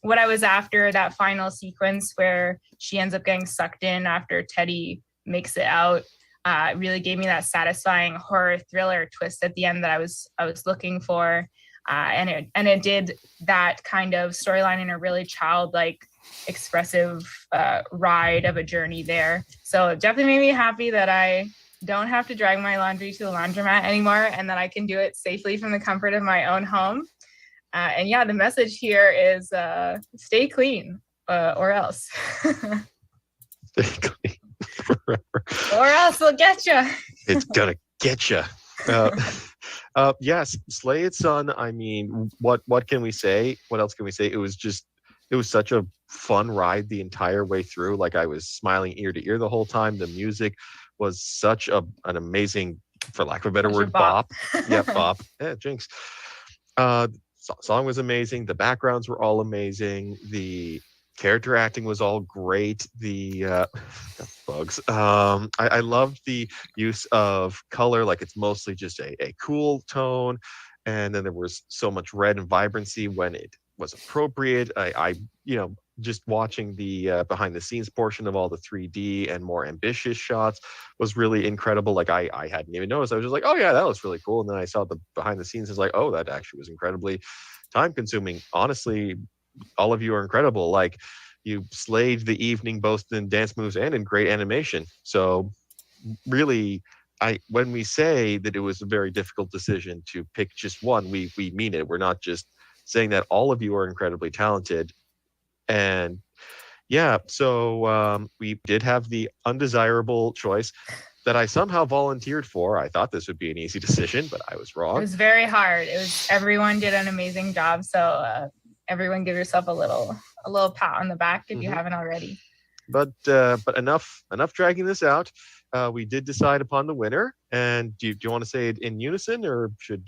what I was after. That final sequence where she ends up getting sucked in after Teddy makes it out, really gave me that satisfying horror thriller twist at the end that I was looking for, and it did that kind of storyline in a really childlike, expressive ride of a journey there. So it definitely made me happy that I don't have to drag my laundry to the laundromat anymore, and that I can do it safely from the comfort of my own home. And yeah, the message here is stay clean, or else. Stay clean forever. Or else we'll get you. It's gonna get you. Yes, Sleight Son. I mean, what can we say? What else can we say? It was such a fun ride the entire way through. Like, I was smiling ear to ear the whole time. The music was such an amazing, for lack of a better word, bop. Yeah, bop. Yeah, jinx. Song was amazing. The backgrounds were all amazing. The character acting was all great. The bugs. I loved the use of color. Like, it's mostly just a cool tone, and then there was so much red and vibrancy when it was appropriate. I just watching the behind the scenes portion of all the 3D and more ambitious shots was really incredible. Like, I hadn't even noticed. I was just like, oh yeah, that was really cool. And then I saw the behind the scenes. I was like, oh, that actually was incredibly time consuming. Honestly, all of you are incredible. Like, you slayed the evening both in dance moves and in great animation. So really, when we say that it was a very difficult decision to pick just one, we mean it. We're not just saying that. All of you are incredibly talented. And yeah, so we did have the undesirable choice that I somehow volunteered for. I thought this would be an easy decision, but I was wrong. It was very hard. Everyone did an amazing job. So everyone give yourself a little pat on the back if you haven't already. But enough dragging this out. We did decide upon the winner. And do you want to say it in unison, or should?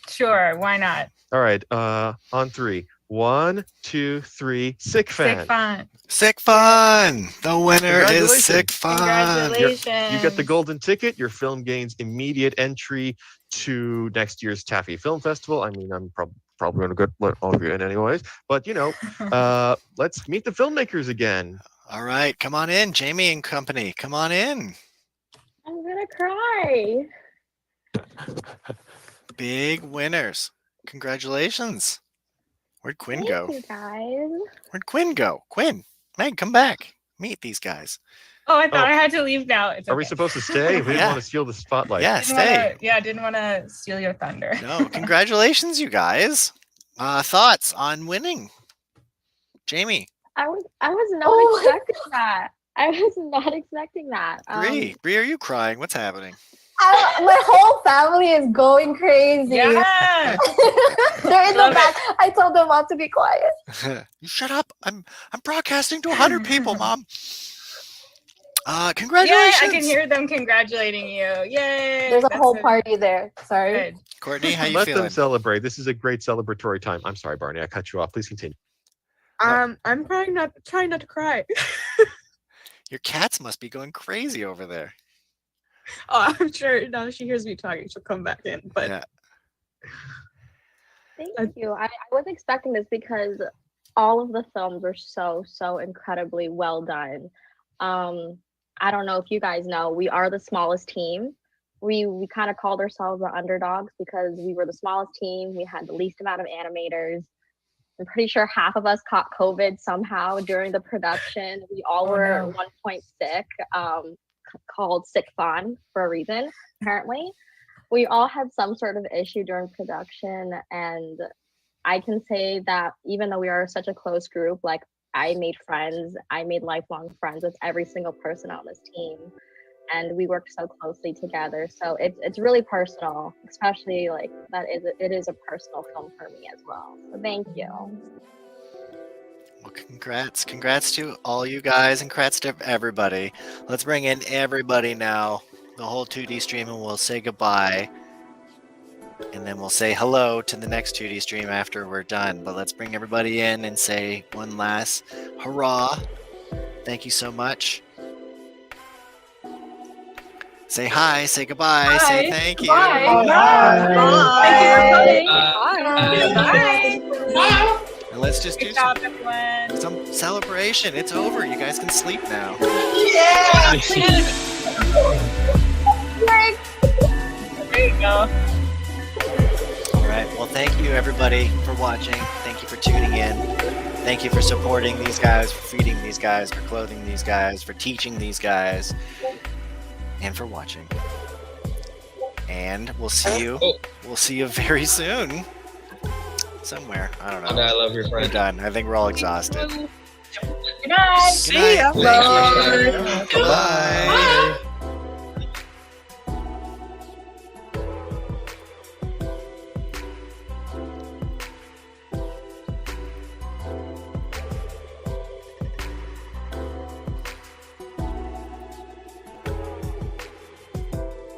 Sure, why not? All right, on three. 1, 2, 3. Sick Fan. Sick Fun. Sick Fun. The winner is Sick Fun. Congratulations. You get the golden ticket. Your film gains immediate entry to next year's Taffy Film Festival. I mean, I'm probably going to let all of you in anyways. But, let's meet the filmmakers again. All right, come on in, Jamie and company. Come on in. I'm going to cry. Big winners. Congratulations. Where'd Quinn go? Thank you, guys. Where'd Quinn go? Quinn, Meg, come back. Meet these guys. Oh, I thought I had to leave now. It's okay. Are we supposed to stay? We didn't want to steal the spotlight. Yeah, stay. Didn't want to steal your thunder. No, congratulations, you guys. Thoughts on winning? Jamie. I was not expecting that. I was not expecting that. Bree, are you crying? What's happening? My whole family is going crazy. Yeah. They're in the back. I told them all to be quiet. You shut up. I'm broadcasting to 100 people, Mom. Congratulations. Yay, I can hear them congratulating you. Yay. There's a whole party there. Sorry. Good. Courtney, how you Let feeling? them celebrate. This is a great celebratory time. I'm sorry, Barney. I cut you off. Please continue. I'm trying not to cry. Your cats must be going crazy over there. Oh, I'm sure now she hears me talking, she'll come back in. But yeah. Thank you. I was expecting this because all of the films were so incredibly well done. I don't know if you guys know, we are the smallest team. We kind of called ourselves the underdogs because we were the smallest team. We had the least amount of animators. I'm pretty sure half of us caught COVID somehow during the production. We all were 1 point sick, called Sick Fun for a reason, apparently. we all had some sort of issue during production, and I can say that even though we are such a close group, like I made lifelong friends with every single person on this team, and we worked so closely together. So it's really personal, especially like it is a personal film for me as well. So thank you. Well, congrats to all you guys, and congrats to everybody. Let's bring in everybody now, the whole 2D stream, and we'll say goodbye. And then we'll say hello to the next 2D stream after we're done. But let's bring everybody in and say one last hurrah. Thank you so much. Say hi, say goodbye, Hi. say thank you. Bye. Bye. Thank you for coming. Bye. And let's just do job, everyone. some celebration. It's over. You guys can sleep now. Yeah! There you go. All right. Well, thank you everybody for watching. Thank you for tuning in. Thank you for supporting these guys, for feeding these guys, for clothing these guys, for teaching these guys, and for watching. And we'll see you. We'll see you very soon. Somewhere. I don't know. And I love your friend. We're done. I think we're all exhausted. Good night. See ya. Bye. Goodbye.